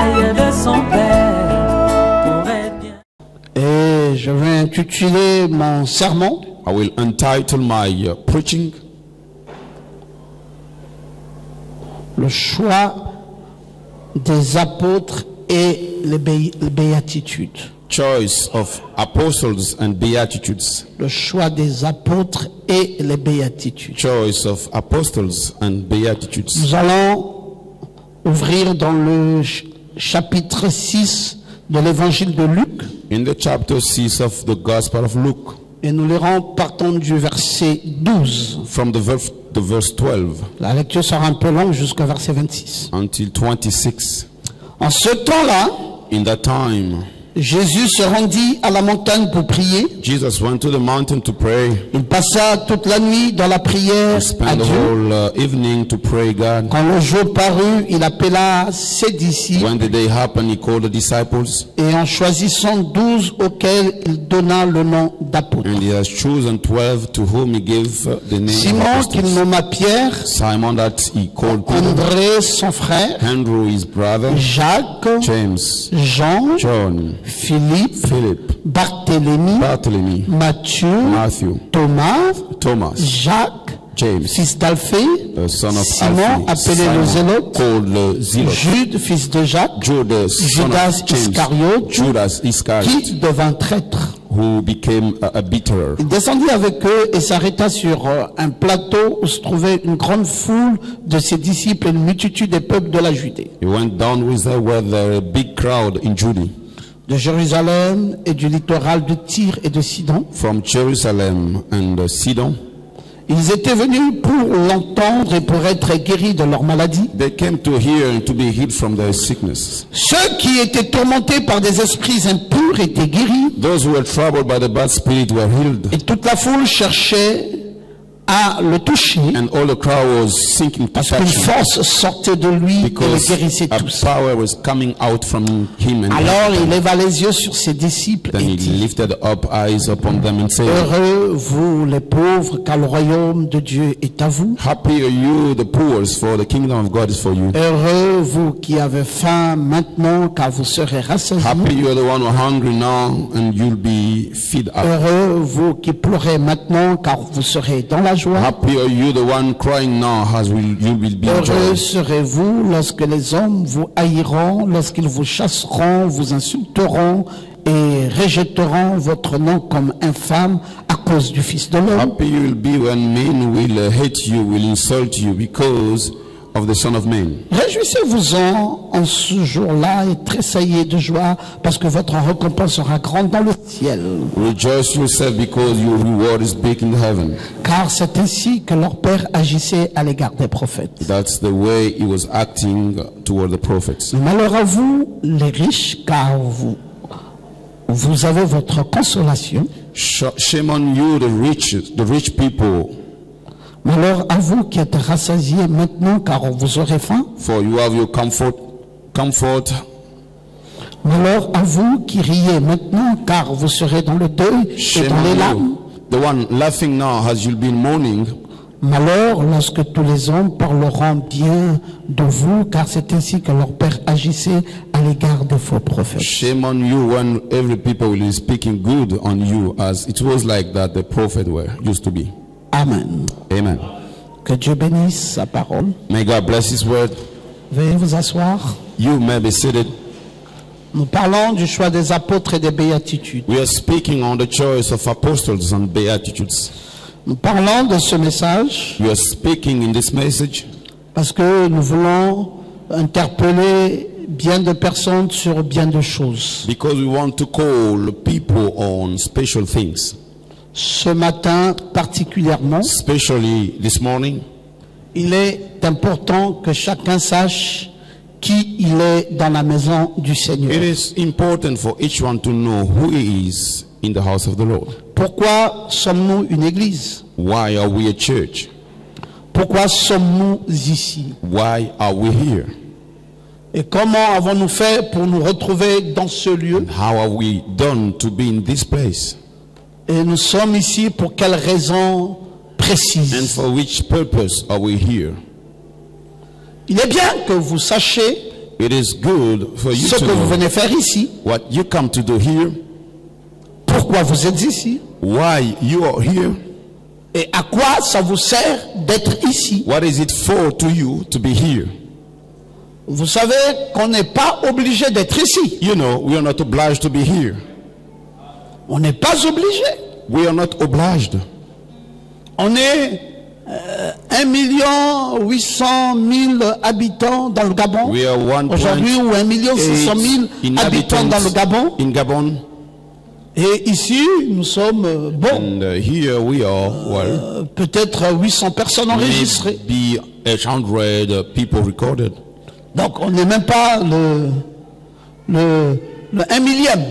taille de son père pourrait bien. Et je vais intituler mon sermon I will entitle my preaching, Le choix des apôtres et les béatitudes. Choice of Apostles and Beatitudes. Le choix des apôtres et les béatitudes. Choice of Apostles and Beatitudes. Nous allons ouvrir dans le chapitre 6 de l'évangile de Luc In the chapter 6 of the Gospel of Luke, et nous lirons partant du verset 12. from the verse 12 La lecture sera un peu longue jusqu'au verset 26. until 26. En ce temps-là, In that time, Jésus se rendit à la montagne pour prier. Jesus went to the mountain to pray. Il passa toute la nuit dans la prière He à spent the Dieu. whole evening to pray God. Quand le jour parut, il appela ses disciples When the day happened, he called the disciples, et en choisissant 12 auxquels il donna le nom d'apôtres. and he has chosen 12 to whom he gave the name of Simon, qu'il apostles. nomma Pierre, Simon, that he called Peter, André, son frère, Andrew, his brother, Jacques, James, Jean, John, Philippe, Philip, Barthélemy, Bartholomew, Matthieu, Matthew, Thomas, Thomas, Jacques, James, fils d'Alphée, the son of Simon, Alphaeus, appelé le Simon, Zélote, called the Zealot, Jude, fils de Jacques, Judas, son Judas of James, Iscariote, Judas Iscariot, qui devint traître. who became a bitterer. Il descendit avec eux et s'arrêta sur un plateau où se trouvait une grande foule de ses disciples et une multitude des peuples de la Judée, He went down with her where there were a big crowd in Judea, de Jérusalem et du littoral de Tyr et de Sidon. from Jerusalem and Sidon. Ils étaient venus pour l'entendre et pour être guéris de leur maladie. They came to hear and to be healed from their sickness. Ceux qui étaient tourmentés par des esprits impurs étaient guéris, Those who were troubled by the bad spirit were healed. et toute la foule cherchait à le toucher, And all the crowd was seeking to parce touch qu'une him, force sortait de lui et le because guérissait a tous. power was coming out from him. And Alors il leva les yeux sur ses disciples then et he dit: lifted up eyes upon them and said, Heureux vous les pauvres, car le royaume de Dieu est à vous. Happy are you, the poor, for the kingdom of God is for you. Heureux vous qui avez faim maintenant, car vous serez rassasiés. Happy you are the one who are hungry now, and you'll be fed up. Heureux vous qui pleurez maintenant, car vous serez dans la joie. Happy are you, the one crying now, as you will be in Heureux joy. serez-vous lorsque les hommes vous haïront, lorsqu'ils vous chasseront, vous insulteront et rejetteront votre nom comme infâme à cause du Fils de l'homme. Happy you will be when men will hate you, will insult you because of the Son of Man. Réjouissez-vous-en en ce jour-là et tressaillez de joie, parce que votre récompense sera grande dans le ciel. Rejoice yourself because your reward is big in heaven. Car c'est ainsi que leur Père agissait à l'égard des prophètes. That's the way he was acting toward the prophets. Malheur à vous, les riches, car vous avez votre consolation. Shame on you, the rich people, Malheur à vous qui êtes rassasiés maintenant, car vous aurez faim. for you have your comfort. Malheur à vous qui riez maintenant, car vous serez dans le deuil et Shame dans les on larmes. you, the one laughing now as you'll be in mourning. Malheur lorsque tous les hommes parleront bien de vous, car c'est ainsi que leur Père agissait à l'égard des faux prophètes. Shame on you when every people will be speaking good on you, as it was like that the prophet used to be. Amen. Amen. Que Dieu bénisse sa parole. May God bless his word. Veuillez vous asseoir. You may be seated. Nous parlons du choix des apôtres et des béatitudes. We are speaking on the choice of apostles and beatitudes. Nous parlons de ce message We are speaking in this message parce que nous voulons interpeller bien de personnes sur bien de choses. because we want to call people on special things. Ce matin particulièrement, Especially this morning, il est important que chacun sache qui il est dans la maison du Seigneur. it is important for each one to know who he is in the house of the Lord. Pourquoi sommes-nous une église? Why are we a church? Pourquoi sommes-nous ici? Why are we here? Et comment avons-nous fait pour nous retrouver dans ce lieu? How are we done to be in this place? Et nous sommes ici pour quelles raisons And précises? for which purpose are we here? Il est bien que vous sachiez It is good for you ce to que vous know venez faire ici, what you come to do here, pourquoi vous êtes ici, why you are here, et à quoi ça vous sert d'être ici. what is it for to you to be here. Vous savez qu'on n'est pas obligé d'être ici. You know, we are not obliged to be here. On n'est pas obligé. We are not obliged. On est 1 800 000 habitants dans le Gabon. We are Aujourd'hui, ou 1 600 000 habitants dans le Gabon. in Gabon. Et ici, nous sommes, And here we are, well, peut-être 800 personnes enregistrées. maybe 800 people recorded. Donc, on n'est même pas le 1 millième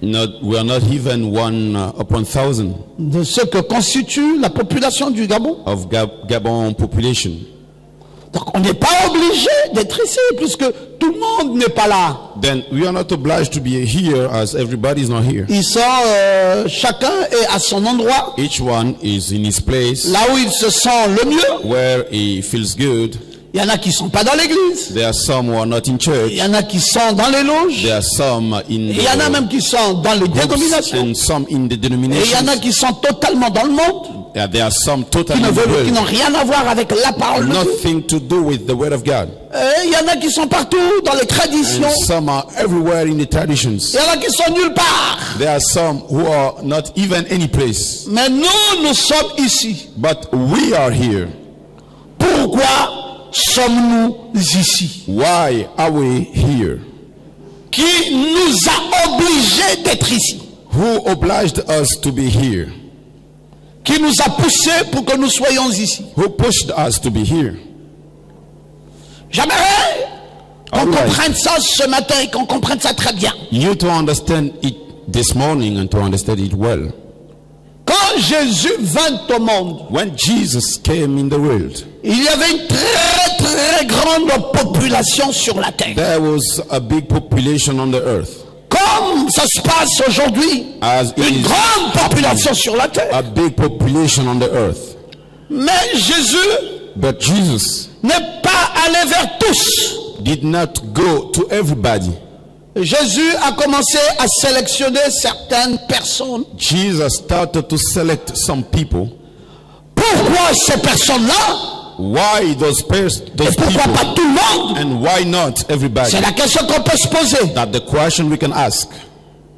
We are not even one upon 1,000 de ce que constitue la population du Gabon. of Gabon population. Donc, on n'est pas obligé d'être ici, puisque tout le monde n'est pas là. Then we are not obliged to be here as everybody is not here. Ils sont, chacun est à son endroit, Each one is in his place là où il se sent le mieux. where he feels good. Il y en a qui sont pas dans l'église. There are some who are not in church. Il y en a qui sont dans les loges. There are some in Et il y en a même qui sont dans les groups dénominations. and some in the Et il y en denominations. a qui sont totalement dans le monde, There are some qui totally ne in the veulent, qui n'ont world. rien à voir avec la parole de Dieu. Nothing to do with the word of God. Et il y en a qui sont partout dans les traditions. And some are everywhere in the traditions. Il y en a qui sont nulle part. There are some who are not even any place. Mais nous sommes ici. But we are here. Pourquoi sommes-nous ici? Why are we here? Qui nous a obligés d'être ici? Who obliged us to be here? Qui nous a poussés pour que nous soyons ici? Who pushed us to be here? J'aimerais qu'on All right. comprenne ça ce matin et qu'on comprenne ça très bien. You to understand it this morning and to understand it well. Quand Jésus vint au monde, When Jesus came in the world, il y avait une très grande population sur la terre. there was a big population on the earth. Comme ça se passe aujourd'hui, As it une is grande population sur la terre. a big population on the earth. Mais Jésus But Jesus n'est pas allé vers tous. did not go to everybody. Jésus a commencé à sélectionner certaines personnes. Jesus started to select some people. Pourquoi ces personnes-là? Why those Et pourquoi people? pas tout le monde? And why not everybody? C'est la question qu'on peut se poser. That's the question we can ask.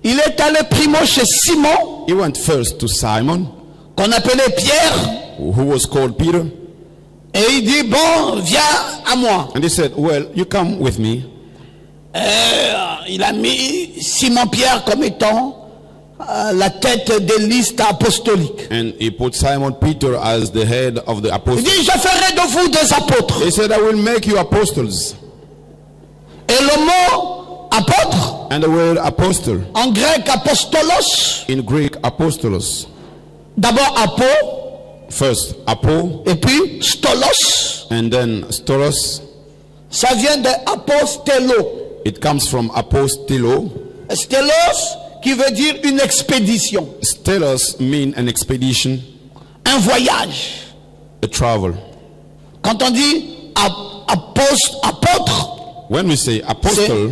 Il est allé primo chez Simon, He went first to Simon, qu'on appelait Pierre, who was called Peter, et il dit, bon, viens à moi. and he said, well, you come with me. Il a mis Simon-Pierre comme étant la tête des listes apostoliques. And he put Simon Peter as the head of the Il apostles. dit, je ferai de vous des apôtres. He said, I will make you apostles. Et le mot apôtre, And the word apostle, en grec apostolos, in Greek, apostolos. d'abord apo, First, apo, et puis stolos, and then stolos. ça vient de apostello. It comes from apostelo. Stellos, qui veut dire une expédition, Stelos mean an expedition, un voyage. a travel. Quand on dit apôtre, When we say c'est apostle,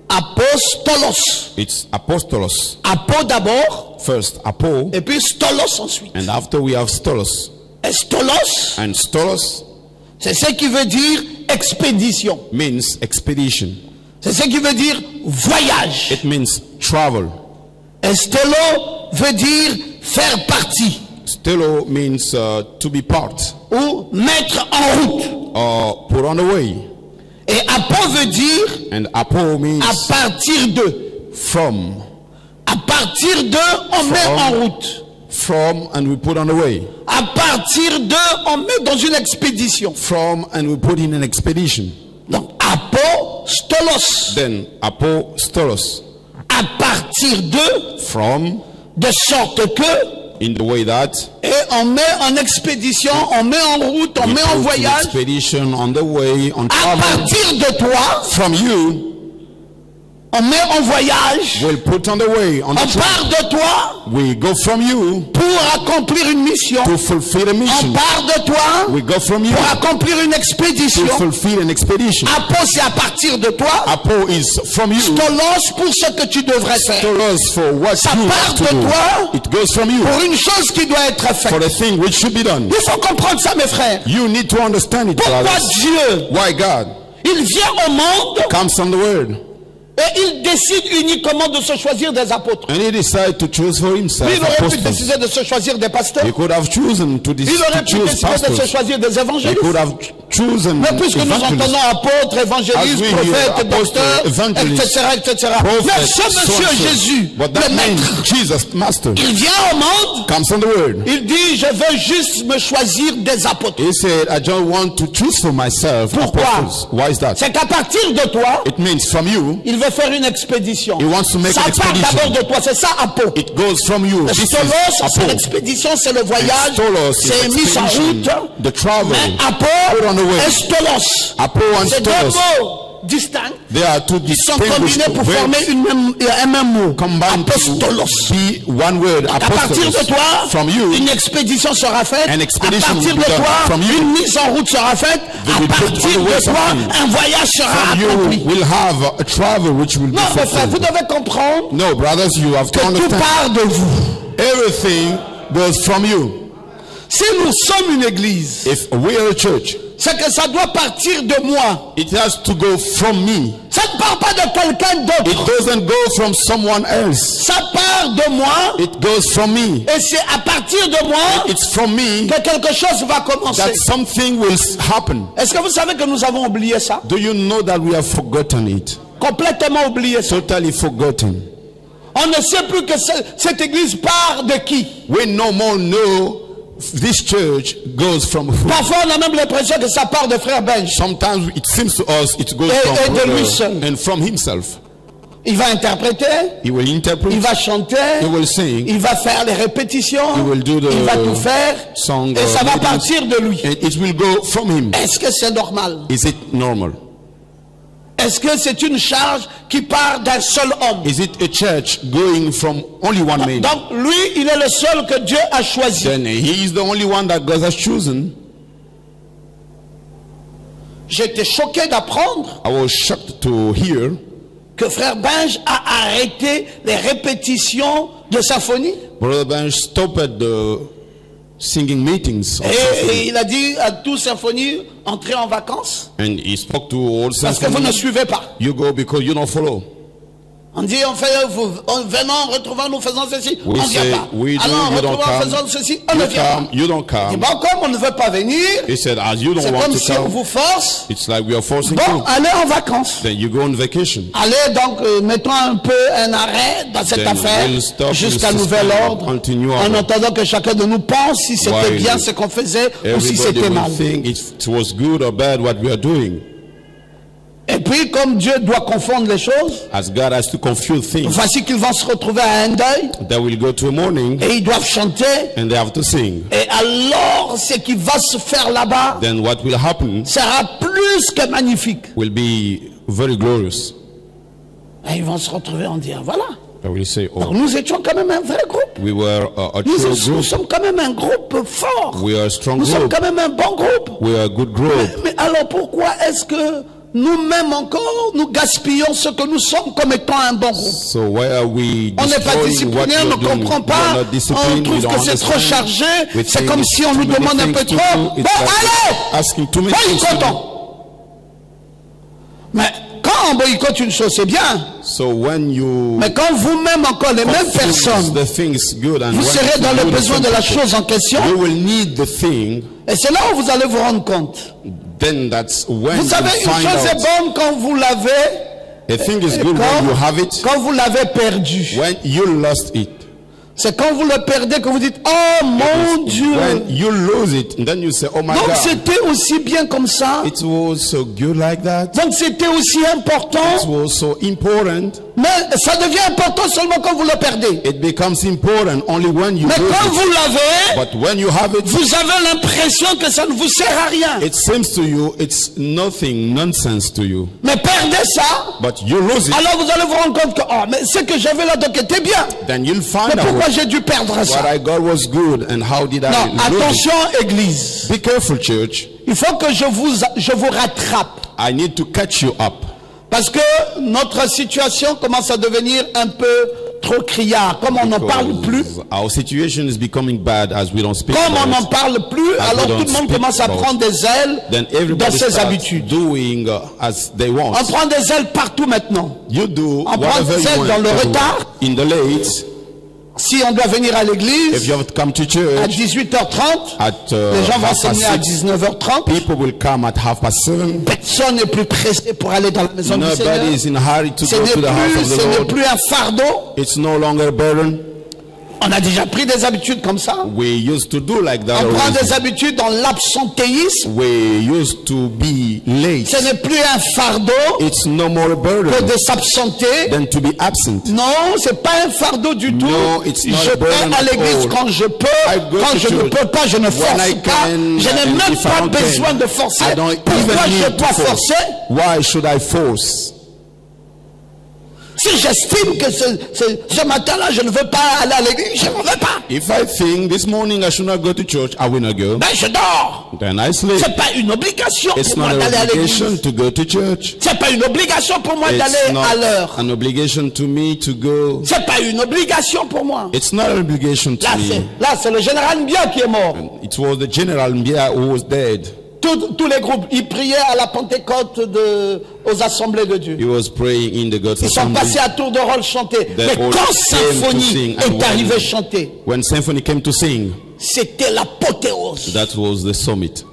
apostolos. it's apostolos. Apo d'abord, First, apo, et puis stolos ensuite. and after we have stolos. Et stolos, And stolos c'est ce qui veut dire expédition. means expedition. C'est ce qui veut dire voyage. It means travel. Et stello veut dire faire partie Stelo means to be part ou mettre en route. or put on the way. Et apo veut dire And apo means à partir de. from. À partir de, on met en route. From and we put on the way. À partir de, on met dans une expédition. From and we put in an expedition. Donc, apostolos. Then apostolos. À partir From, de sorte que, in the way that et on met en expédition, on met en route, on we met put en in voyage. expedition, on the way, on À travel. partir de toi, From you, On met en voyage. We'll put on the way, on On the train. part de toi We go from you pour accomplir une mission. to fulfill a On mission. part de toi We go from you pour accomplir une to expédition. fulfill an expedition. Apo, c'est à partir de toi. Apo is from you. Stolos pour ce que tu devrais faire. Stolos for what Ça you part have to de do. toi. It goes from you Pour une chose qui doit être for faite. a thing which should be done. Il faut comprendre ça, mes frères. You need to understand it, Pourquoi brothers. Dieu, Why God il vient au monde comes from the word et il décide uniquement de se choisir des apôtres. and he decided to choose for himself Lui, il aurait pu apostles. décider de se choisir des pasteurs. He could have chosen to Il aurait pu choose décider de se pastors. choisir des He évangélistes. could have chosen Mais puisque nous evangelists. entendons apôtres, évangélistes, As we prophètes, hear apostle, docteurs, evangelist, etc., etc. Prophet, Mais ce so monsieur and so. Jésus, But that le man, maître, Jesus, master, il vient au monde, comes from the word. il dit, je veux juste me choisir des apôtres. He said, I don't want to choose for myself Pourquoi? apostles. Why is that? C'est qu'à partir de toi, It means from you, il veut faire une expédition. he wants to make Ça an part expedition. d'abord de toi, c'est ça, Apo. It goes from you. This is Stolos, c'est Apo. l'expédition, c'est le voyage, Stolos is c'est mise en expedition, route. the travel. Mais Apo Put on the way. et Stolos, Apo and c'est deux Stolos. mots distincts. They are two Ils sont distinguished combinés pour words former un même mot. combined Apostolos. to be one word. À partir de toi, From you, une expédition sera faite. An À expedition partir will be de done. toi, From you, une mise en route sera faite. they À will put partir on the way de toi, something. un voyage sera from you accompli. will have a travel which will be Non, mes frères, vous fulfilled. devez comprendre No, brothers, you have to que tout understand. part de vous. Everything goes from you. Si nous sommes une église, If we are a church, c'est que ça doit partir de moi. it has to go from me. Ça ne part pas de quelqu'un It d'autre. doesn't go from someone else. Ça part de moi. It goes from me. Et c'est à partir de moi It's from me que quelque chose va commencer. that something will happen. Est-ce que vous savez que nous avons oublié ça? Do you know that we have forgotten it? Complètement oublié ça. Totally forgotten. On ne sait plus que cette église part de qui. We no more know this church goes from who. Parfois, on a même l'impression que ça part de frère Benj. Sometimes it seems to us it goes Et from de lui brother seul. and from himself. Il va interpréter, He will interpret. il va chanter, He will sing. il va faire les répétitions, He will do the il va tout faire, song, et ça va ladies. partir de lui. And it will go from him. Est-ce que c'est normal? Is it normal? Est-ce que c'est une charge qui part d'un seul homme? Is it a church going from only one man? Donc lui, il est le seul que Dieu a choisi. Then he is the only one that God has chosen. J'étais choqué d'apprendre I was shocked to hear que frère Benj a arrêté les répétitions de symphonie. Brother Benj stopped the singing meetings of Et symphony. il a dit à tout symphonie, entrez en vacances. And he spoke to all Parce que vous ne symphony. suivez pas. You go because you don't follow. On dit, venons, retrouvons-nous, faisons ceci. We On ne vient say, pas. we do, Alors, you don't retrouvons, come. faisons ceci. On You ne vient come, pas. you don't Et come. bon, comme on ne veut pas venir, He said, as you c'est don't want comme to si on come, vous force. it's like we are forcing Bon, you. allez en vacances. Then you go on vacation. Allez donc, mettons un peu un arrêt dans cette Then affaire we'll stop, jusqu'à we'll nouvel suspend, ordre, continue en on. attendant que chacun de nous pense si c'était While bien ce qu'on faisait ou si Everybody c'était will mal. think it was good or bad what we are doing. Et puis, comme Dieu doit confondre les choses, As God has to confuse things, voici qu'ils vont se retrouver à un deuil they will go to a morning et ils doivent chanter. and they have to sing. Et alors, ce qui va se faire là-bas Then what will happen sera plus que magnifique. will be very glorious. Et ils vont se retrouver en disant, voilà, They will say, oh, nous étions quand même un vrai groupe. we were a Nous, true nous group. sommes quand même un groupe fort. We are a strong Nous sommes group. quand même un bon groupe. We are a good group. Mais alors pourquoi est-ce que nous-mêmes encore, nous gaspillons ce que nous sommes comme étant un bon groupe? So why are we On n'est pas destroying what discipliné, we on are ne doing? comprend We are pas, not on disciplined, we trouve don't que c'est trop understand. chargé, We c'est think comme it's si on too nous many demande un things peu to trop. do. Bon, It's like allez! asking too many things to do. Boycottons. Mais quand on boycotte une chose, c'est bien. So when you Mais quand vous-même encore, les mêmes confuse personnes, the things good and vous when serez you dans do le the besoin same de la people, chose en question, you will need the thing. et c'est là où vous allez vous rendre compte. Then that's when Vous you savez, une find chose est out. bonne quand vous l'avez, A thing is good when you have it. quand vous l'avez perdu. When you lost it, C'est quand vous le perdez que vous dites, oh mon Dieu. When you lose it, and then you say, oh my Donc God, c'était aussi bien comme ça. it was so good like that. Donc c'était aussi It important. was so important. Mais ça devient important seulement quand vous le perdez. It becomes important only when you Mais lose quand it. vous l'avez, But when you have it, vous avez l'impression que ça ne vous sert à rien. it seems to you it's nothing, nonsense to you. Mais perdez ça, But you lose it, alors vous allez vous rendre compte que oh, mais ce que j'avais là donc était bien. then you'll find Mais pourquoi out j'ai dû perdre what ça? I got was good and how did I Non, lose it. attention Église. Be careful, church. Il faut que je vous rattrape. I need to catch you up. Parce que notre situation commence à devenir un peu trop criard. Comme on n'en parle plus, Because our situation is becoming bad as we don't speak comme on about n'en it. parle plus, As alors we tout don't le monde speak commence à about prendre des ailes Then dans everybody ses starts habitudes. doing as they want. On prend des ailes partout maintenant. You do On prend whatever des you ailes want dans le to do. retard. In the late, Si on doit venir à if l'église you have to come to à church 18h30, at les gens vont 6:30, s'amener à 19h30. people will come at 7:30. Personne n'est plus pressé pour aller dans la maison du Seigneur. Nobody is in a hurry to Ce go n'est to the house of plus, the ce n'est Lord. plus un fardeau. It's no longer a burden. On a déjà pris des habitudes comme ça. We used to do like that On prend des already. habitudes dans l'absentéisme. We used to be late. Ce n'est plus un fardeau It's no more a que burden de s'absenter. than to be absent. Non, c'est pas un fardeau du tout. No, it's not Je a vais burden à at l'église all. quand je peux. I go Quand to je ne church peux pas, je ne when force I pas. can, Je n'ai and même if I pas don't besoin can, de forcer. I don't Pourquoi even je need dois to force. forcer? Why should I force? Si j'estime que ce matin-là, je ne veux pas aller à l'église, je ne veux pas. If I think this morning I should not go to church, I will not go. Ben, je dors. Then I sleep. C'est pas une obligation It's pour moi not d'aller an à obligation l'église. to go to church. C'est pas une obligation pour moi It's d'aller not à l'heure. an obligation to me to go. C'est pas une obligation pour moi. It's not an obligation to me. Là, c'est le général Mbia qui est mort. It was the General Mbia who was dead. Tous les groupes, ils priaient à la Pentecôte aux assemblées de Dieu. He was praying in the God's Ils sont assembly. passés à tour de rôle chanter. They Mais all quand came to Symphonie sing, and est arrivé chanter, When Symphony came to sing, c'était l'apothéose. that was the summit.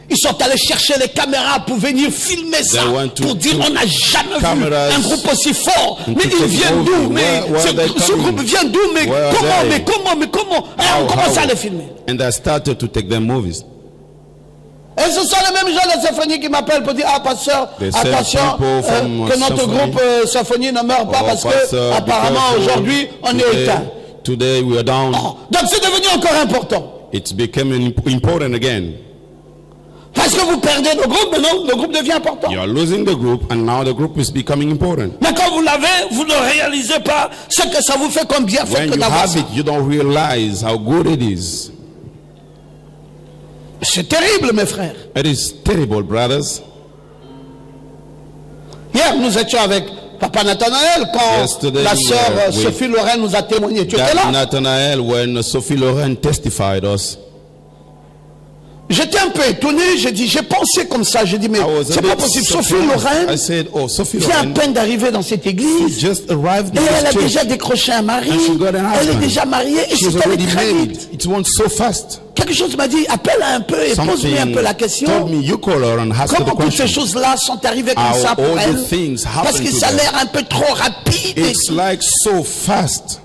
Ils sont allés chercher les caméras pour venir filmer ça, They went to pour dire on n'a jamais vu cameras un groupe aussi fort. and Mais to il take vient over. d'où? Mais Where are they ce coming? groupe vient d'où? Mais Where are they? comment? Et on commence à les filmer. And they started to take their movies. Et ce sont les mêmes gens de Symphonie qui m'appellent pour dire ah pasteur, The same attention people from que notre Symphonie. groupe Symphonie ne meurt pas Oh, parce que pastor, be apparemment careful. aujourd'hui on est Today- éteint. Today we are down. Oh, donc c'est devenu encore important. It's becoming important again. Parce que vous perdez le groupe, maintenant le groupe devient important. You are losing the group and now the group is becoming important. Mais quand vous l'avez, vous ne réalisez pas ce que ça vous fait comme bien fait When que you d'avoir have ça. it, you don't realize how good it is. C'est terrible mes frères. It is terrible, brothers. Hier nous étions avec Papa Nathanaël quand Yesterday, la sœur we- Sophie Lorraine nous a témoigné. Tu étais That là? Nathanael, when Sophie Loren testified us, J'étais un peu étonné, j'ai pensé comme ça, j'ai dit mais I was a c'est pas bit possible. Sophie surprised. Lorraine I said, oh, Sophie vient à Loren peine d'arriver dans cette église just arrived et in elle a this déjà church. décroché un mari, And she got an elle est husband. déjà mariée et She's c'est allé already très married. vite. It went so fast. Quelque chose m'a dit, appelle un peu et pose-lui un peu la Something question. told me, you call her and ask her the Comment toutes ces question. choses-là sont arrivées comme How ça pour all elle? the things Parce happen que to ça a them. l'air un peu trop rapide. It's like so fast.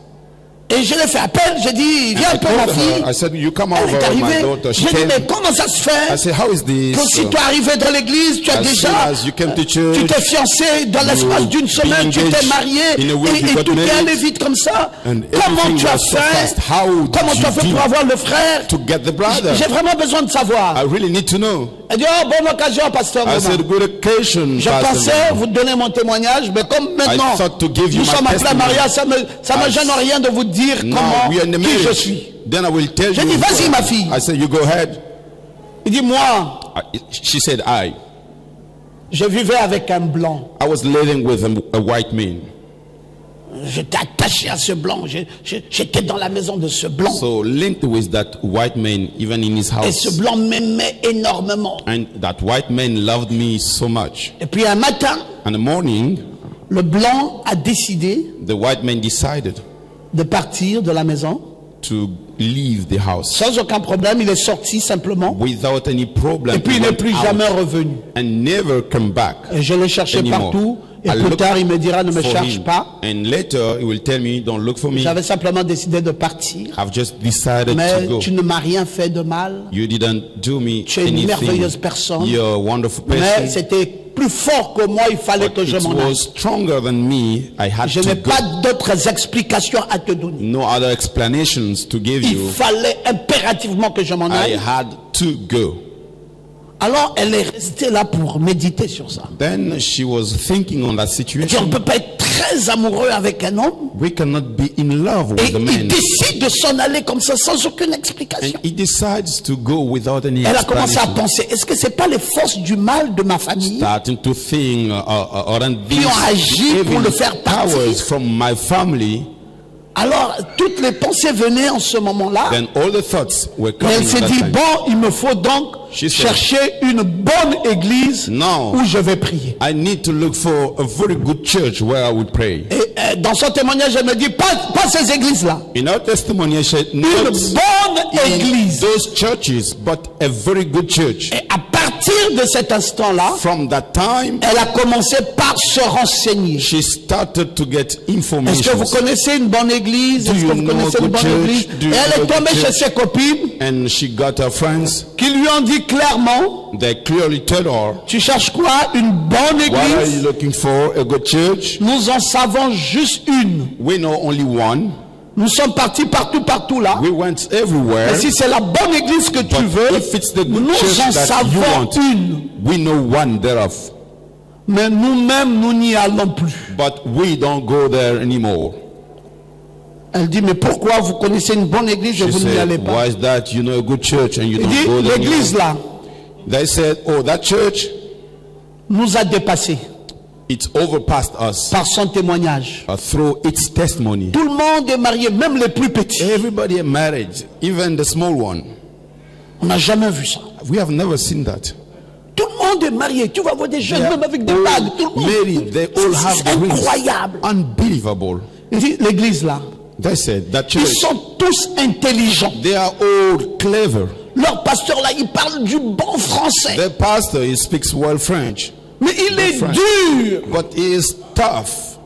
Et je l'ai fait appel, j'ai dit, viens un I peu ma told fille. her, I said, you come Elle est over, my arrivée. daughter. She J'ai dit, came. mais comment ça se I fait said, how is this? que si tu es arrivé dans l'église, tu as As déjà, soon as you came to church, tu t'es fiancé dans l'espace d'une semaine, tu t'es engaged marié in a week, et you got tout est married, allé vite comme ça. and Comment everything tu as was so fait? fast. How did Comment tu as you fait do pour avoir le frère? to get the brother? J'ai vraiment besoin de savoir. I really need to know. Elle dit, oh, bonne occasion, pasteur. I Romain. said, good occasion, Je Pastor pensais Romain. vous donner mon témoignage, mais comme maintenant I thought to give you nous my sommes appelés à testimony. mariage, ça me gêne rien de vous dire Now comment we are in the qui je marriage. suis. Then I will tell J'ai you. dit, vas-y, who I ma am. fille. I said, you go ahead. Il dit, moi, She said, I je vivais avec un blanc. was living with a white man. J'étais attaché à ce blanc. J'étais dans la maison de ce blanc. So linked with that white man, even in his Et ce house. blanc m'aimait énormément. And that white man loved me so much. Et puis un matin, In the morning, le blanc a décidé the white man decided de partir de la maison. to leave the house Sans aucun problème, il est sorti simplement. without any problem. Et puis He il n'est went plus out jamais revenu. and never come back. Et je l'ai cherché Anymore. partout. Et I plus looked tard, il me dira, ne me for cherche him. pas. And later, he will tell me, don't look for me. J'avais simplement décidé de partir. I've just decided to Mais go. tu ne m'as rien fait de mal. You didn't do me Tu es une anything. merveilleuse personne. You're a wonderful Mais person. c'était plus fort que moi, il fallait But que je it m'en was aille. stronger than me. I had Je to n'ai go. pas d'autres explications à te donner. No other explanations to give Il you. fallait impérativement que je m'en I aille. had to go. Alors elle est restée là pour méditer sur ça. Then she was thinking on that Et on ne situation. peut pas être très amoureux avec un homme We cannot be in love et with a il man. décide de s'en aller comme ça sans aucune And explication. he decides to go without any Elle a commencé à explanation. penser, est-ce que c'est pas les forces du mal de ma famille Starting to think, aren't Qui ont agi pour le these faire partir. powers from my family? Alors toutes les pensées venaient en ce moment-là. Then all the thoughts were Mais coming elle s'est at that dit, time. bon, il me faut donc She said, chercher une bonne église No. où je vais prier. I need to look for a very good church where I would pray. Et dans son témoignage, elle me dit, pas ces églises-là. In our testimony, she said, Une not bonne in église. those churches, but a very good church. Et à partir de cet instant-là, From that time, elle a commencé par se renseigner. she started to get Est-ce que information. vous connaissez une bonne église? Do Est-ce que you vous know connaissez a une good bonne church? église? Do Et you elle know est a good tombée chez church? ses copines And she got her friends. qui lui ont dit clairement, They clearly told her, tu cherches quoi? Une bonne what are you église? looking for? A good church? Nous en savons juste une. We know only one. Nous sommes partis partout là. We went everywhere. Mais si c'est la bonne église que tu But veux, if it's the good nous church en that you savons want, une. we know one thereof. Mais nous-mêmes, nous n'y allons plus. But we don't go there anymore. Elle dit, mais pourquoi vous connaissez une bonne église et She vous n'y allez said, pas? why is that? You know a good church and you Il don't dit, go there l'église anymore. là They said, oh, that church, nous a dépassés it's overpassed us par son témoignage. through its testimony. Tout le monde est marié, même les plus petits. Everybody are married, even the small one. On n'a jamais vu ça. We have never seen that. Tout le monde est marié. Tu vas voir des jeunes, They are même avec des all bagues. Tout le monde. married. They all have C'est the rings. incroyable. Unbelievable. Il dit, l'église là, They said that ils church, sont tous intelligents. they are all clever. Leur pasteur là, il parle du bon français. The pastor, he speaks well French, Mais il est French. dur. but he is tough.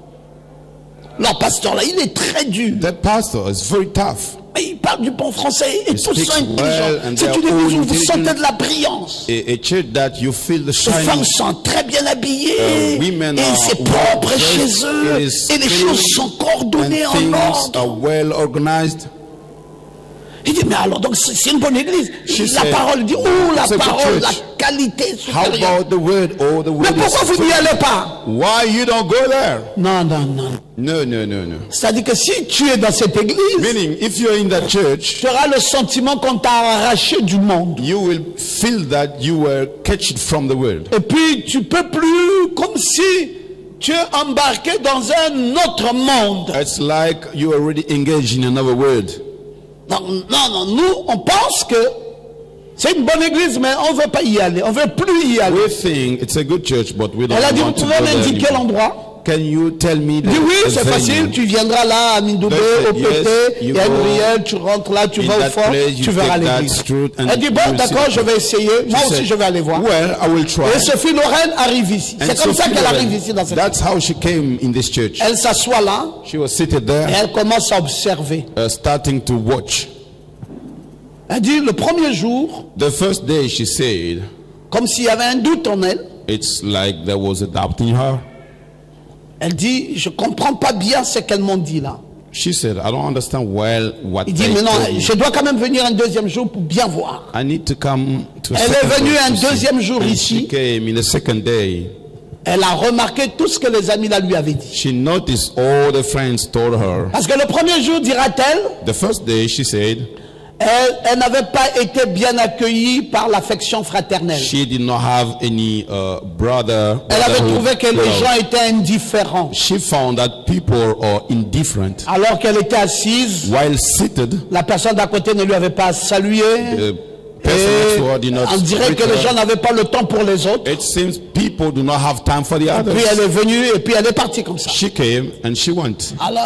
Leur pasteur là, il est très dur. The pastor is very tough. Mais il parle du bon français et He tous speaks sont intelligents. well and C'est they une are all église où vous intelligent. sentez de la brillance. A church that you feel the Les femmes shining. sont très bien habillées. Women Et are c'est well propre dressed, chez eux. it is Et les clean, choses sont coordonnées and en things ordre. are well organized. Il dit, mais alors, donc c'est une bonne église. She La said, parole dit, oh, la it's a good parole, la church. qualité How supérieure. about the word? Oh, the Mais word pourquoi vous n'y is. allez pas? Why you don't go there? Non. No, no, no, no. C'est-à-dire que si tu es dans cette église, Meaning, if you're in that church, tu auras le sentiment qu'on t'a arraché du monde. you will feel that you were catched from the world. Et puis, tu peux plus, comme si tu es embarqué dans un autre monde. It's like you are already engaged in another world. Non, nous, on pense que c'est une bonne église, mais on ne veut pas y aller. On ne veut plus y aller. We think it's a good church, but we don't Elle a dit, vous want to go pouvez there m'indiquer anymore. l'endroit? Can you tell me the Il dit oui, c'est venue? facile, tu viendras là à Mindoubé, They au said, yes, PT, you il y a une go ruelle, tu rentres là, tu in vas au that fond, place, you tu verras take that l'église. street and Elle dit, bon, you will d'accord, see je vais essayer, moi She aussi said, je vais aller voir. Well, I will try. Et Sophie Lorraine arrive ici. And C'est comme ça Sophie qu'elle Lorraine, arrive ici dans cette that's how she came in this church. Elle s'assoit là She was seated et there, elle commence à observer. starting to watch. Elle dit, le premier jour, The first day, she said, comme s'il y avait un doute en elle, it's like there was a doubt in her. elle dit, je comprends pas bien ce qu'elles m'ont dit là. She said, I don't understand well what Il dit, they mais non, told me. je dois quand même venir un deuxième jour pour bien voir. I need to come to a Elle est second venue day un to see. deuxième jour And ici. she came in the second day. Elle a remarqué tout ce que les amis là lui avaient dit. She noticed all the friends told her. Parce que le premier jour, dira-t-elle, The first day, she said, elle n'avait pas été bien accueillie par l'affection fraternelle. she did not have any Elle avait trouvé que les love. gens étaient indifférents. She found that people are indifferent. Alors qu'elle était assise, While seated, la personne d'à côté ne lui avait pas salué. the person next to her did not On dirait greet que les her. gens n'avaient pas le temps pour les autres. It seems people do not have time for the Puis others. elle est venue et puis elle est partie comme ça. She came and she went. Alors,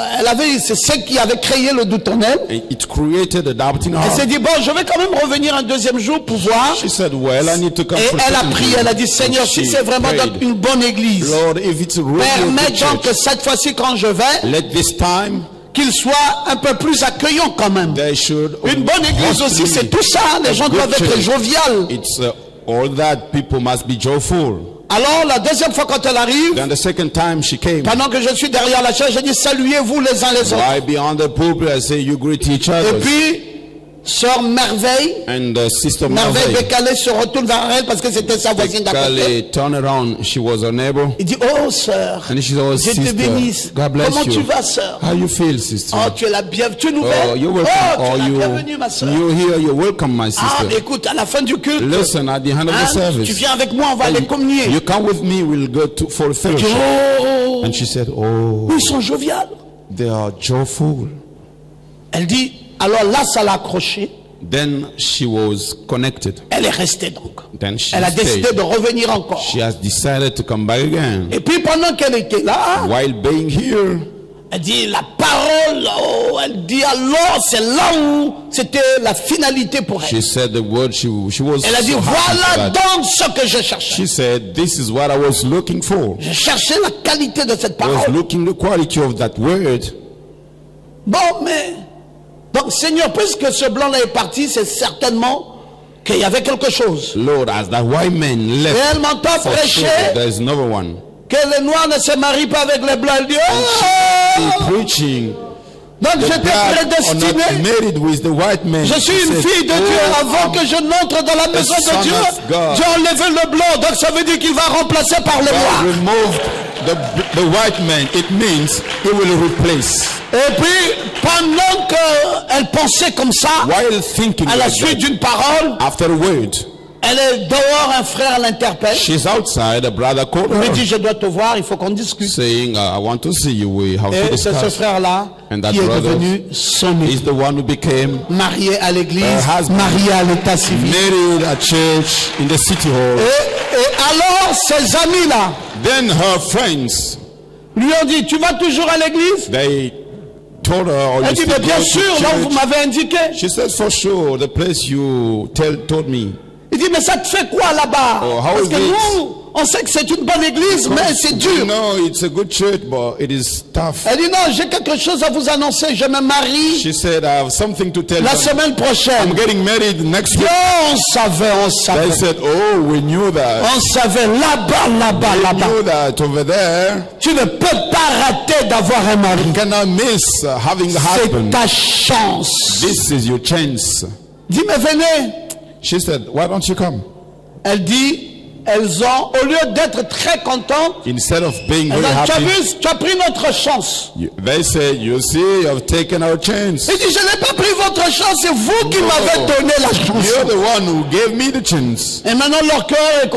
c'est ce qui avait créé le doute en elle. And it created a doubt in Elle s'est her. dit, bon, je vais quand même revenir un deuxième jour pour voir. She said, well, I need to come Et for elle a second prié, day. elle a dit, And Seigneur, si she c'est vraiment prayed, une bonne église, Lord, if it's really a permets good donc que church, cette fois-ci quand je vais, let this time qu'il soit un peu plus accueillant quand même. they should Une bonne église host aussi, me. c'est tout ça. Les gens A good doivent être church. joviales. It's all that people must be joyful. Alors, la deuxième fois quand elle arrive, Then the second time she came, pendant que je suis derrière la chaise, j'ai dit, saluez-vous les uns les autres. right beyond the pulpit, I say, you greet each Et other. puis, Sœur Merveille, And Sister Merveille Merveille, Bécalé se retourne vers elle parce que c'était sa voisine d'à côté. Bekale turned around. She was her neighbor. Il dit, oh sœur, And she said, oh, Dieu te sister, bénisse. God bless Comment you. tu vas, sœur? How you feel, sister? Oh, tu es la bienvenue. Tu es nouvelle? Oh, you're Oh, welcome. tu es Oh, la bienvenue, ma sœur. you're here. You're welcome, my Ah, sister. mais écoute, à la fin du culte, Listen, at the end of the hein, service, tu viens avec moi, on va aller communier. you come with me. We'll go for a fellowship. Oh, And she said, oh, ils sont joviales. they are joyful. Elle dit, alors là, ça l'a accroché. Then she was connected. Elle est restée donc. Then she Elle a décidé stayed. de revenir encore. She has decided to come back again. Et puis pendant qu'elle était là, While being here, elle dit la parole, oh, elle dit alors, c'est là où c'était la finalité pour she elle. said the word. She was Elle a dit, so happy voilà for that. donc ce que je cherchais. She said, this is what I was looking for. Je cherchais la qualité de cette I was parole. looking the quality of that word. Bon, mais, donc Seigneur, puisque ce blanc-là est parti, c'est certainement qu'il y avait quelque chose. Lord, as that white man Et left, elle m'entend for prêcher sure, there is another one. que les noirs ne se marient pas avec les blancs. Elle dit, He oh! preaching. Donc The j'étais black are not prédestiné. married with the white man. Je suis She une said, fille de Dieu. "Oh, Avant que je n'entre dans la maison son de Dieu, of God. j'ai enlevé le blanc. Donc ça veut dire qu'il va remplacer par le God noir. removed the white man. It means he will replace." Et puis, pendant qu'elle pensait comme ça, While thinking à la like suite that, d'une parole, after a word, elle est dehors, un frère l'interpelle. she's outside. A brother called Il lui dit, her, je dois te voir, il faut qu'on discute. saying, "I want to see you. We have to Et c'est ce discuss." frère-là And that qui est brother devenu son He's époux. the one who became Marié à l'église, Her husband. marié à l'état civil. married at church in the city hall. Et alors, ses amis-là Then her friends, lui ont dit, tu vas toujours à l'église? they told her, "Oh, you Elle dit, still mais bien go to sûr, là où vous church?" m'avez indiqué. She said, "For sure, the place you told me." Il dit, mais ça te fait quoi là-bas? Oh, how Parce is que it? nous, on sait que c'est une bonne église, mais c'est dur. No, it's a good church, but it is tough. Elle dit, non, j'ai quelque chose à vous annoncer. Je me marie She said, "I have something to tell la them. semaine I'm prochaine. getting married next week." Oh, on savait, on They savait. said, "Oh, we knew that. On savait là-bas, là-bas, We là-bas. knew that over there. Tu ne peux pas rater d'avoir un mari. You cannot miss having a C'est husband. ta chance. This is your chance." Dis, mais venez. She said, "Why don't you come?" Elle dit, elles ont, au lieu d'être très contentes, Instead of being elles very ont, tu as happy, vu, tu as pris notre chance. they said, "You see, you have taken our chance. Il dit, je n'ai pas pris votre chance, c'est vous qui m'avez donné la chance. You're the one who gave me the chance." Et maintenant, leur cœur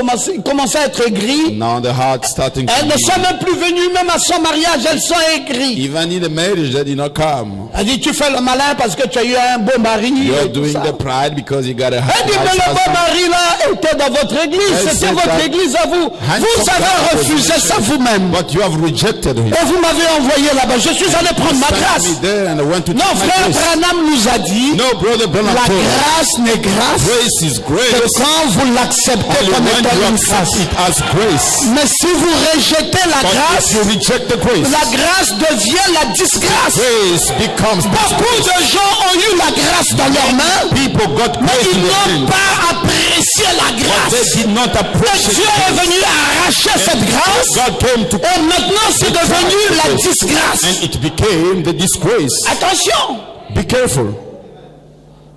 commençait à être aigri. Now the heart starting Elles ne to sont même plus venues, même à son mariage, elles sont aigries. even in the marriage they did not come. Elle dit, tu fais le malin parce que tu as eu un beau mari. You're et tout doing ça. the pride because you got a Elle dit, mais le beau mari là était dans votre église, Elle c'était sait votre that- église à vous. Vous avez refusé ça vous-même. But you have rejected him. Et vous m'avez envoyé là-bas. Je suis allé prendre ma Sent grâce. me there and I went to Non, take my frère grace. Branham nous a dit, No, brother Branham la told us, grâce n'est grâce grace is que grace quand vous l'acceptez only comme when étant you une accept grâce. it as grace. Mais si vous rejetez la But grâce, if you reject the grace, la grâce devient la disgrâce. grace becomes Beaucoup de gens ont eu la grâce dans leurs mains, people got mais grace ils in their n'ont hand. pas apprécié la But grâce. they did not Et appreciate Dieu est venu arracher cette grâce, God came to et maintenant c'est devenu la disgrâce. and it became the disgrace. Attention, Be careful.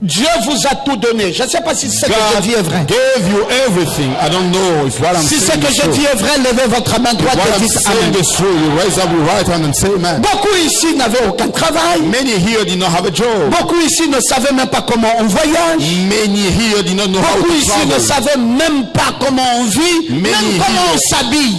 Dieu vous a tout donné. Je ne sais pas si ce que je God dis est vrai. gave you everything. I don't know if what I'm Si ce saying que is je true. dis est vrai, levez votre main droite What et I'm dites saying Amen. is true. You raise up your right hand and say amen. Beaucoup ici n'avaient aucun travail. Many here did not have a job. Beaucoup ici ne savaient même pas comment on voyage. Many here did not know how Beaucoup to ici ne travel. savaient même pas comment on vit, Many même comment on here s'habille.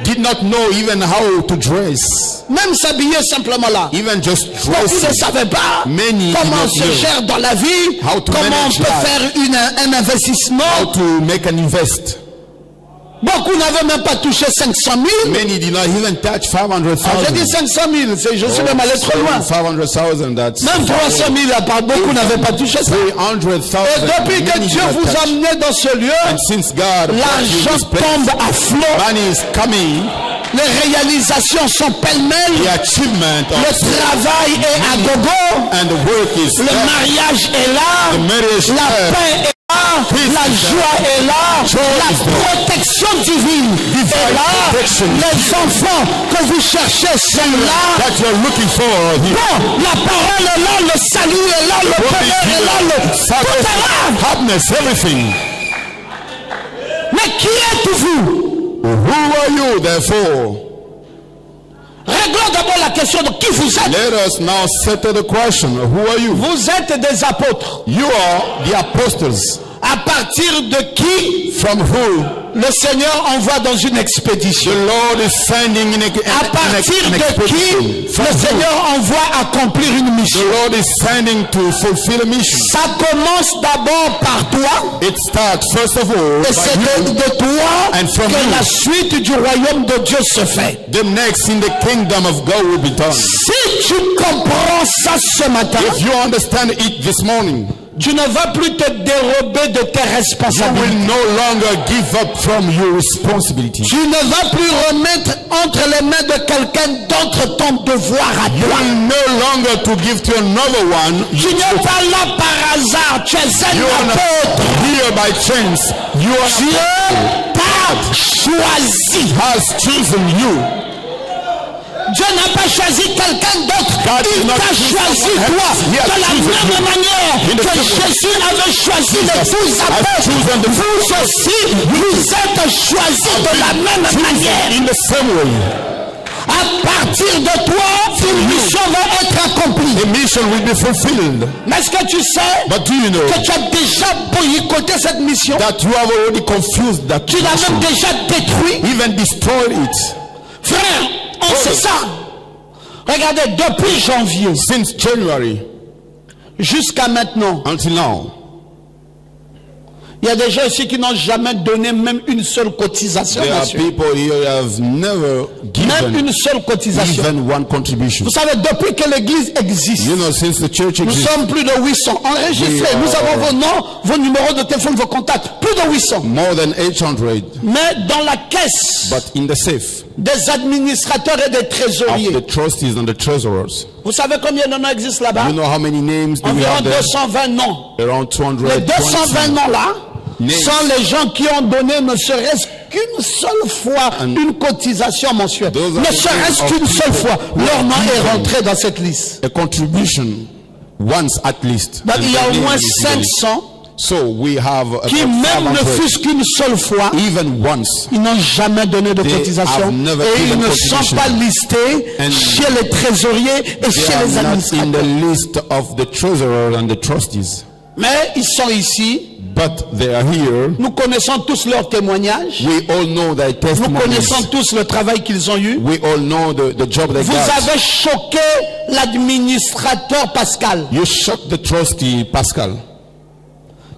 did not know even how to dress. Même s'habiller simplement là. Even just Beaucoup ne dressing. savaient pas Many comment did se not know gère dans la vie, how to comment on manage peut life. faire un investissement. How to make an invest. Beaucoup n'avaient même pas touché 500 000. Many did not even touch J'ai dit 500,000. 500 000, je suis même allé trop loin. 500,000, that's Même 300 000, à part beaucoup n'avaient pas touché ça. 300,000. Et depuis que Many Dieu did not vous a touch. amené dans ce lieu, And since God brought you l'argent this place, tombe à flot, money is coming. les réalisations sont pêle-mêle, The achievement le of travail est à gogo, and the work is le there. mariage est là, The marriage la there. paix est là, la joie est là, la protection divine est là, protection. les enfants que vous cherchez sont là. That you're looking for here. Bon, la parole est là, le salut est là, le bonheur est là, tout est là. Happiness, everything. Mais qui êtes-vous? Who are you, therefore? Réglons d'abord la question de qui vous êtes. Let us now settle the question. Who are you? Vous êtes des apôtres. You are the apostles. À partir de qui From who le Seigneur envoie dans une expédition? the Lord is sending in À partir de qui le Seigneur envoie accomplir une mission? The Lord is sending to fulfill a mission. Ça commence d'abord par toi. It starts first of all Et by c'est you. de toi And from que you. la suite du royaume de Dieu se fait. The next in the kingdom of God will be done. Si tu comprends ça ce matin, If you understand it this morning, tu ne vas plus te dérober de tes you will responsabilités. no longer give up from your responsibility. Tu ne vas plus remettre entre les mains de quelqu'un d'autre ton devoir à You toi. will no longer to give to another one. Tu n'es pas là par hasard, tu es un You are apôtre. not here by chance. You Dieu are t'a choisi. has chosen you. Dieu n'a pas choisi quelqu'un d'autre. God did Il not t'a choose choisi someone toi else. He has de la chosen même you. manière In the que same way. Jésus avait choisi les Jesus 12 has apôtres. chosen the Vous aussi, vous êtes choisis de la même manière. In the same way, À partir de toi, une mission va être accomplie. the mission will be fulfilled. Mais est-ce que tu sais But do you know que tu as déjà boycotté cette mission? that you have already confused that Tu l'as même mission, déjà détruit? even destroyed it? Frère, on sait ça. Regardez, depuis janvier Since January jusqu'à maintenant, until now, il y a des gens ici qui n'ont jamais donné même une seule cotisation. there are monsieur. people here who have never Même given une seule cotisation. even one contribution. Vous savez, depuis que l'église existe, You know, since the church nous exists, sommes plus de 800 enregistrés. We Nous are- avons vos noms, vos numéros de téléphone, vos contacts. Plus de 800. more than 800, Mais dans la caisse but in the safe des administrateurs et des of trésoriers, the trustees and the treasurers. vous savez combien de noms existent là-bas? You know how many names do we Environ have there? 220 noms. Around 220. Les 220 noms-là Names. sont les gens qui ont donné ne serait-ce qu'une seule fois une cotisation mensuelle. Those are Ne the serait-ce names qu'une of seule people fois. who Leur have nom est given rentré dans cette liste. a contribution once at least. Donc, And il y a their au name moins is in the list. 500 So we have about qui, même ne 500, fût-ce qu'une seule fois, even once. ils n'ont jamais donné de They cotisation. have never Et ils given ne sont contribution. pas listés And chez les trésoriers et They chez are les not in administrateurs. the list of the treasurer and the trustees. Mais ils sont ici. But they are here. Nous connaissons tous leurs témoignages. We all know their Nous testimonies. connaissons tous le travail qu'ils ont eu. We all know the job they Vous got. avez choqué l'administrateur Pascal. You shocked the trustee, Pascal.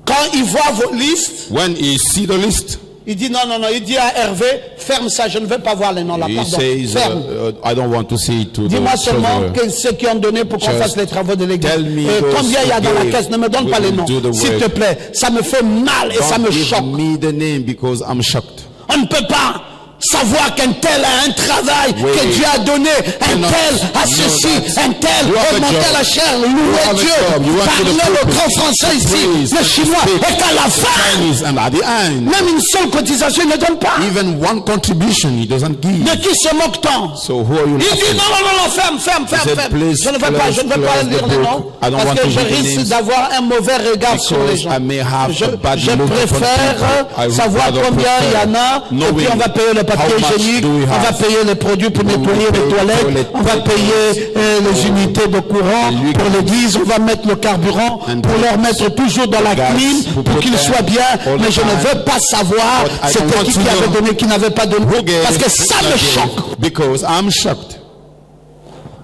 Quand il voit vos listes, When he see the list, il dit non, non, non. Il dit à Hervé, ferme ça, je ne veux pas voir les noms là. he Pardon. says, Ferme. I don't want to see it to the Dis-moi seulement treasurer. que ceux qui ont donné pour qu'on Just fasse les travaux de l'église. tell me those Combien il y a dans la who caisse? Ne me donne gave, pas les we noms. will do the S'il work. te plaît. Ça me fait mal et ça Don't me give choque. me the name because I'm shocked. On ne peut pas savoir qu'un tel a un travail Oui. que Dieu a donné, un Cannot tel a know ceci, that. un tel You have a augmenter job. la chair, You louer have a Dieu, job. You want to parler the le pulpit, grand français ici, praise, le chinois, speak et qu'à la fin, Chinese, and at the end, même une seule cotisation il ne donne pas. even one contribution he doesn't give. De qui se moque-t-on? So who are you Il dit laughing? non, non, non, non, ferme, ferme, ferme, said, ferme. please Je ne veux pas, je ne veux pas close lire the les book. noms, I don't parce want que to je read the risque names. d'avoir un mauvais regard sur les Because gens. I may have Je a bad je look upon préfère people. I would savoir rather combien il y en a, prefer et puis on va payer le papier How much hygiénique, do we on va have? payer les produits pour Do we nettoyer pay les toilettes, toilet on va papers, payer les unités de courant and pour l'église, on va mettre le carburant And pour leur mettre toujours dans la gas, clim pour pour qu'ils put soient bien, all the mais je ne time. veux pas savoir But I don't c'était want qui to avait know donné, qui n'avait pas donné, Who gave parce que it? ça Who me gave? choque. Because I'm shocked.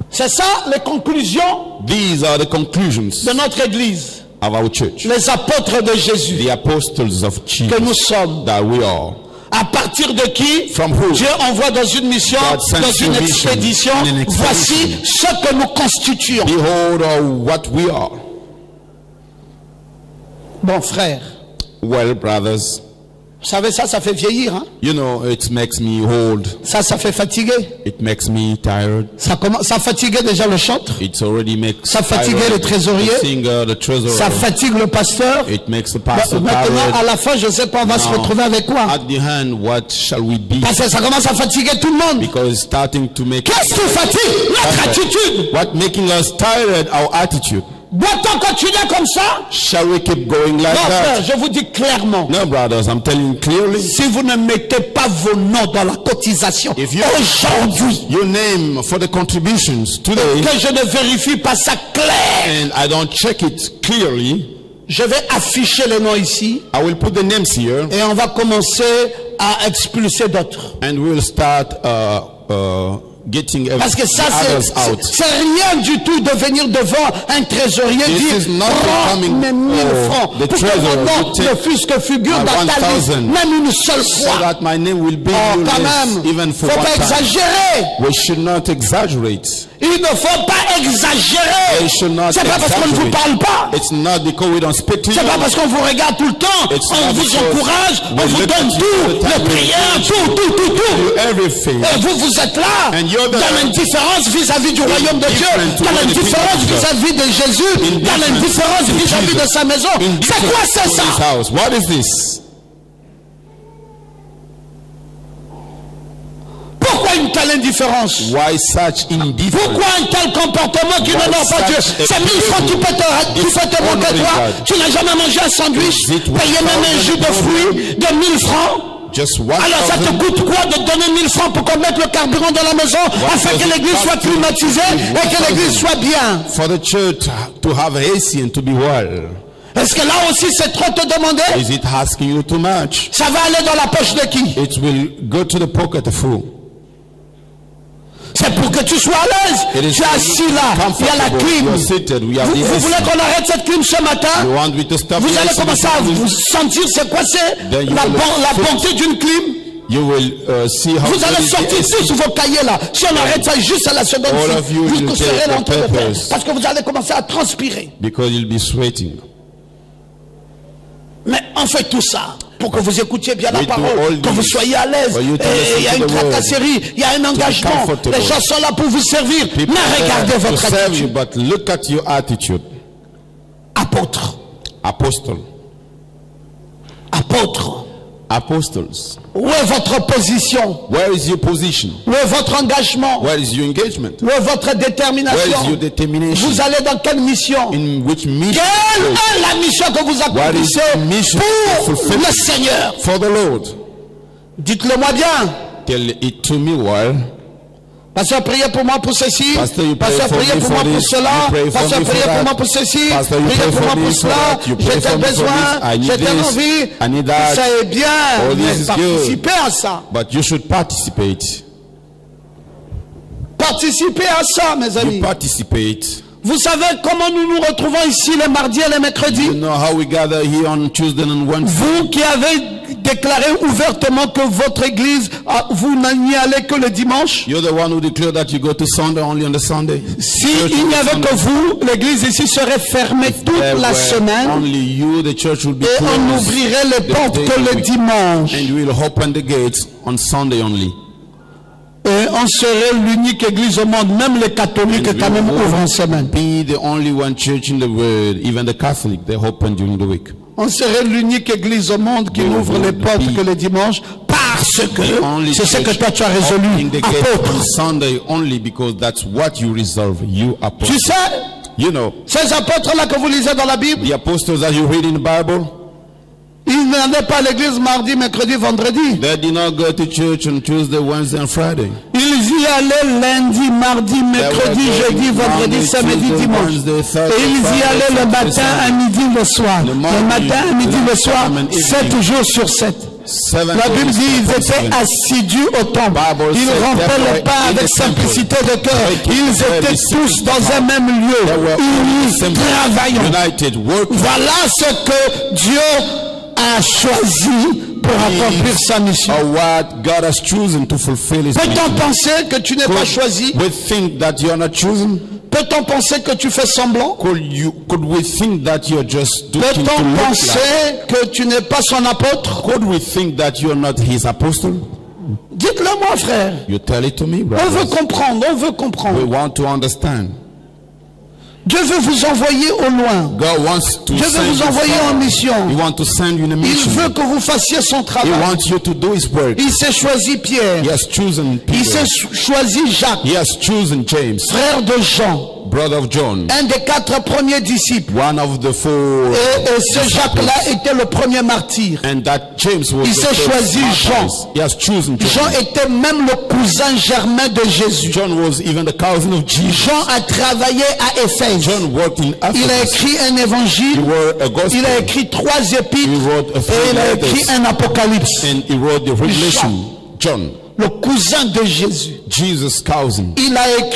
C'est ça les conclusions These are the conclusions de notre église, of our church. les apôtres de Jésus The apostles of que nous Jesus sommes. that we are. À partir de qui From who? Dieu envoie dans une mission, God sends dans une a mission, expédition. in an expedition. Voici ce que nous constituons. Behold what we are. Bon frère, Well, brothers, vous savez ça fait vieillir, hein? you know, it makes me old. Ça fait fatiguer. It makes me tired. Ça fatiguait déjà le chantre. It already makes Ça fatiguait tired le trésorier. the singer, the treasurer. Ça fatigue le pasteur. It makes the pastor Maintenant, à tired. la fin, je ne sais pas, on va se Now, retrouver avec quoi? At the end, what shall we be? Parce que ça commence à fatiguer tout le monde. Because it's starting to make. Qu'est-ce qui fatigue? Notre attitude. What making us tired? Our attitude. Doit-on continuer comme ça? Shall we keep going like Non, frère, that? je vous dis clairement. No, brothers, I'm telling you clearly. Si vous ne mettez pas vos noms dans la cotisation If you- aujourd'hui, Your name for the contributions today, que je ne vérifie pas ça clair, and I don't check it clearly, je vais afficher les noms ici I will put the names here, et on va commencer à expulser d'autres. and we will start getting Parce que ça, the others out. c'est rien du tout de venir devant un trésorier This dire is nothing prends coming, mes 1000 francs the pour que treasurer mon nom will take ne fût-ce que figure my dans ta liste 1,000, même une seule so fois. that my name will be Oh, in your quand list, même, even for faut one pas time. exagérer. We should not exaggerate. Il ne faut pas exagérer. We should not C'est pas parce qu'on ne vous exaggerate. parle pas. It's not because we don't speak to you. C'est pas parce qu'on vous regarde tout le temps. It's On not vous because encourage, on we vous look donne at you tout, all the time. les prières, tout. Do everything. Et vous êtes là, And you're dans there. l'indifférence vis-à-vis du royaume de Dieu, Indifferent to dans what the l'indifférence kingdom of God. vis-à-vis de Jésus, dans Indifferent l'indifférence to vis-à-vis de Jesus. sa maison. C'est quoi c'est This ça? house. What is this? Pourquoi une telle indifférence? Why such indifference? Pourquoi un tel comportement qui Why n'honore pas Dieu? such a C'est 1000 francs qui peut te manquer toi. God? Tu n'as jamais mangé un sandwich, Is it payé même un 1000 jus de fruits de 1000 francs. Just Alors ça te 1,000. coûte quoi de donner 1000 francs pour qu'on mette le carburant dans la maison afin does que it l'église cost soit you? climatisée et que l'église soit bien? For the church to have AC and to be well. Est-ce que là aussi c'est trop te demander? Is it asking you too much? Ça va aller dans la poche de qui? It will go to the pocket full. C'est pour que tu sois à It l'aise. is Tu es assis là, il y a la comfortable. clim. You're seated. We have Vous the voulez AC. qu'on arrête cette clim ce matin? You want me to stop Vous the allez AC commencer à this vous morning? sentir c'est quoi c'est Then you la, will la feel- bonté d'une clim. You will see how Vous allez good is the sortir AC. tous vos cahiers là. Si on arrête ça juste à la seconde, All of you vous will serez take là en the train de faire. papers. Parce que vous allez commencer à transpirer. Because you'll be sweating. Mais on fait tout ça pour que vous écoutiez bien la We do parole, all que vous this soyez à l'aise. for you to Et il y a listen une to the word. tracasserie, il y a un engagement. comfortable. Les gens sont là pour vous servir. People Mais regardez are there to votre serve you, attitude. but look at your attitude. Apôtre, Apostle. apôtre, Apostles. où est votre position? Where is your position? Où est votre engagement? Where is your engagement? Où est votre Where is détermination? your determination? Vous allez dans quelle mission? In which mission? Quelle est la mission que vous What is accomplissez the mission pour to fulfill? le Seigneur? For the Lord. Dites-le moi bien. Tell it to me well. Pasteur, priez pour moi pour ceci. Pasteur, you pray Pasteur, for priez me pour for moi pour this. cela. You pray for Pasteur, me for priez pour that. moi pour ceci. Pastor, you Priez pray pour for moi me pour for cela. that. You pray J'ai tel for me for besoin. this. I need J'ai telle this. envie. I need that. Ça est bien. All Mais this is participez à ça. But you should participate. Participez à ça, mes amis. You participate. Vous savez comment nous nous retrouvons ici les mardis et les mercredis? You know how we gather here on Tuesday and Wednesday. Vous qui avez déclaré ouvertement que votre église, vous n'y allez que le dimanche. You're the one who declared that you go to Sunday only on the Sunday. Si Church il on n'y the avait Sunday. que vous, l'église ici serait fermée toute There la were semaine only you, the church will be et on closed. n'ouvrirait les the portes day que of the le week. dimanche. And you will open the gates on Sunday only. Et on serait l'unique église au monde, même les catholiques And quand même we ouvrent en won't semaine. be the only one church in the world, even the Catholic, they open during the week. On serait l'unique église au monde qui We n'ouvre les would portes be que le dimanche parce Only que c'est ce que church toi tu as opening résolu, the gate on apôtre. Sunday only because that's what you resolve, you apostle. Tu sais, You know, ces apôtres-là que vous lisez dans la Bible, the apostles that you read in the Bible, Ils n'allaient pas à l'église mardi, mercredi, vendredi. They did not go to church on Tuesday, Wednesday, and Friday. Ils y allaient lundi, mardi, mercredi, jeudi, vendredi, samedi, dimanche. Et ils y allaient le matin, à midi, le soir. Le matin, à midi, le soir, 7 jours sur 7. La Bible dit qu'ils étaient assidus au temple. Ils rompaient le pain avec simplicité de cœur. Ils étaient tous dans un même lieu. Unis, travaillant. Voilà ce que Dieu a choisi pour accomplir sa mission. Peut-on penser que tu n'es pas choisi? Peut-on penser que tu fais semblant? Could we think that you're just looking Peut-on to look penser like? que tu n'es pas son apôtre? Could we think that you're not his apostle? Dites-le moi, frère. You tell it to me, On veut brothers. comprendre, on veut We comprendre. want to understand. Dieu veut vous envoyer au loin. God wants to Dieu veut send vous you envoyer far. en mission. He wants to send you in a Il mission. veut que vous fassiez son He travail. wants you to do his work. Il s'est choisi Pierre. He has chosen Il Peter. s'est choisi Jacques, He has chosen James, frère de Jean, brother of John, un des 4 premiers disciples. one of the 4. Et ce Jacques-là était le premier martyr. And that James was Il the s'est first choisi martyr. Jean. He has chosen Jean John. était même le cousin germain de Jésus. John was even the cousin of Jesus. Jean a travaillé à Éphèse. John worked in Il a Ephesus. écrit un He évangile. wrote a gospel. Il a écrit 3 épîtres. He wrote a few Et il a letters. écrit un apocalypse. And he wrote the Revelation. John, Le cousin de Jésus. Jesus' cousin. Il a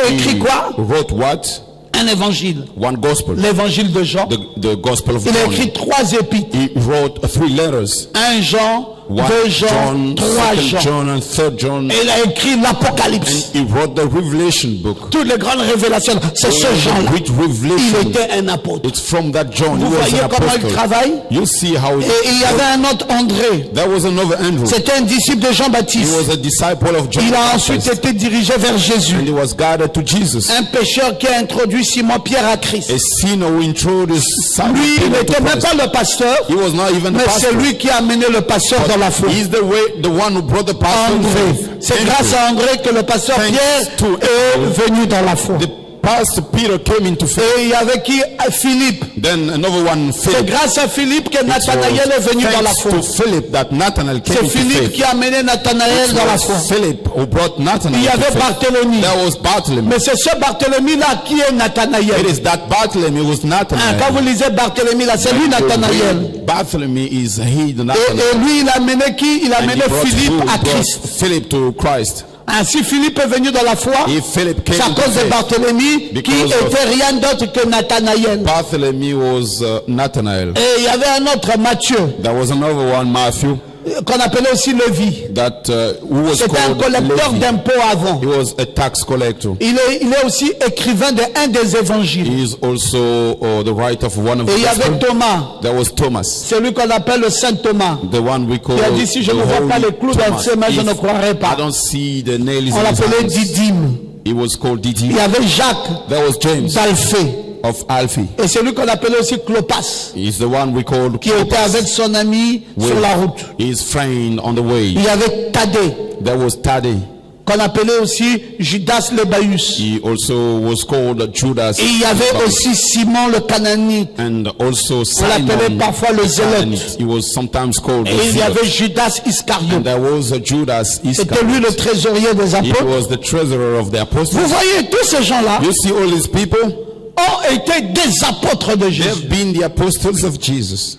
écrit quoi? Wrote what? Un évangile. One gospel. L'évangile de Jean. The gospel of Il a John. écrit 3 épîtres. He wrote 3 letters. 1 Jean, 1 2 Jean, John, 3 2 Jean. John, and 3 John. Et il a écrit l'Apocalypse. He wrote the Revelation book. Toutes les grandes révélations. C'est ce All the Jean-là. great Il revelation. était un apôtre. It's from that John. Vous He was voyez an comment il apostle. travaille? You see how Et il y avait un autre André. there was another Andrew. C'était un disciple de He Jean-Baptiste. was a disciple of John. Il a the ensuite Baptist. été dirigé vers Jésus. And he was guided to Jesus. Un pécheur qui a introduit Simon-Pierre à Christ. A sinner who introduced Simon Lui, il Peter to n'était même Christ. pas le pasteur, He was not even the mais c'est pastor. lui qui a amené le pasteur dans la foi. He's the one who brought the pastor to André. faith. C'est Andrew. grâce à André que le pasteur Thanks Pierre to est venu dans la foi. The pastor Peter came into faith. Et il y avait qui? Philippe. Then another one, C'est Philip. grâce à Philippe que It Nathanaël est venu was dans la thanks foi. to Philip that Nathanael came C'est into Philippe faith. qui a amené Nathanaël It dans la was foi. Philip who brought Nathanael Il y to avait faith. Barthélemy. There was Bartholomew. Mais c'est ce Barthélemy-là qui est It Nathanaël. is that Bartholomew who was Nathanael. Quand vous lisez Barthélemy, là, c'est lui Nathanaël. Bartholomew is he, the Et Nathanael. lui, il a amené qui? Il a And he amené brought Philippe who? à Brought Christ. Philip to Christ. Ainsi, Philippe est venu dans la foi. If Philip C'est came à into cause de faith, Barthélemy qui Because of- était rien d'autre que Nathanaël. Bartholomew was Nathanael. Et il y avait un autre, Matthieu, There was another one, Matthew, qu'on appelait aussi Lévi. that who was C'était un called collecteur Levi. d'impôts avant. He was a tax collector. Il est aussi écrivain de un des évangiles. He is also the writer of one of Et the il y avait Gospels. Thomas, There was Thomas, celui qu'on appelle le Saint Thomas. the one we call Il a dit, si je the ne vois pas Holy les clous dans Thomas. ses mains, je If ne croirai pas. I don't see the nails On in his l'appelait hands. Didyme. He was called Il Didymus. y avait Jacques There was James d'Alphée. of Alphae. Et celui qu'on appelait aussi Clopas, He's the one we called qui était Clopas, avec son ami sur la route. his friend on the way. Il y avait Thaddée, There was Thaddée. qu'on appelait aussi Judas l'Ebbaïus. He also was called Judas. Et il y avait aussi Simon le Cananite. And also On l'appelait Simon. parfois le zélète. He was sometimes called Et the il y avait Zealot. Judas Iscariote. And there was a Judas C'était lui le Iscariot. trésorier des He apôtres. was the treasurer of the Vous apostles. voyez, tous ces gens-là You see all these people? ont été des apôtres de Jésus. They've been the apostles of Jesus.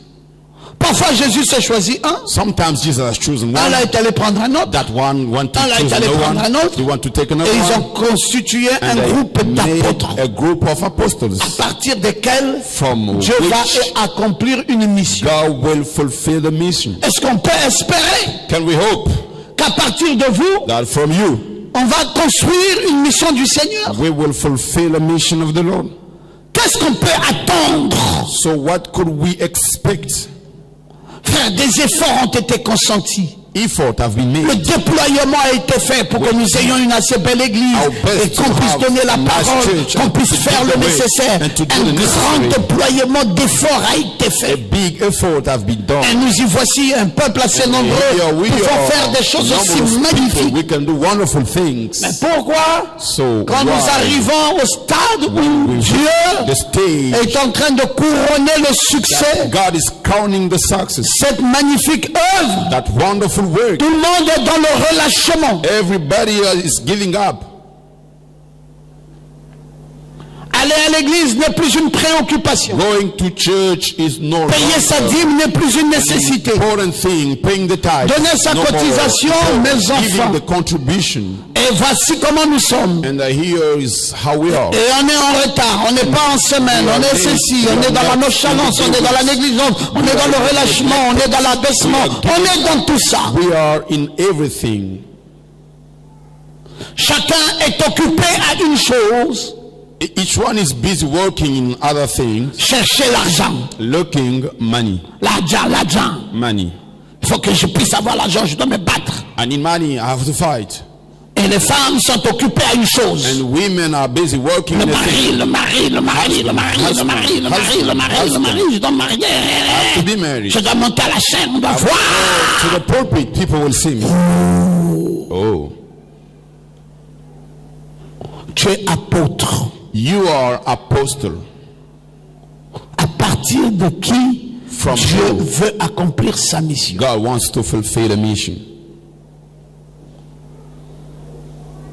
Parfois, Jésus s'est choisi un. Sometimes Jesus has chosen Un one. là est allé prendre un autre. That one want to Un là choose est allé another prendre un one. autre. You want to take another Et ils ont one. constitué un And groupe they d'apôtres made a group of apostles à partir desquels from Dieu va which accomplir une mission. God will fulfill the mission. Est-ce qu'on peut espérer Can we hope qu'à partir de vous, that from you on va construire une mission du Seigneur? we will fulfill the mission of the Lord? Qu'est-ce qu'on peut attendre? So what could we expect? Frère, des efforts ont été consentis. effort have been Le made. déploiement a été fait pour que nous ayons une assez belle église et qu'on puisse donner la parole, qu'on puisse faire le nécessaire. Un grand déploiement d'efforts a été A fait. big effort have been done. Et nous y voici un peuple assez nombreux We pouvant are faire des choses aussi numerous people. magnifiques. We can do wonderful things. Mais pourquoi? So Quand nous why arrivons au stade où we Dieu the stage est en train de couronner le succès, God is crowning the success, cette magnifique œuvre, that wonderful work, tout le monde est dans le relâchement. everybody is giving up. Aller à l'église n'est plus une préoccupation. Going to church is no Payer sa longer dîme n'est plus une nécessité. an important thing. Paying the tithe, Donner sa no more. cotisation, mes enfants. Giving the contribution. Et voici comment nous sommes. And here is how we are. Et on est en retard, on n'est pas en semaine, on est ceci, on est dans la nonchalance, on est dans la négligence, on est dans le relâchement, on est dans l'abaissement, on est dans tout ça. We are in everything. Chacun est occupé à une chose, Each one is busy working in other things, chercher l'argent. looking money. L'argent. Money. Il faut que je puisse avoir l'argent, je dois me battre. I need money, I have to fight. Et les femmes sont occupées à une chose. And women are busy working Le in a thing. mari, je dois me marier. To be married. Je dois monter à la chaîne, on doit voir. To the pulpit, people will see me. Oh. Tu es apôtre. You are apostle. À partir de qui From Dieu who? veut accomplir sa mission. God wants to fulfill a mission.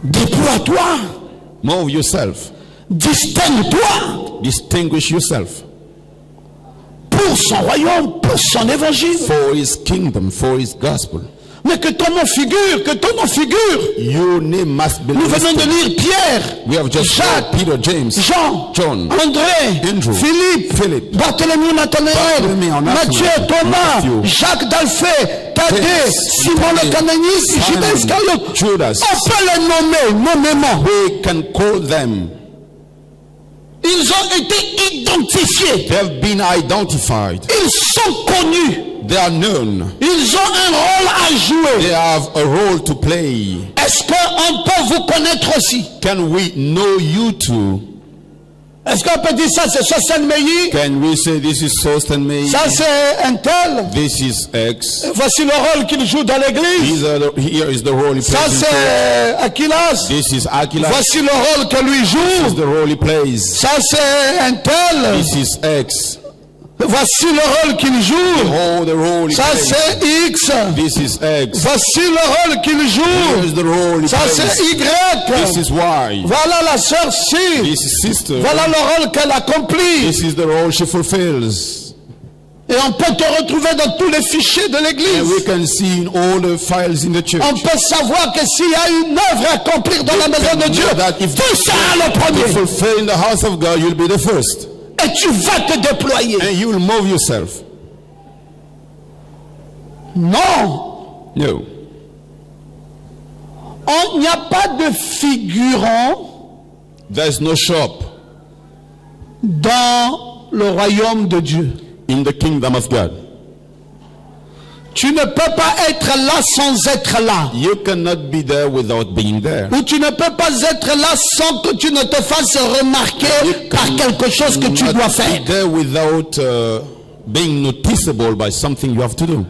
Déploie-toi. Move yourself. Distingue-toi Distinguish yourself pour son royaume, pour son évangile. for his kingdom, for his gospel. Mais que ton nom figure, que ton nom figure. Your name must be Nous venons de listed. lire Pierre, We have just Jacques, read Peter, James, Jean, John, André, Andrew, Philippe, Barthélemy, Nathanaël, Barthélemy, Matthieu, Thomas, Matthew, Jacques d'Alphée, Thaddée, James, Simon le Canaanite, Judas Simon, Iscariote. Judas. On peut les nommer nommément. We can call them. Ils ont été identifiés. They have been identified. Ils sont connus. They are known. Ils ont un rôle à jouer. They have a role to play. Est-ce qu'on peut vous connaître aussi? Can we know you too? Est-ce qu'on peut dire ça, c'est Sosten Meilly? Can we say this is Sosten May? Ça, c'est un tel. This is X. Voici le rôle qu'il joue dans l'église. Here is the role he Ça, plays. c'est Aquilas. This is Aquila. Voici le rôle que lui This is joue. the role he plays. Ça, c'est un tel. This is X. Voici le rôle qu'il joue. Oh, the role he Ça, plays. c'est X. This is X. Voici le rôle qu'il Here joue. is the role he Ça, c'est plays. This Y. is Y. Voilà la sœur C. This is sister. Voilà le rôle qu'elle accomplit. This is the role she fulfills. Et on peut te retrouver dans tous les fichiers de And we l'église. can see in all the files in the church. On peut savoir que s'il y a une œuvre à accomplir dans la maison de Dieu, That if tu seras le you premier. fulfill in the house of God, you'll be the first. Et tu vas te déployer. And you will move yourself. Non. No. Il n'y a pas de figurant There's no shop dans le royaume de Dieu. in the kingdom of God. Tu ne peux pas être là sans être là. You cannot be there without being there. Ou tu ne peux pas être là sans que tu ne te fasses remarquer par quelque chose que tu Not dois be faire. there without being noticeable by something you have to do.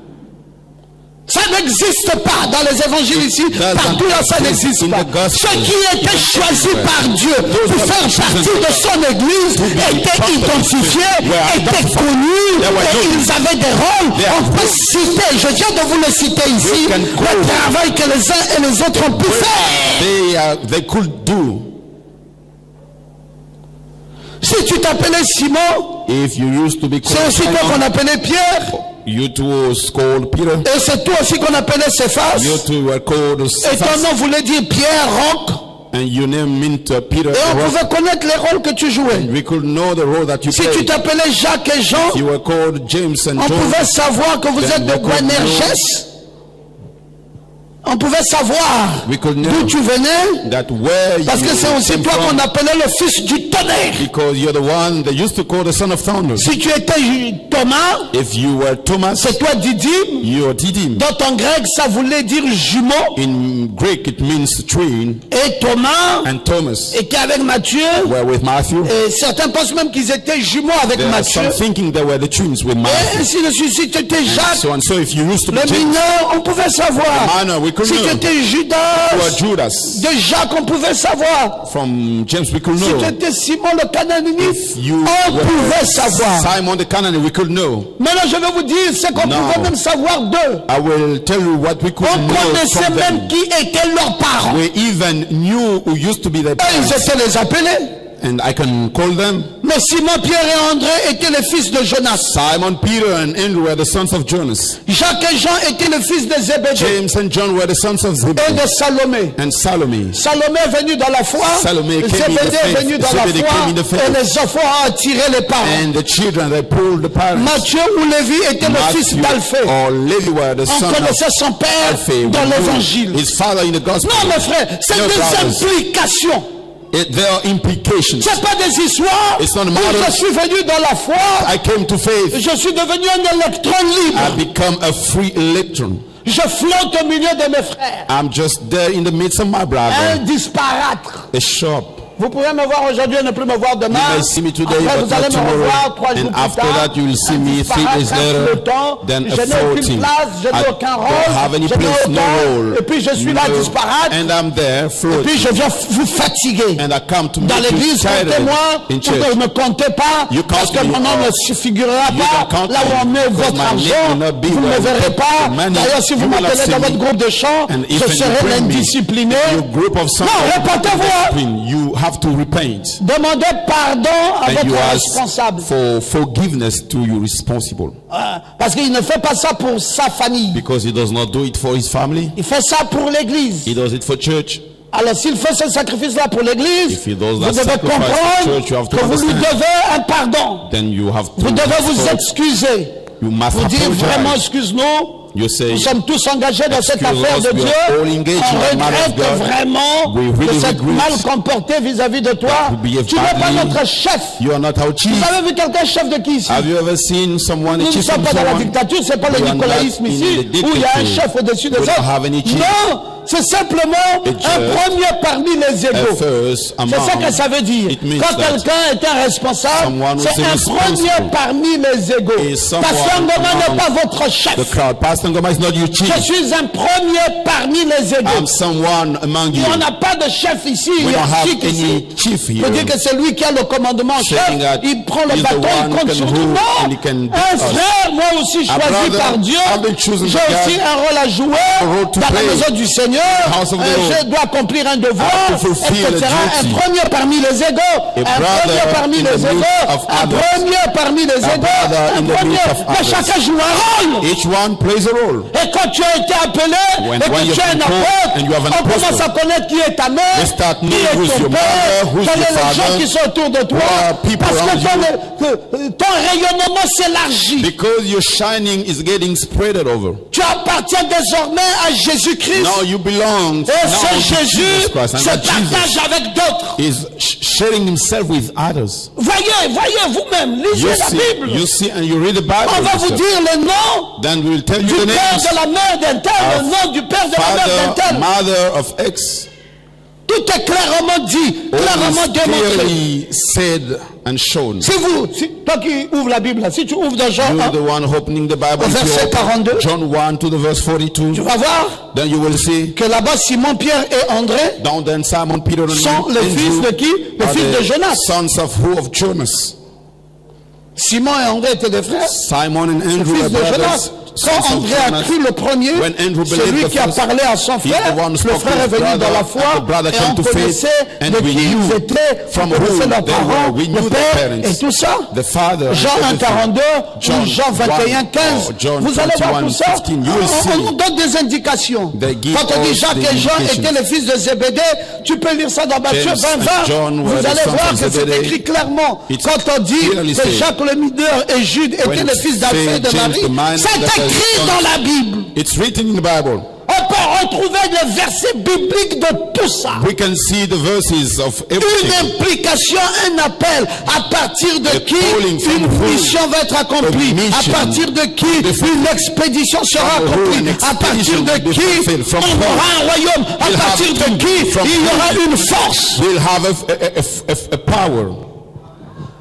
Ça n'existe pas dans les évangiles ici. Partout là, ça n'existe pas. Ceux qui étaient choisis par Dieu pour faire partie de son église étaient identifiés, étaient connus, et ils avaient des rôles. On peut citer, je viens de vous le citer ici, le travail que les uns et les autres ont pu faire. They could do. Si tu t'appelais Simon, If you used to be c'est called aussi toi qu'on Simon, appelait Pierre, you too was called Peter. et c'est toi aussi qu'on appelait Céphas. You too were called Et ton Cephas. nom voulait dire Pierre, roc. And your name meant Peter. Et on Rock. pouvait connaître les rôles que tu jouais. We could know the role that you Si tu played. t'appelais Jacques et Jean, You were called James and on John. pouvait savoir que vous Then êtes de they could Boanerges. On pouvait savoir We could know d'où tu venais, that where parce you que c'est aussi came toi from, qu'on appelait le fils du tonnerre. because you're the one they used to call the son of thunder. Si tu étais Thomas, If you were Thomas, c'est toi Didyme. you're Didyme. Dans ton grec, ça voulait dire jumeau. In Greek, it means twin, Et Thomas and Thomas était avec Matthieu. were with Matthew. Et certains pensent même qu'ils étaient jumeaux avec There are Matthieu. some thinking they were the twins with Et Matthew. ainsi de suite. Si tu étais Jacques, So and so, if you used to be le James, mineur, on pouvait savoir. the minor, we could Si tu know. étais You Judas, were Judas. de Jacques, on pouvait savoir. From James, we could Si tu know. étais Simon le Cananénite, You on pouvait were savoir. Simon the Canaanite, we could know. Maintenant, je vais vous dire, c'est qu'on No. pouvait même savoir d'eux. I will tell you what we could On know connaissait from même them. qui étaient leurs parents. We even knew who used to be their Et ils parents. étaient les appelés. And I can call them. Mais Simon, Pierre et André étaient les fils de Jonas. Simon, Peter, and Andrew were the sons of Jonas. Jacques et Jean étaient les fils de Zébédée James and John were the sons of et Zebedee de Salomé. and Salome. Salomé est venu dans la foi, Salome came in the Zébédée est faith. venu dans la Zebedee foi, came in the faith. et les enfants ont attiré les parents. And the children, they pulled the parents. Matthieu ou Lévi était le fils d'Alphée. or Levi were the On son connaissait of son père Alphae. dans We knew l'évangile. his father in the gospel. Non, mes frères, c'est No, brothers. des implications. There are implications. C'est pas des histoires It's not a où matter. je suis venu dans la foi, I came to faith. je suis devenu un électron libre. I become a free electron. Je flotte au milieu de mes frères. I'm just there in the midst of my Un brother. disparate. A shop. Vous pouvez me voir aujourd'hui et ne plus me voir demain. You may see me today, Après, but vous allez not me revoir 3 tomorrow. jours And plus after tard. that, you will see Un me 3 days disparate, un later. flottant. Then Je a n'ai aucune floating. place, je n'ai I aucun don't rôle. have any Je n'ai place, no aucun. role. Et puis je suis là No. disparate. And I'm there Et puis floating. je viens vous fatiguer. And I come to Dans make you l'église, tired comptez-moi, in ne church. me comptez pas, You parce count que me mon nom out. ne se figurera You pas don't count là où on me, met because votre my name argent. will not be Vous ne me where you verrez put pas. the money. D'ailleurs, si vous You will not m'appelez see dans me. votre groupe de chant, And je if you serai bring me, l'indiscipliné. your group of sons, Non, répétez-vous. you have to repent. Demandez pardon à And you votre ask responsable. for forgiveness to your responsible. Parce qu'il ne fait pas ça pour sa famille. Because he does not do it for his family. Il fait ça pour l'église. He does it for church. Alors s'il fait ce sacrifice-là pour l'église, If he does vous that devez sacrifice for comprendre church, you have to que vous lui understand. devez un pardon. Then you have to Vous devez vous restore. excuser. You must Vous dire vraiment apologize. excuse-nous. You say, Nous sommes tous engagés dans cette excuse affaire us, de we Dieu. are all engaged On in the matter of regrette God. vraiment We really de s'être regret mal comporté vis-à-vis de toi. that we behave Tu n'es pas badly. notre chef. you are not our chief. Vous avez vu quelqu'un chef de qui ici? Have you ever seen someone, a Nous ne chief sommes from pas dans la someone? dictature, c'est pas le We are not nicolaïsme in ici, the où il y a un dictature. chef au-dessus des We don't have autres. any chief. Non, c'est simplement It's un premier parmi les égaux. First C'est ça que ça veut dire. It means Quand that quelqu'un est un responsable, someone who c'est is un responsible premier parmi les égaux. is someone Pasteur Ngoma n'est among pas votre chef. the crowd. Pastor Ngoma is not your Je chief. suis un premier parmi les égaux. I'm someone among you. On n'a pas de chef ici, We don't have hiérarchique ici. any chief Il faut dire here. que c'est lui qui a le commandement en chef. Saying that Il prend le he's the bâton, il one compte can sur tout. rule Non, and he can beat un us. frère, moi aussi A choisi brother, par Dieu. I've been chosen J'ai by God. aussi un rôle à jouer role to dans la play. maison du Seigneur. House of the Lord. Je dois accomplir un devoir, I have to fulfill etc. a Un duty. premier parmi les égaux. Un brother premier parmi in les the midst égaux. of Un others. premier parmi les égaux. brother Un in the premier. midst of Mais others. chacun joue un rôle. Each one plays a rôle. Et quand tu as été appelé, When et que you've tu es un been called apôtre, and you have an on commence apostle, à connaître qui est ta mère, they start qui knowing est who's ton your père, mother, who's quels your sont les gens father, qui sont autour de toi, who are people parce que around ton rayonnement s'élargit. Because your shining is getting spreaded over. Tu appartiens désormais à Jésus-Christ. Now you belong Et now ce to Jésus Jesus Christ. And se that partage Jesus avec d'autres. is sharing himself with others. Voyez vous-même, lisez la Bible. You see and you read the Bible. On va vous yourself. dire les noms Then we will tell you du the père names. de la mère d'un tel, le nom du père de la mère d'un Father, tel. mother of X. Tout est clairement dit, clairement All is démontré. clearly said and shown. Toi qui ouvres la Bible, là, si tu ouvres dans Jean 1, You're the one opening the Bible. Au verset If you open 42. John 1 to the verse 42. tu vas voir Then you will see que là-bas, Simon, Pierre et André down then Simon, Peter, and sont les Andrew fils de qui? Les are fils de the Jonas. sons of who? Of Jonas. Simon et André étaient des frères, Simon and les Andrew fils were de brothers. Jonas. Sons Quand of André a Jonas. cru le premier, When Andrew c'est believed lui the qui a first, parlé à son he's the frère. one who Le spoke frère to est his venu brother, dans la and foi the brother et came on to faith, connaissait and de we qui ils knew étaient, from on connaissait whom leurs they parents, were. We le knew their père parents, et tout ça. the father, Jean 1, everything. 42 ou John Jean 21, 15. 1, John Vous allez voir 21, tout ça. 15. You will see. On nous donne des indications. They give Quand on dit us Jacques the et Jean indications. étaient les fils de Zébédée, tu peux lire ça dans Matthieu James 20, and 20. John were Vous the allez sons voir of que c'est Zebedee. écrit clairement. It's Quand on dit clearly que said. Jacques le mineur et Jude étaient When les fils d'Alphée et de James Marie, the man c'est that écrit was dans la Bible. It's written in the Bible. On peut peut trouver les versets bibliques de tout ça. We can see the verses of everything. Une implication, un appel. À partir de qui calling from une who? mission va être accomplie. A mission. À partir de qui une expédition sera From who? accomplie. An À partir de expedition qui will be fulfilled. From on who? aura un royaume. À We'll partir have de qui from il y who? aura une force. We'll have a power.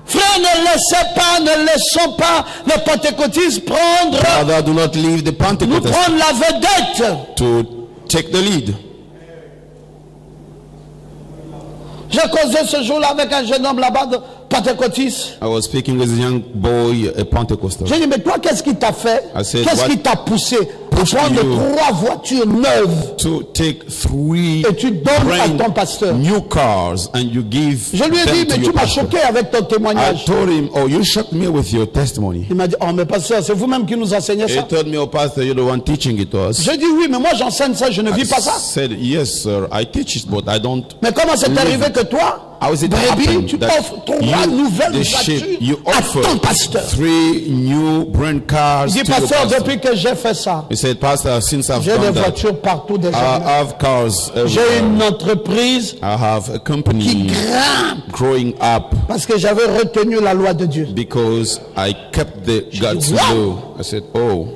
Frère, ne laissons pas les pentecôtistes prendre, Father, do not leave the nous Pentecostals prendre la vedette. to take the lead. J'ai causé ce jour-là avec un jeune homme là-bas de pentecôtiste. I was speaking with a young boy, a Pentecostal. J'ai dit, mais toi, qu'est-ce qui t'a fait? I said, Qu'est-ce what qui t'a poussé à pushed prendre you 3 voitures neuves To take 3 et tu donnes à ton pasteur? new cars and you give Je lui ai them dit, to mais your tu m'as pastor. choqué avec ton I témoignage. told him, oh, you shocked me with your testimony. Il m'a dit, oh, mais pasteur, c'est vous-même qui nous enseignez He ça? told me, oh, pastor, you're the one teaching it to us. J'ai dit, oui, mais moi j'enseigne ça, je ne vis pas I ça. said, yes, sir, I teach it, but I don't. Mais comment c'est live arrivé it. que toi, How is it brebis, happened tu that offres 3 nouvelles the sheep, you voitures à offer ton pasteur? 3 new brand cars Il dit, to your pasteur, pastor? depuis que j'ai fait ça, He said, pastor, since I've j'ai des done that, voitures partout I déjà. have cars J'ai everywhere. une entreprise I have a qui company grimpe growing up parce que j'avais retenu la loi de Dieu. because I kept the God's wow. law. I said, oh,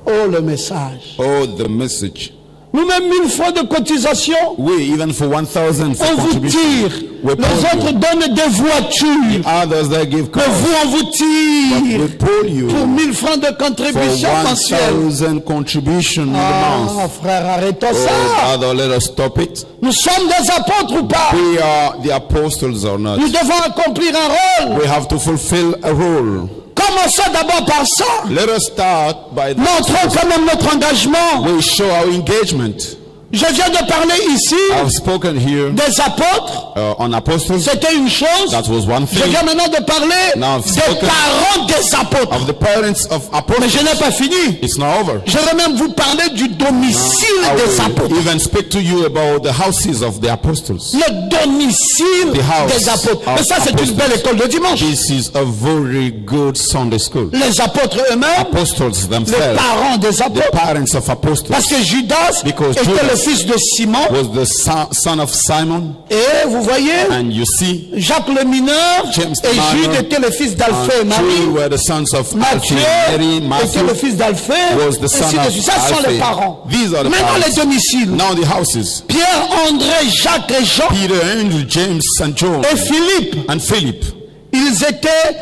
Oh, le message. the message. Nous-mêmes, 1000 fois de cotisation, We, even for 1,000 for on vous contribution, tire. we Les pull autres you. donnent des voitures. Others that give Mais cars, vous, on vous tire. we pull you Pour 1000 francs de for contribution mensuelle. 1,000 contribution in the Ah, month. frère, arrêtons Oh, ça. brother, let us stop it. Nous sommes des apôtres ou pas? We are the apostles or not. Nous devons accomplir un rôle. We have to fulfill a role. Commençons d'abord par ça. Let us start by Montrons quand même notre engagement. we show our engagement. Je viens de parler ici I've spoken here des apôtres. on apostles. C'était une chose. That was one Je thing. viens maintenant de parler Now I've des spoken parents des apôtres. Of the parents of Mais apostles. je n'ai pas fini. It's not over. Je vais même vous parler du domicile I des will apôtres. even speak to you about the houses of the apostles. Le domicile The house des apôtres. of Mais ça, c'est une apostles. belle école de dimanche. This is a very good Sunday school. Les apôtres eux-mêmes, Apostles les themselves, parents des the apôtres. parents of apostles, Parce que Judas Because était Judas le fils de Simon. was the son of Simon, Et vous voyez, and you see, Jacques le mineur James the et minor, Jude étaient les fils d'Alphée et two Marie. were the sons of Matthieu Alphaeus, Mary, était Matthew le fils d'Alphée. was the son ainsi de of suite. Ça sont les Alphaeus. parents. These are the Maintenant parents. les domiciles. Now the houses. Pierre, André, Jacques et Jean Peter, Andrew, James, and John, et Philippe, and Philip. ils étaient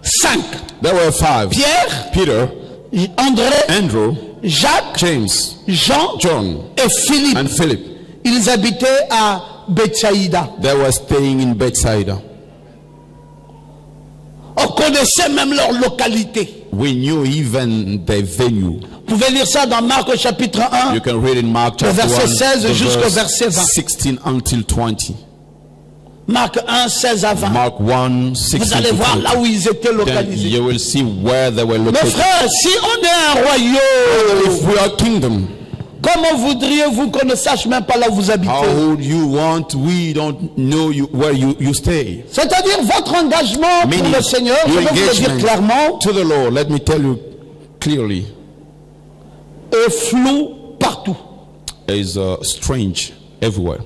5. There were 5. Pierre, Peter, André, Andrew, Jacques, James, Jean John, et Philippe. and Philip. Ils habitaient à Bethsaïda. They were staying in Bethsaida. On connaissait même leur localité. We knew even the venue. Vous pouvez lire ça dans Marc au chapitre 1. You can read in Mark chapter verset 1, 16 the jusqu'au verse verset 20. 16 until 20. Marc 1, 16 à 20. Mark 1, 16 Vous allez to voir 20. là où ils étaient Then localisés. you will see where they were Mes located. frères, si on est un royaume, If we are kingdom, comment voudriez-vous qu'on ne sache même pas là où vous habitez? how would you want? We don't know where you stay. C'est-à-dire votre engagement pour Meaning, le Seigneur, je your vais vous le dire engagement clairement, to the Lord, let me tell you clearly, est flou partout. is strange everywhere.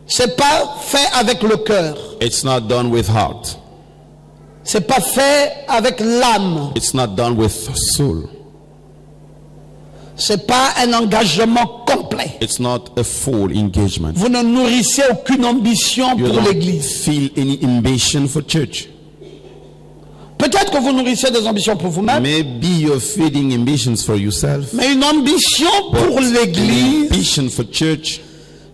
C'est pas fait avec le cœur. It's not done with heart. C'est pas fait avec l'âme. It's not done with soul. C'est pas un engagement complet. It's not a full engagement. Vous ne nourrissez aucune ambition You pour don't l'église. feel any ambition for church. Peut-être que vous nourrissez des ambitions pour vous-même, Maybe you're feeding ambitions for yourself. mais une ambition pour An l'église, ambition for church,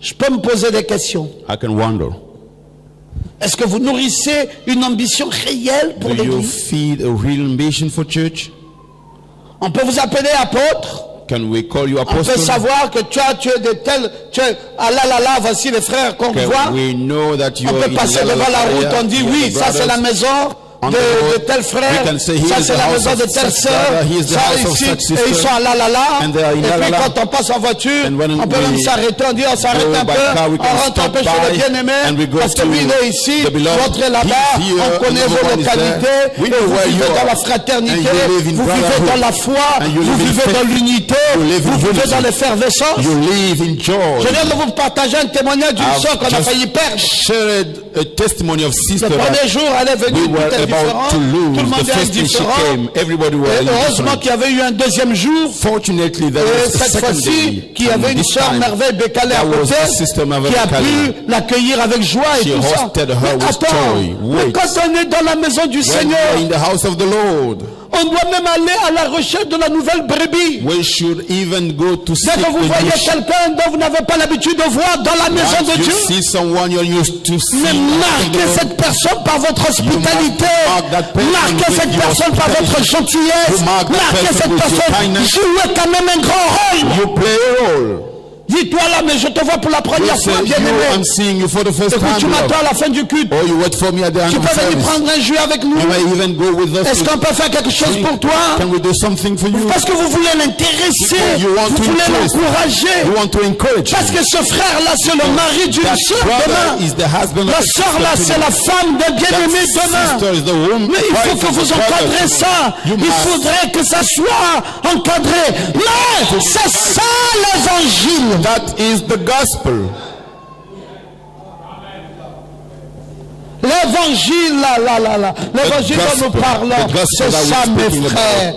je peux me poser des questions. I can wonder. Est-ce que vous nourrissez une ambition réelle pour Do you l'église? feed a real ambition for church? On peut vous appeler apôtre. Can we call you On peut apostle? savoir que tu es de tel, ah là, voici les frères qu'on voit. Can we know that you On are peut passer in devant la route, on dit you're oui, the ça c'est la brothers. maison de tel frère, ça c'est la maison de telle sœur, ça ici, et ils sont à la. Et puis quand on passe en voiture, on peut même s'arrêter, on dit on s'arrête un peu, on rentre un peu chez le bien-aimé, parce que lui il est ici, l'autre est là-bas, on connaît vos localités, vous vivez dans la fraternité, vous vivez dans la foi, vous vivez dans l'unité, vous vivez dans l'effervescence. Je viens de vous partager un témoignage d'une sœur qu'on a failli perdre. Le premier jour, elle est venue, tout est différent, tout le monde est indifférent. Et heureusement qu'il y avait eu un deuxième jour, et cette fois-ci, qu'il y avait une sœur merveille Bécalé à côté, qui a pu l'accueillir avec joie et tout ça. Mais attends, quand on est dans la maison du Seigneur, on doit même aller à la recherche de la nouvelle brebis. Dès que vous voyez quelqu'un dont vous n'avez pas l'habitude de voir dans la maison de Dieu, mais marquez cette personne par votre hospitalité, marquez cette personne par votre gentillesse, marquez cette personne, jouez quand même un grand rôle. Dis-toi là, mais je te vois pour la première fois, bien-aimé. Tu m'attends à la fin du culte. Tu peux venir prendre un jus avec nous. Est-ce qu'on peut faire quelque chose pour toi? Parce que vous voulez l'intéresser, vous voulez l'encourager. Parce que ce frère-là, c'est le mari d'une sœur demain. La sœur là, c'est la femme d'un bien-aimé demain. Mais il faut que vous encadrez ça. Il faudrait que ça soit encadré. Mais c'est ça l'évangile. That is the gospel. L'évangile, l'évangile dont nous parlons, c'est ça, mes frères.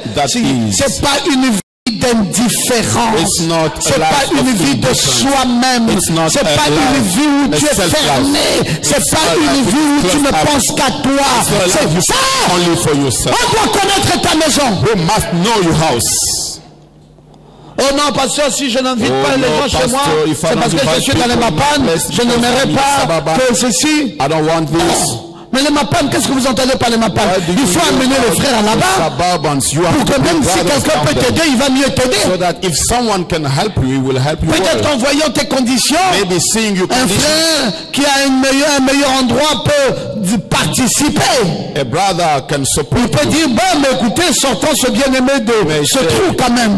C'est pas une vie d'indifférence. C'est pas une vie de soi-même. C'est pas une vie où tu es fermé. C'est pas une vie où tu ne penses qu'à toi. C'est ça. On doit connaître ta maison. We must know your house. Oh non, pasteur, si je n'invite pas les gens chez moi, c'est parce que je suis dans les mapanes. Je n'aimerais pas que ceci. I don't want this. Mais les mapanes, qu'est-ce que vous entendez par les mapanes? Il faut amener les frères là-bas pour que même si quelqu'un peut t'aider, il va mieux t'aider. Peut-être en voyant tes conditions, un frère qui a un meilleur endroit peut participer. Il peut dire, bon, mais écoutez, sortons ce bien-aimé de ce trou quand même.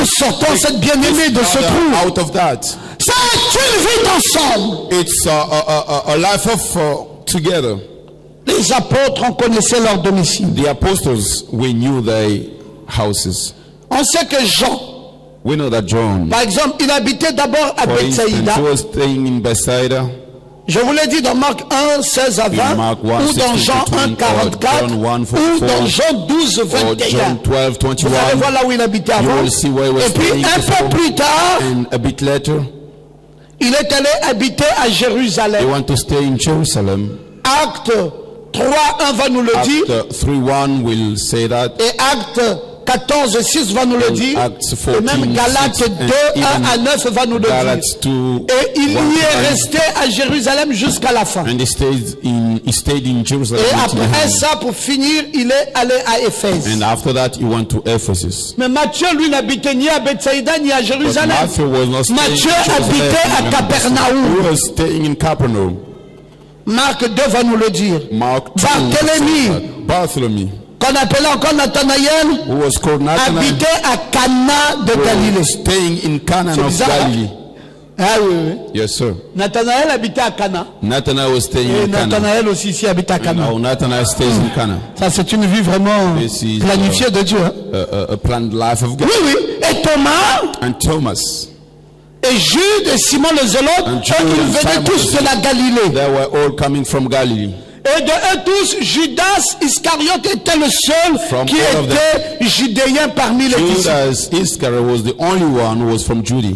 Sortons cette bien-aimée de ce trou. Ça est une vie d'ensemble. It's a life of together. Les apôtres, on connaissait leur domicile. The apostles, we knew their houses. On sait que Jean, we know that John, par exemple, il habitait d'abord à Bethsaïda. Je vous l'ai dit dans Marc 1, 16 à 20, ou dans Jean 1, 44, ou dans Jean 12, 21. Vous allez voir là où il habitait avant. Et puis un peu plus tard, il est allé habiter à Jérusalem. Acte 3, 1 va nous le dire. 3:1 will say that. Et Acte 14, 6 va nous le dire. Et même Galates 2, 1 à 9 va nous le dire. Et il y est resté à Jérusalem jusqu'à la fin. And he stayed in Jerusalem. Et après ça, pour finir, il est allé à Éphèse. And after that, he went to Ephesus. Mais Matthieu, lui, n'habitait ni à Bethsaïda ni à Jérusalem. Matthieu habitait à Capernaum. He was staying in Capernaum. Marc 2 va nous le dire. Barthélemy, qu'on appelait encore Nathanaël, habitait à Cana de Galilée. Staying in Cana of Galilee. Ah oui. Yes, sir. Nathanaël habitait à Cana. Nathanael was staying in Cana. Nathanaël aussi ici habite à Cana. No, Nathanael stays in Cana. Ça, c'est une vie vraiment planifiée de Dieu. A planned life of God. Oui. Et Thomas. And Thomas. Et Jude et Simon le Zélote, ils venaient tous de la Galilée. They were all coming from Galilee. Et de eux tous, Judas Iscariote était le seul qui était judéen parmi les disciples. Judas Iscariot was the only one who was from Judea.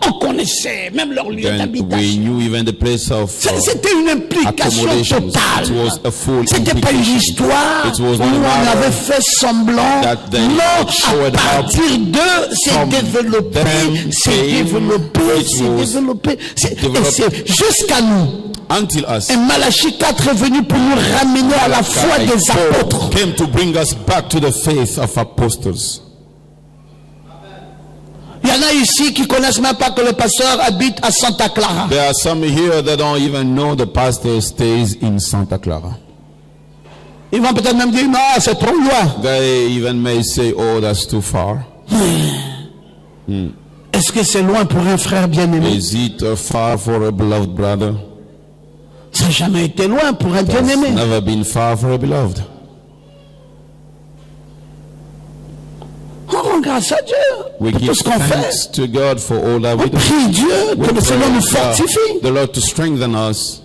On connaissait même leur lieu d'habitation. C'était une implication totale. C'était pas une histoire où on avait fait semblant. Non, à partir d'eux, c'est développé. Et c'est jusqu'à nous. Until us. Et Malachie 4 est venu pour nous ramener à la foi des apôtres. Came to bring us back to the faith of apostles. Il y en a ici qui connaissent même pas que le pasteur habite à Santa Clara. There are some here that don't even know the pastor stays in Santa Clara. Ils vont peut-être même dire, non, c'est trop loin. They even may say, oh, that's too far. Est-ce que c'est loin pour un frère bien-aimé? Is it far for a beloved brother? Ça n'a jamais été loin pour un It's bien-aimé. never been far for a beloved. On rend grâce à Dieu We pour tout give ce qu'on fait. thanks to God for all that we On do. prie Dieu We que le pray Seigneur nous fortifie the Lord to strengthen us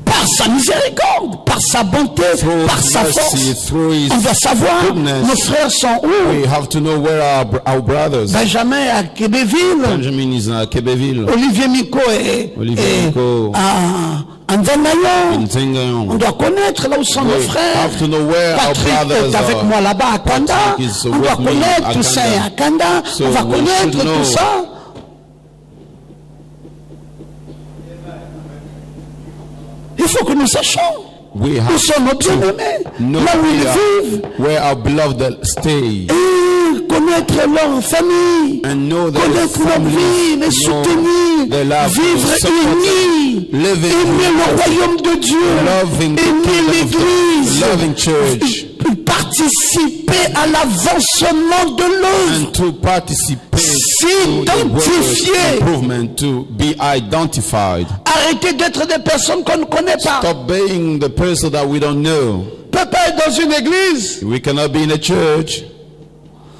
par sa miséricorde, par sa bonté, through par sa mercy, force. through His On doit savoir goodness. nos frères sont où. We have to know where our brothers. Benjamin à Québéville, Benjamin is in Quebeville, Olivier Miko et Miko à Nzanayon. in On Zengayon. doit connaître là où sont nos We frères. have to know where our Patrick brothers est avec are. moi là-bas à Kanda. Patrick is On doit with me connaître à tout ça Kanda. à Kanda. So On va we connaître should know. tout ça. Il faut que nous sachions We où have sont nos bien-aimés, know là où ils vivent, where our beloved stay et connaître leur famille, and know their connaître leur vie, families, les know soutenir, their love, vivre support them, unis, living aimer le royaume de Dieu, loving the aimer kingdom of l'église, God, loving church, participer à l'avancement de l'œuvre, and to participate to the workers' s'identifier. improvement, to be identified. Arrêtez d'être des personnes qu'on ne connaît pas. Stop being the person that we don't know. On ne peut pas être dans une église. We cannot be in a church.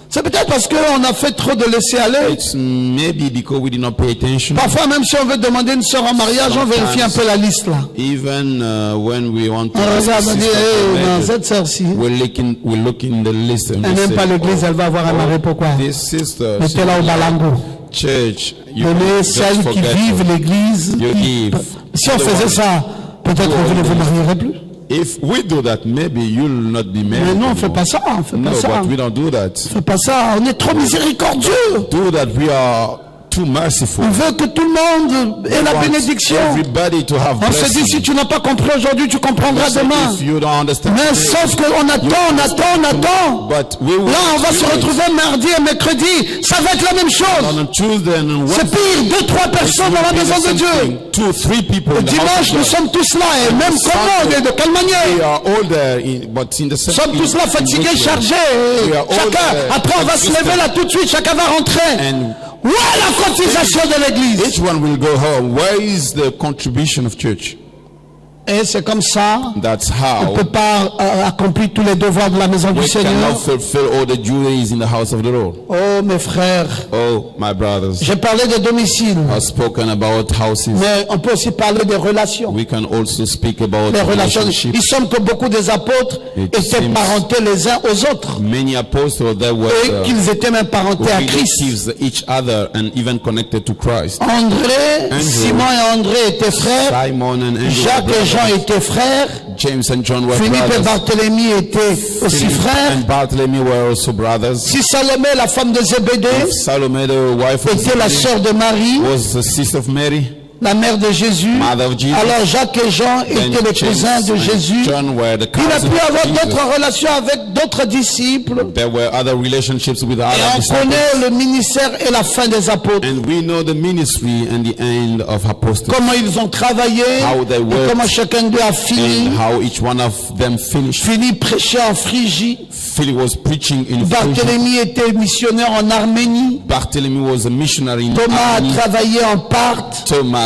C'est peut-être parce qu'on a fait trop de laisser aller. It's maybe because we did not pay attention. Parfois, même si on veut demander une sœur en mariage, on vérifie un peu la liste là. Even when we want to On ask regarde, a on dit, sister hey, for non, marriage, cette sœur-ci, we look in the list and elle we n'aime say, pas l'église, elle va avoir un mari. Pourquoi? this sister, Elle était là au Balango. church, you Donnez just celles qui forget vivent her. l'église. You give. Si on faisait ça, peut-être vous ne vous marieriez plus. If we do that, maybe you'll not be married. Mais non, on ne fait anymore. pas ça. On fait No, pas ça. but we don't do that. On fait pas ça. On est trop miséricordieux. Do that, we are too merciful. On veut que tout le monde ait la Want bénédiction. everybody to have On se dit, blessing. si tu n'as pas compris aujourd'hui, tu comprendras demain. If you don't understand, Mais today, sauf qu'on attend. but we will Là, on va se retrouver mardi et mercredi. Ça va être la même chose. on Tuesday and C'est pire, 2-3 personnes dans la maison de Dieu. 2-3 people. Le in the house dimanche, of nous God. sommes tous là. Et même comment, et de quelle We manière? are all there, but in the Nous same. sommes tous là fatigués, chargés. We are all Chacun, there, après on va se lever là tout de suite, chacun va rentrer. And Où est la cotisation de l'église? each one will go home. Where is the contribution of church? Et c'est comme ça. That's On ne how peut pas accomplir tous les devoirs de la maison du we Seigneur. cannot fulfill all the duties in the house of the Lord. Oh mes frères, Oh, my brothers, j'ai parlé de domicile, I've spoken about houses. mais on peut aussi parler des relations. We can also speak about Les relations. relationships. Il semble que beaucoup des apôtres It étaient seems- parentés les uns aux autres Many apostles that were et qu'ils étaient même parentés à Christ. relatives each other and even connected to Christ. André, Andrew. Simon et André étaient frères. Simon and Andrew Jacques were et Jean brothers. étaient frères. James and John were Philippe et brothers. Barthélemy étaient aussi Philip frères. and Bartholomew were also brothers. Si Salomé, la femme de Zébédée, Salome, the wife of était la Zebedee, sœur de Marie, was the sister of Mary. la mère de Jésus, Mother of Jesus. alors Jacques et Jean Then étaient les James cousins de and Jésus. John were the Il a cousins pu of avoir Jesus. d'autres relations avec d'autres disciples. There were other relationships with Et other on disciples. connaît le ministère et la fin des apôtres. And we know the ministry and the end of apostles. Comment ils ont travaillé How they et worked. comment chacun d'eux a fini. And how each one of them finished. Philippe prêchait en Phrygie. Philip was preaching in Phrygia. Barthélemy était missionnaire en Arménie. Bartholomew was a missionary in Thomas a Armenia. travaillé en Parthe. Thomas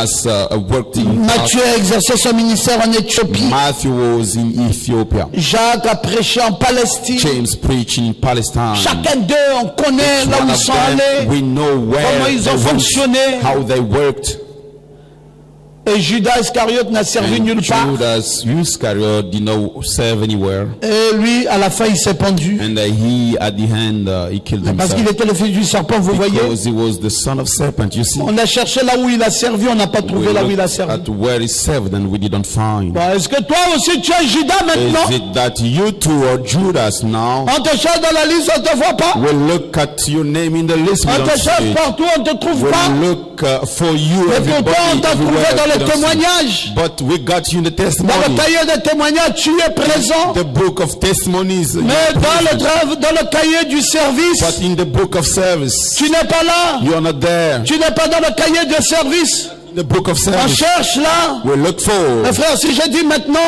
worked in Matthieu a exercé son ministère en Éthiopie. Matthew was in Ethiopia. Jacques a prêché en Palestine. James preached in Palestine. Chacun d'eux, on connaît Each là où one ils of sont them, allés. we know where Comment ils they ont went, fonctionné. how they worked. Et Judas Iscariote n'a servi And nulle part. Judas Iscariot did not serve anywhere. Et lui, à la fin, il s'est pendu. And he, at the end, he killed Parce qu'il himself. était le fils du serpent, vous voyez. Because he was the son of serpent, you see. On a cherché là où il a servi, on n'a pas trouvé We là où il a looked servi. at where he served and we didn't find. Bon, est-ce que toi aussi tu es Judas maintenant? Is it that you two are Judas now? On te cherche dans la liste, on te voit pas. We look at your name in the list, we On don't te cherche see it. partout, on te trouve We pas. look for you, Mais everybody, pourtant, on t'a trouvé everywhere, dans we les don't see it. témoignages. But we got you in the Dans le testimony. cahier de témoignages, tu es présent. The book of testimonies. Mais dans le cahier du service, But in the book of service, tu n'es pas là. you are not there. Tu n'es pas dans le cahier de service. The book of On service. cherche là. We look for. Mes frères, si je dis maintenant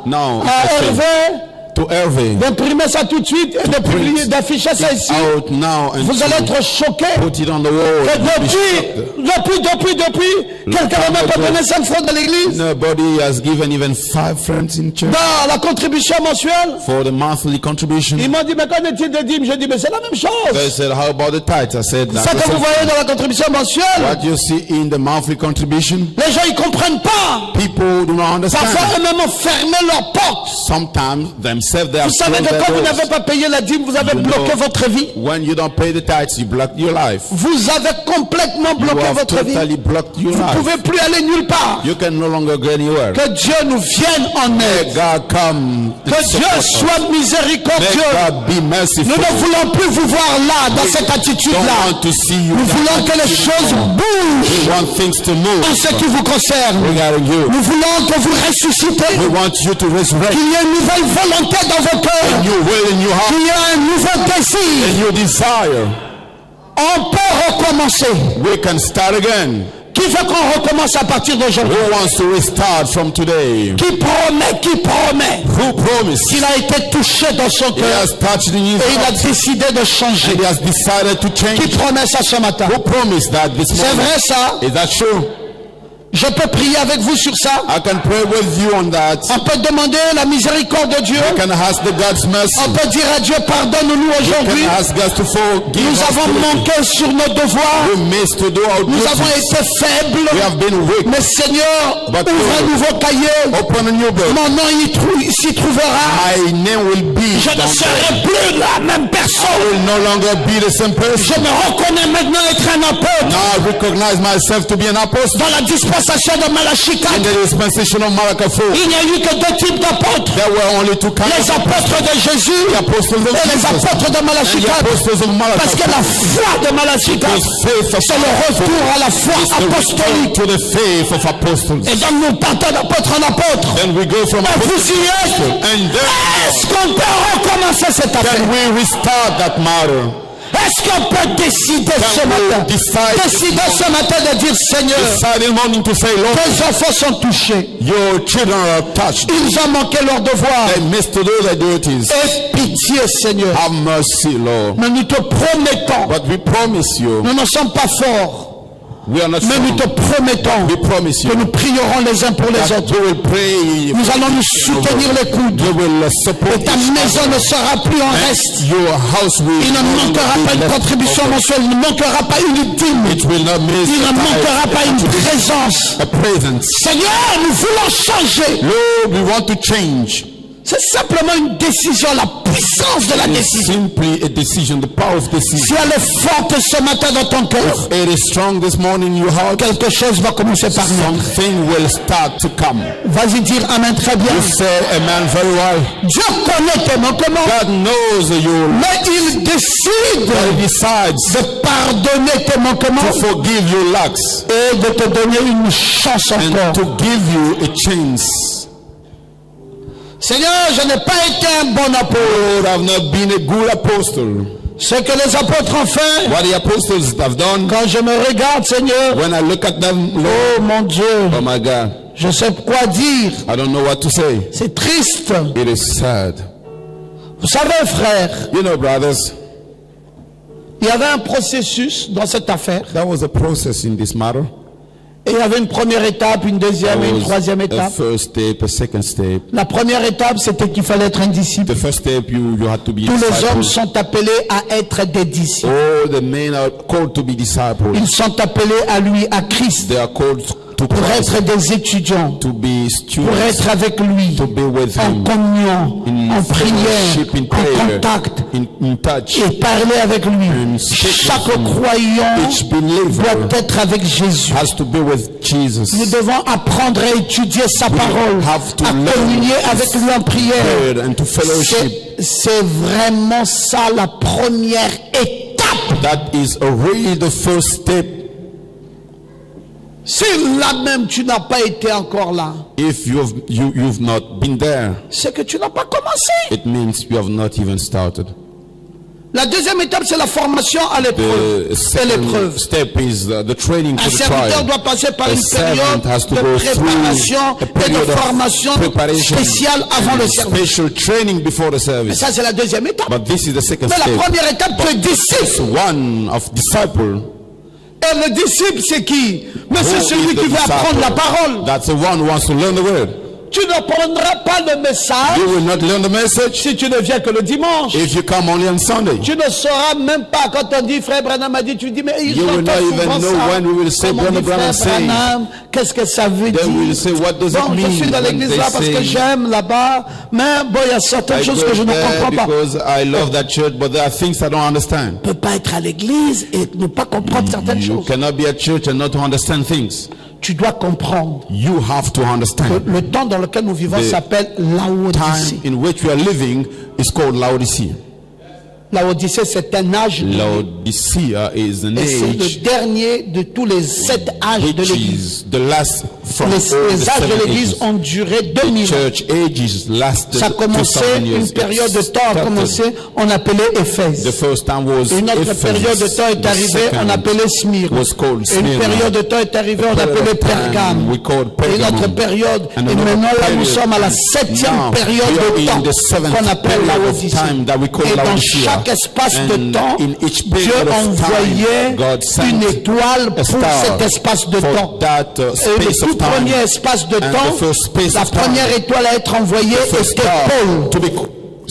Now, à Hervé to Hervé. d'imprimer ça tout de suite et de publier, d'afficher ça ici, Out now and vous allez être choqués. put it on the wall. Que depuis, quelqu'un n'a même pas donné 5 francs de l'église. Nobody has given even 5 francs in church Dans la contribution mensuelle, for the monthly contribution. ils m'ont dit, mais qu'en est-il des dîmes? J'ai dit, mais c'est la même They chose. said, how about the tithes? I said, Ça que vous voyez dans la contribution mensuelle, what you see in the monthly contribution, les gens ils comprennent pas. people do not understand. Parfois eux-mêmes ont fermé leurs portes. Sometimes themselves they have Vous savez closed que their quand vous doors. n'avez pas payé la dîme, vous avez You bloqué know, votre vie. When you don't pay the tithes, you block your life. Vous avez complètement You bloqué have votre vie. totally blocked your Vous ne life. pouvez plus aller nulle part. You can no longer go anywhere. Que Dieu nous vienne en May aide. God come. and Que Dieu support us. soit May miséricordieux. God be merciful. Nous ne voulons plus vous voir là, dans cette Don't attitude-là. want to see you. Nous that voulons que les attitude choses anymore. bougent We want things to en move ce qui vous concerne. regarding you. Nous voulons que vous ressuscitez, We want you to resurrect qu'il y ait une nouvelle volonté dans vos a cœurs, new will in your heart, qu'il y ait un nouveau a désir. new desire. On peut recommencer. We can start again. Qui veut qu'on recommence à partir d'aujourd'hui? Who wants to restart from today? Qui promet Who promised? qu'il a été touché dans son He cœur has touched in his et il a heart décidé de changer. and he has decided to change. Qui promet ça ce matin? Who promised that this C'est morning? vrai ça? Is that true? Je peux prier avec vous sur ça. I can pray with you on that. On peut demander la miséricorde de Dieu. I can ask the God's mercy. On peut dire à Dieu, pardonne-nous I aujourd'hui. can ask God to forgive Nous us. avons manqué sur nos devoirs. We missed to do our Nous avons duties. été faibles. We have been weak. Mais Seigneur, But ouvre un Lord, nouveau cahier. Open a new book. Mon nom s'y trouvera. My name will be Je ne down there. serai plus la même I personne. will no longer be the same person. Je me reconnais maintenant être un apôtre. Now I recognize myself to be an apostle. Dans la dispensation de Malachie In 4, the dispensation of Malachi 4, il n'y a eu que 2 types d'apôtres. there were only 2 kinds Les of apôtres de Jésus the apostles of et les Jesus apôtres de Malachie and the 4. apostles of Parce Malachi que la 4. foi de Malachie 4, The faith of c'est le retour à la foi is the return apostolique. to the faith of apostles. Et donc nous partons d'apôtre en apôtre. Then we go from Mais vous apostle y êtes. and then Est-ce qu'on peut recommencer cette affaire? can we restart that matter. Est-ce qu'on peut décider ce we matin? decide Décider ce matin de dire, Seigneur, Decide in the morning to say, Lord, tes enfants sont touchés. your children are touched. Ils ont manqué leur devoir. They missed to do their duties. Aie pitié, Seigneur. Have mercy, Lord. Mais nous te promettons, But we promise you, nous ne sommes pas forts, we are not mais nous strong. te promettons We promise que you nous prierons les uns pour les that autres. we will pray. Nous allons nous soutenir les coudes. We will support Et ta each maison other. ne sera plus en reste. Your house will Il ne no longer manquera be pas une left contribution open. mensuelle, il ne manquera pas une dîme, It will not miss il ne a manquera tithe, pas une présence. a presence. Seigneur, nous voulons changer. Lord, we want to change. C'est simplement une décision, la puissance de la It's décision. simply a decision, the power of decision. Si elle est forte ce matin dans ton cœur, It is strong this morning in your heart. quelque chose va commencer par naître. Something will start to come. Vas-y dire Amen très bien. You say amen very well. Dieu connaît tes manquements, God knows you. mais il décide God decides de pardonner tes manquements to forgive your lacks et de te donner une chance and encore. to give you a chance. Seigneur, je n'ai pas été un bon apôtre. Lord, I've not been a good apostle. Ce que les apôtres ont fait, What the apostles have done, quand je me regarde, Seigneur, when I look at them, Lord, oh mon Dieu, oh my God, je sais quoi dire. I don't know what to say. C'est triste. It is sad. Vous savez, frère, You know, brothers, il y avait un processus dans cette affaire. that was a process in this matter. Et il y avait une première étape, une deuxième et une troisième a étape. first step, a second step. La première étape, c'était qu'il fallait être un disciple. The first step, you had to be Tous les hommes disciples. sont appelés à être des disciples. All the men are called to be disciples. Ils sont appelés à lui, à Christ, They are called to pour Christ, être des étudiants, to be pour stewards, être avec lui, to be with en him, communion, in en prière, fellowship, in en prayer, contact, in touch. et parler avec lui. And speak Chaque with him. croyant Each believer doit être avec Jésus. has to be with Jesus. Nous devons apprendre à étudier sa parole, have to à learn communier avec lui en prière. Word and to fellowship. C'est vraiment ça la première étape. That is really the first step. Si là même tu n'as pas été encore là, If you've not been there, c'est que tu n'as pas commencé. it means you have not even started. La deuxième étape, c'est la formation à l'épreuve. C'est l'épreuve. Step is the training Un to the serviteur trial. doit passer par une servant has to période go de préparation through a et period de of formation preparation spéciale avant and le service. special training before the Et service. ça, c'est la deuxième étape. But this is the second Mais la step. première étape, tu es disciple. One of disciple. Et le disciple, c'est qui? Mais c'est Who celui is the qui veut apprendre la parole. That's the one who wants to learn the word. Tu ne prendras pas le message You will not learn the message si tu ne viens que le dimanche. if you come only on Sunday. Tu ne sauras même pas quand on dit frère Branham a dit, tu dis mais ils You will entendent not even souvent know ça. when we will say Comment on dit Brother Branham frère saying. Branham, qu'est-ce que ça veut Then we'll dire? say, what does Bon, it je mean? suis dans When l'église they là parce que say, j'aime là-bas, mais bon, il y a certaines I choses que je go ne there comprends pas. because I love that church, but there are things I don't understand. On ne peut pas être à l'église et ne pas comprendre certaines You choses. cannot be at church and not to understand things. Tu dois comprendre. You have to understand. Le temps dans lequel nous vivons The s'appelle Laodicée. Time in which we are living is called Laodicea. Laodicée, c'est un âge. Laodicea is an Et c'est age le dernier de tous les 7 âges de which l'église. is the last from all Les the âges de 7 l'église ages. ont duré The 2000 ans. church ages lasted Ça a commencé, 2000 years. une période de It temps a started. commencé, on appelait The Éphèse. first time was Une autre Ephesus. période de temps est The arrivée, on second appelait Smyrne. was called Une Smyrna. période de temps est arrivée, on A period appelait of time Pergame. we called Et une autre Pergamum. période, And et another maintenant là nous period. sommes à la 7e Now, période we are de in temps the seventh qu'on appelle period of Laodicée. time that we call Et dans Laodicea. chaque espace de And temps, in each Dieu period of envoyait time, God sent une étoile a pour star cet espace de for temps. that Et le space tout of time. premier espace de And temps, the first space la of time, première étoile à être envoyée the first était star Paul. to be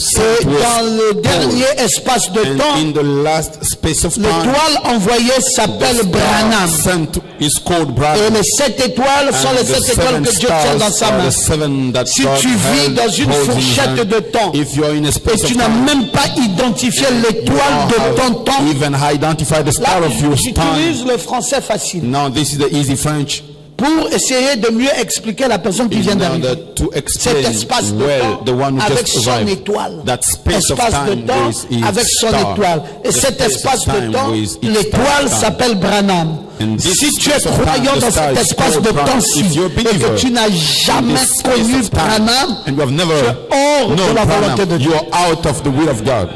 Et sent was dans le Paul. dernier espace de And temps, in the last space of time, l'étoile envoyée s'appelle the Branham. star sent is called Et Branham. les 7 étoiles sont And les the 7 étoiles seven que Dieu tient dans stars sa are main. the seven that Si God tu vis held- dans une holds in his fourchette hand. de temps If you are in a et space tu of n'as time, même pas identifié you l'étoile de ton temps, even identify the star là of your j'utilise time. le français facile Now this is the easy French. pour essayer de mieux expliquer à la personne qui vient In d'arriver. order to Cet explain espace de well temps the one who avec just son arrived. étoile. That space of Espace de time temps with his avec son star. étoile. Et The cet space espace of de time temps, with its l'étoile star. s'appelle Branham. And this Si tu es space of time, croyant the dans star cet is espace called de Branham. temps-ci If you're a et believer que tu n'as jamais in this space connu of time, Branham, and you have never hors de known la volonté Branham, de Dieu. you are out of the will of God.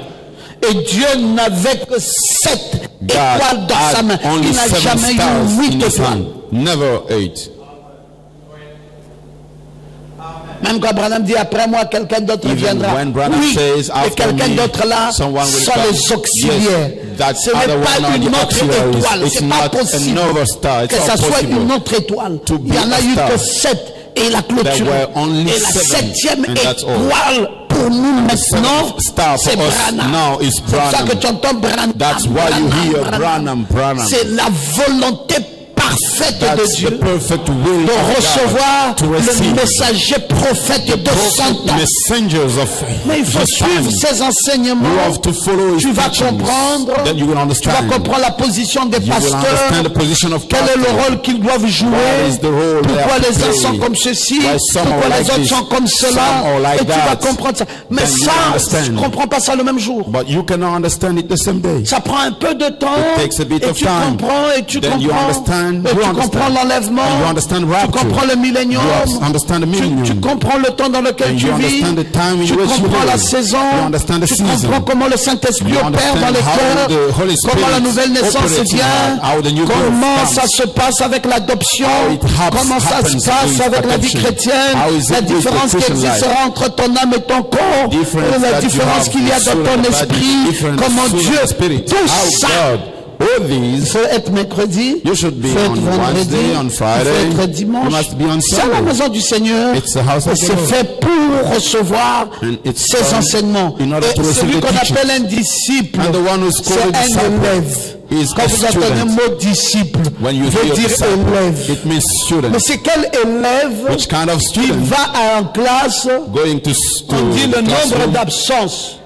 Et Dieu n'avait que 7 God étoiles dans sa main. had only Il n'a 7 jamais stars eu 8 in his étoiles. hand, never 8. Même quand Branham dit après moi, quelqu'un d'autre Even viendra. when Branham Oui, says, mais after quelqu'un me, d'autre là someone will sont come. les auxiliaires. Yes, that Ce n'est other pas one are une the autre auxiliaries. étoile. It's C'est pas not possible another star. It's que ça not soit possible une autre étoile. to be Il y en a a eu star. que 7 et il a clôturé. There were only Et la 7, 7e and that's all. étoile pour nous maintenant, seventh star for c'est us Branham. now is C'est pour ça Branham. que tu entends Branham. That's why you hear Branham. C'est la volonté parfaite de That's Dieu the perfect will de of recevoir God to le receive messager prophète de son temps. messengers of Mais il faut the suivre time. ces enseignements. You have to follow his Tu vas teachings. comprendre. Then you will Tu vas understand. comprendre la position des You will understand pasteurs. the position of Quel est le pastor. rôle qu'ils doivent jouer? What is the role they Pourquoi have to les uns play? sont comme ceci? Why some Pourquoi are les like autres this? sont comme cela? Some are like Et tu vas that. comprendre ça. Mais Then you ça, understand. tu ne comprends pas ça le même jour. But you cannot understand it the same day. Ça prend un peu de temps. It takes a bit Et of tu time. comprends et tu Then you comprends. understand, Et you tu understand. comprends l'enlèvement. And you understand Tu rapture. comprends le millénium. You understand the millennium. Tu comprends le temps dans lequel And tu you vis. understand the time in Tu which you comprends la live. saison. You understand the Tu season. comprends comment le Saint-Esprit You opère dans understand les how cœurs. the Holy Spirit Comment la nouvelle naissance operates in vient. how the new birth Comment comes. ça se passe avec l'adoption. How it Comment ça happens se passe with avec la vie adoption. chrétienne. How is it La with the différence qui Christian life. existera entre ton âme et ton corps. Difference Et la that you différence have qu'il y a in dans soul ton and body, esprit. different Comment soul Dieu. and spirit. Tout How ça. God, all Il these, faut être mercredi. you should be Il faut être on vendredi. Wednesday, on Il Friday. faut être dimanche. You must be on C'est la Sunday. maison du Seigneur. It's the house of Et the c'est Lord. fait pour recevoir And it's ces done enseignements. in order Et to receive celui the qu'on teachings. appelle un disciple, And the one who's c'est called a un disciple élève. is Quand a vous entendez le student. mot disciple, When you veut hear dire disciple, élève. it means student. Mais c'est quel élève Which kind of qui student va en classe? going to On dit le nombre classroom? d'absences.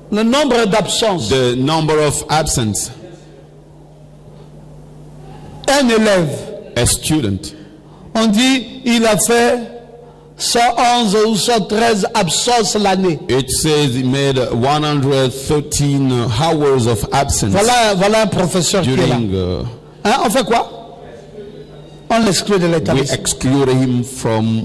Le nombre d'absences. The number of absence. Un élève. A student. On dit il a fait 111 ou 113 absences l'année. It says he made 113 hours of absence Voilà un professeur qui est là. during. Hein, on fait quoi? On l'exclut de we l'établissement. excluded him from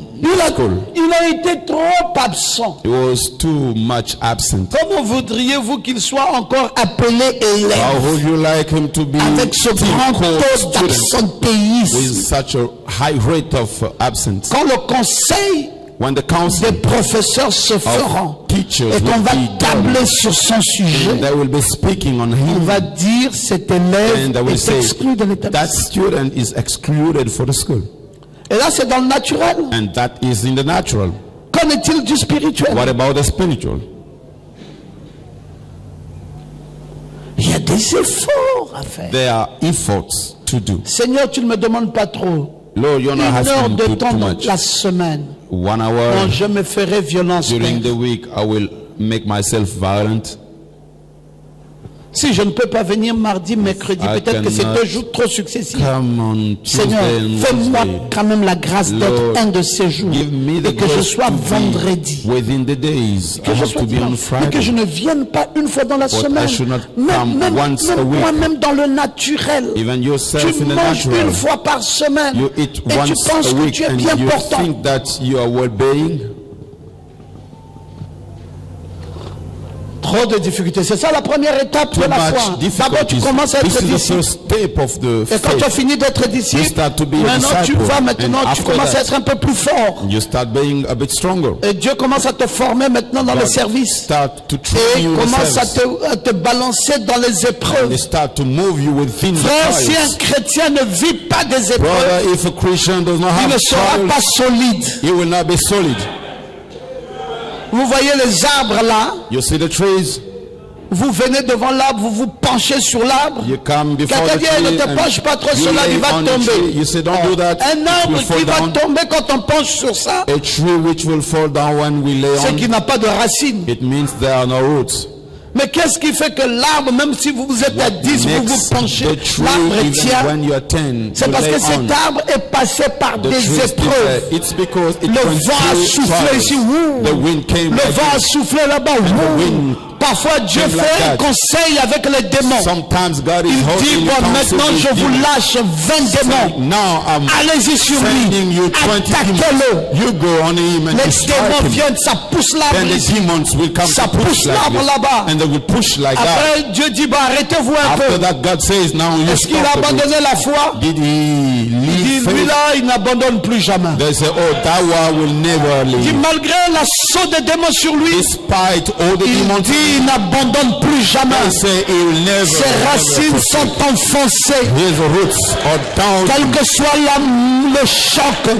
school. Il a été trop absent. He was too much absent. Comment voudriez-vous qu'il soit encore appelé élève How would you like him to be avec ce still grand called taux student d'absentéisme? with such a high rate of absence? Quand le conseil When the council des professeurs se feront of teachers et qu'on will va be tabler done, sur son sujet, they will be speaking on on him, va dire cet and élève they will est say exclu de that l'établissement. student is excluded for the school, Et là, c'est dans le naturel. and that is in the natural. Qu'en est-il du spirituel? What about the spiritual? Il y a des efforts à faire. There are efforts to do. Seigneur, tu ne me demandes pas trop. Lord, you're not 1 heure asking de too temps dans much. la semaine. 1 Non, hour je me ferai violence. during Père. the week, I will make myself violent. Si je ne peux pas venir mardi, mercredi, I peut-être que c'est cannot 2 jours trop successifs. Come on Seigneur, Tuesday and fais-moi Wednesday. quand même la grâce d'être Lord, un de ces jours. Give me the Et que je grace sois to vendredi. be within the days. Que I je have sois to be on dimanche. Mais que je Friday. ne vienne pas une fois dans la But I semaine. should not come once a week. Moi-même dans le naturel. Even yourself Tu in the manges natural. une fois par semaine. You eat Et tu once penses a que week tu es and bien you portant. think that you are well-being. Trop de difficultés. C'est ça la première étape Too de la foi. much D'abord, tu difficulties. commences à This être is the disciple. first step of the Et quand tu as faith. fini d'être You disciple, start to be a maintenant tu disciple. vas, maintenant And tu after commences à that, être un peu plus fort. you start being a bit stronger. Et Dieu commence à te former maintenant dans God le service. Start to train Et you il in the commence à service. te balancer dans les They épreuves. start to move you within the Frère, si trials. un chrétien ne vit pas des épreuves, Brother, if a Christian does not il have ne sera pas trials, solide. he will not be solid. Vous voyez les arbres là, You see the trees, vous venez devant l'arbre, vous vous penchez sur l'arbre. you come before Quelqu'un the dit, ne tree te penche pas trop sur l'arbre, il va on the tree. tomber. You say, don't do that, Un it arbre will fall qui va down. tomber quand on penche sur ça, A tree which will fall down when we lay c'est qu'il on, n'a pas de racines. it means there are no roots. Mais qu'est-ce qui fait que l'arbre, même si vous êtes à 10, vous vous Makes penchez, the tree, l'arbre even tient. when you are 10, C'est you parce lay que cet on. arbre est passé par The des tree is épreuves. different. It's because it Le went vent a through soufflé trials. ici. Ouh. The wind came Le like vent a this. soufflé là-bas. the Ouh. wind Parfois Dieu came like fait un that. conseil avec les démons. Sometimes God is Il dit, holding bon, counsel maintenant with je vous demons. lâche 20 démons. Now I'm Allez-y sur sending lui. you 20 Attaquez-le. demons. You go on him and Les destroy démons him. viennent, ça pousse l'arbre Then the ici. demons will come Ça to push pousse like l'arbre this. là-bas. And they will push like that. Après, Dieu dit, bah, arrêtez-vous un After peu. that, God says, now you Est-ce qu'il a stop a bit. abandonné la foi? Did he Il dit, leave lui faith? là, il n'abandonne plus jamais. They say, oh, that one will never Il dit, leave. malgré l'assaut des démons sur lui, Despite all the il demons, dit, il n'abandonne plus jamais. they say he will never. Ses racines sont enfoncées. His roots are down. Quel que soit le choc,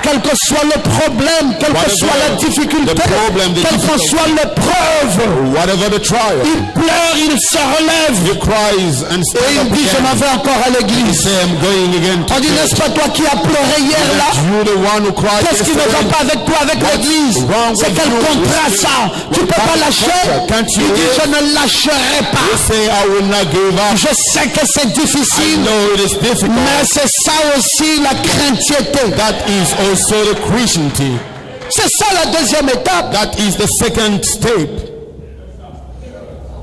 quel que soit le problème, quelle que Whatever soit la difficulté, the problem, the quelle que difficulty. soit l'épreuve, Whatever the trial, il pleure, il se relève. he cries and Et stands il up dit, je m'en again. vais encore à He l'église. say, I'm going again to On dit, church. n'est-ce pas toi qui as pleuré hier là? You the one who cried Qu'est-ce qui ne va yesterday. pas avec toi, avec l'église? wrong C'est with quel you? contrat ça? Tu peux pas lâcher? Can't Il you dit, hear? je ne lâcherai You pas. say, I will not give up. Je sais que c'est I difficile, know it is difficult. mais c'est ça aussi la chrétienté. That is also the Christianity. C'est ça la deuxième étape. That is the second step.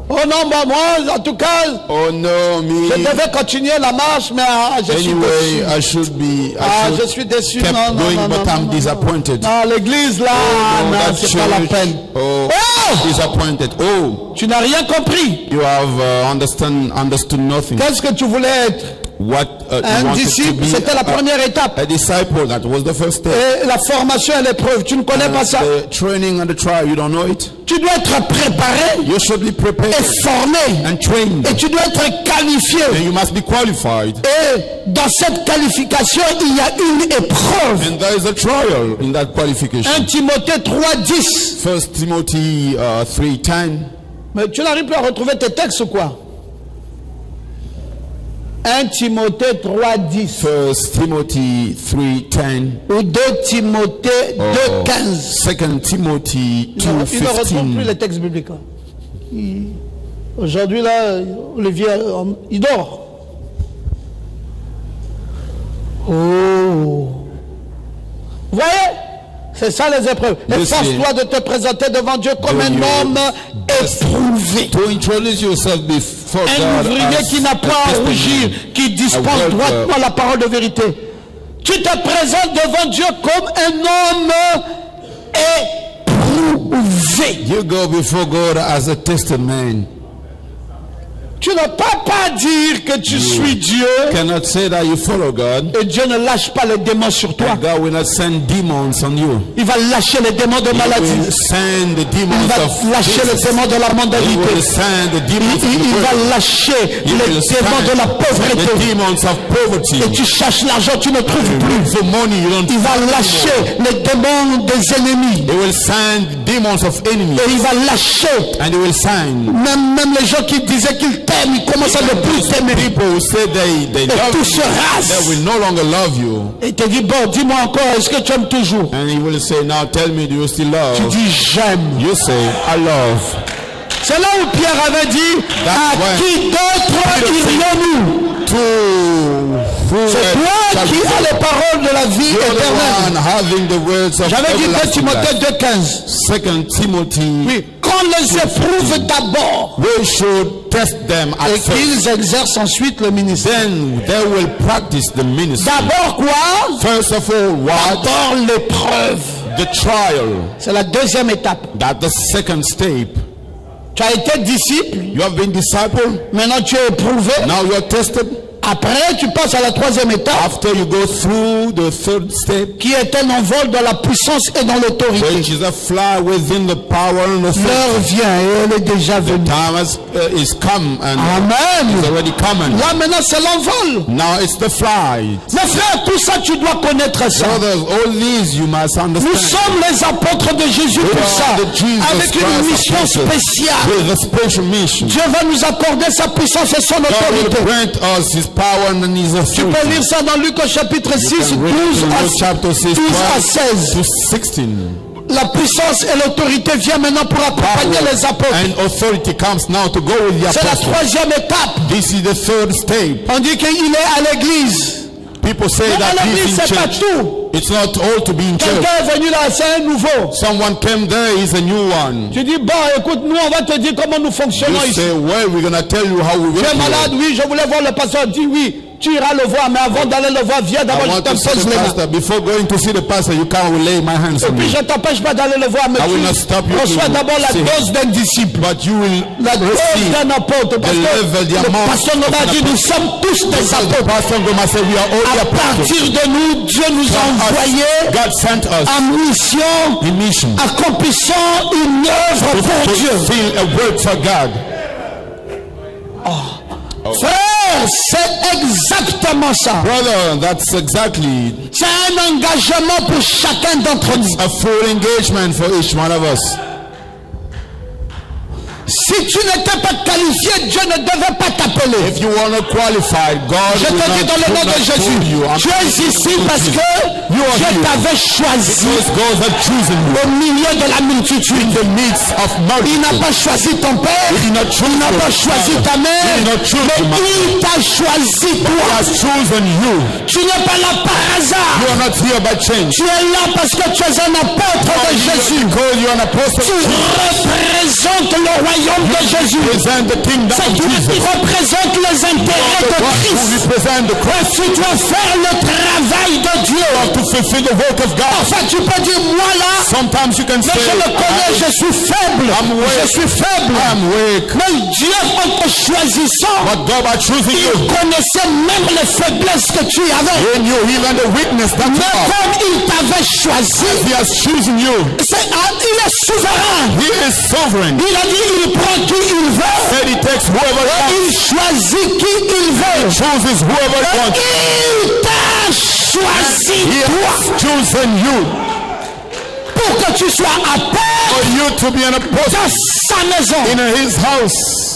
Oh non, bah moi, en tout cas, Oh no, me. je devais continuer la marche, mais je suis Anyway, déçu. I should be. I Je should suis déçu. kept Non, non, going, non, but non, I'm non, disappointed. non, l'église là, Oh, non, that c'est pas la church. peine. Oh, Oh! disappointed. Oh, Tu n'as rien compris. you have understood nothing. Qu'est-ce que tu voulais être? What you Un wanted to disciple, be c'était la première étape. a disciple. That was the first step. Et la formation et l'épreuve, tu ne connais pas ça. The training and the trial, you don't know it. Tu dois être préparé You should be prepared et formé. and trained, Et tu dois être qualifié. and you must be qualified. Et dans cette qualification, il y a une épreuve. And there is a trial in that 1 qualification. Timothée 3:10. 1 Timothy 3:10. Mais tu n'arrives plus à retrouver tes textes ou quoi? 1 Timothée 3:10 1 Timothy 3:10. ou 2 Timothée 2:15. 2 Timothy Il ne retrouve plus 2:15. les textes bibliques. Aujourd'hui, là, Olivier, il dort. Oh. Vous voyez? C'est ça les épreuves. Efforce-toi de te présenter devant Dieu comme un homme éprouvé. To introduce yourself before Un God ouvrier as qui n'a a pas à testimony. rougir, qui dispense worker. droitement la parole de vérité. Tu te présentes devant Dieu comme un homme éprouvé. You go before God as a tested man. Tu ne peux pas dire que tu suis Dieu. Cannot say that you follow God. Et Dieu ne lâche pas les démons sur toi. God will not send demons on you. Il va lâcher les démons de maladie. He will send the demons Il va lâcher les démons de la mondialité. He will send the demons Il va lâcher les démons de la pauvreté. The demons of poverty. Et tu cherches l'argent, tu ne trouves plus. For money, you don't. Il va lâcher les démons des ennemis. He will send demons of enemies. Et il va lâcher. And he will send. Même les gens qui disaient qu'ils t'aiment, ils commencent à ne plus t'aimer. People who say they love tout you, se rase. they will no longer love you. Et il te dit, bon, dis-moi encore, est-ce que tu aimes toujours? And he will say, now tell me, do you still love? Tu dis, j'aime. You say, I love. C'est là où Pierre avait dit, à qui d'autre irions-nous? C'est toi qui as les paroles de la vie éternelle. J'avais dit 2 Timothée 2,15. 2 Timothy. Oui, qu'on les éprouve d'abord. We should test them et qu'ils exercent ensuite le ministère. Then they will practice the ministry. D'abord quoi? First of all, what? D'abord l'épreuve. The trial. C'est la deuxième étape. That's the second step. Tu as été disciple. You have been disciple. Maintenant tu es éprouvé. Now you are tested. Après, tu passes à la troisième étape. After you go through the third step, qui est un envol dans la puissance et dans l'autorité. Which is a fly within the power and authority. L'heure vient et elle est déjà venue. The time is come and Amen. is already coming. Là maintenant c'est l'envol. Now it's the flight. Mes frères, tout ça tu dois connaître ça. Brothers, all these you must understand. Nous sommes les apôtres de Jésus pour ça, avec une mission spéciale. With a special mission. Dieu va nous accorder sa puissance et son autorité. God will grant us His power and His authority. Tu peux lire ça dans Luc au chapitre 6, 12 à 16. La puissance et l'autorité viennent maintenant pour accompagner les apôtres. And authority comes now to go with the apostles. C'est la troisième étape. This is the third step. On dit qu'il est à l'église. People say mais that he's in church. It's not all to be in church. Quelqu'un est venu là, c'est un nouveau. Someone came there, he's a new one. Tu dis, bon, écoute, nous on va te dire comment nous fonctionnons ici. Say, well, we're gonna tell you how we work. Tu es malade, oui, je voulais voir le pasteur. Dis oui. Tu iras le voir, mais avant d'aller le voir, viens d'abord, je t'impose les mains. Before going to see the pastor, you can't lay my hands on me. Et puis je t'empêche pas d'aller le voir, mais tu reçois d'abord la dose d'un disciple. But you will la dose d'un apôtre. Parce que le pasteur nous a dit, nous sommes tous des apôtres. À partir de nous, Dieu nous a envoyés en mission, accomplissant une œuvre pour Dieu. Frère, c'est exactement ça. Brother, that's exactly. C'est un engagement pour chacun d'entre nous. A full engagement for each one of us. Si tu n'étais pas qualifié, Dieu ne devait pas t'appeler. If you were not qualified, God je te dis dans le nom de Jésus, tu es ici parce que Dieu t'avait choisi au milieu de la multitude. Il n'a pas choisi ton père, il n'a pas choisi ta mère, mais il t'a choisi toi. Tu n'es pas là par hasard. Tu es là parce que tu es un apôtre de Jésus. Tu représentes le royaume de Jésus. C'est toi qui représente les intérêts de Christ. Tu dois faire le travail de Dieu. Enfin, tu peux dire, moi là, mais je le connais, je suis faible. Je suis faible. Mais Dieu, en te choisissant, il connaissait même les faiblesses que tu avais. Mais comme il t'avait choisi, il est souverain. Il a dit, il prend qui il veut. Il choisit qui il veut. Il t'a choisi toi. Pour que tu sois apôtre dans sa maison.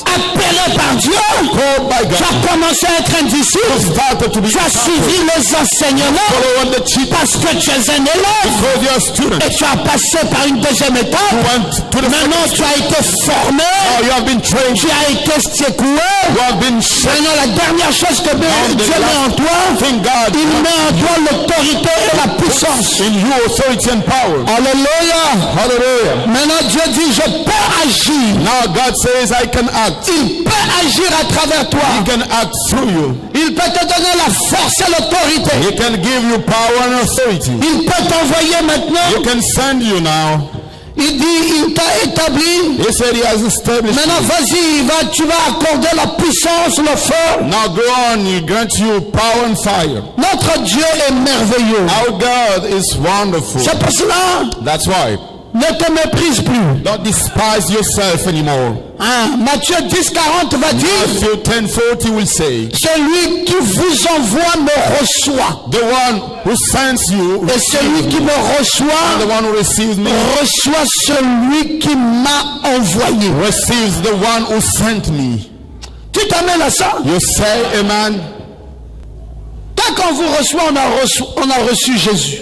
Appelé par Dieu. Tu as commencé à être un disciple. Tu as suivi les enseignements parce que tu es un élève. Et tu as passé par une deuxième étape. Maintenant tu as été formé. Tu as été secoué. Maintenant la dernière chose que Dieu met en toi, il met en toi l'autorité et la puissance. Alléluia. Maintenant Dieu dit, je peux agir. Now God says, I can act. Il peut agir à travers toi. He can act through you. Il peut te donner la force et l'autorité. He can give you power and authority. Il peut t'envoyer maintenant. He can send you now. Il dit, il t'a établi. He said he has established Maintenant, you. vas-y, tu vas accorder la puissance, le feu. Now go on, he grants you power and fire. Notre Dieu est merveilleux. Our God is wonderful. C'est pour cela, That's why. ne te méprise plus. Don't despise yourself anymore. Hein? Matthieu 10:40 va dire, Matthew 10:40 will say, celui qui vous envoie me reçoit. the one who sends you Et celui qui me and the reçoit, one who receives me reçoit celui qui m'a envoyé. receives the one who sent me. Tu t'amènes à ça? You say amen. Quand on vous reçoit, on a reçu Jésus.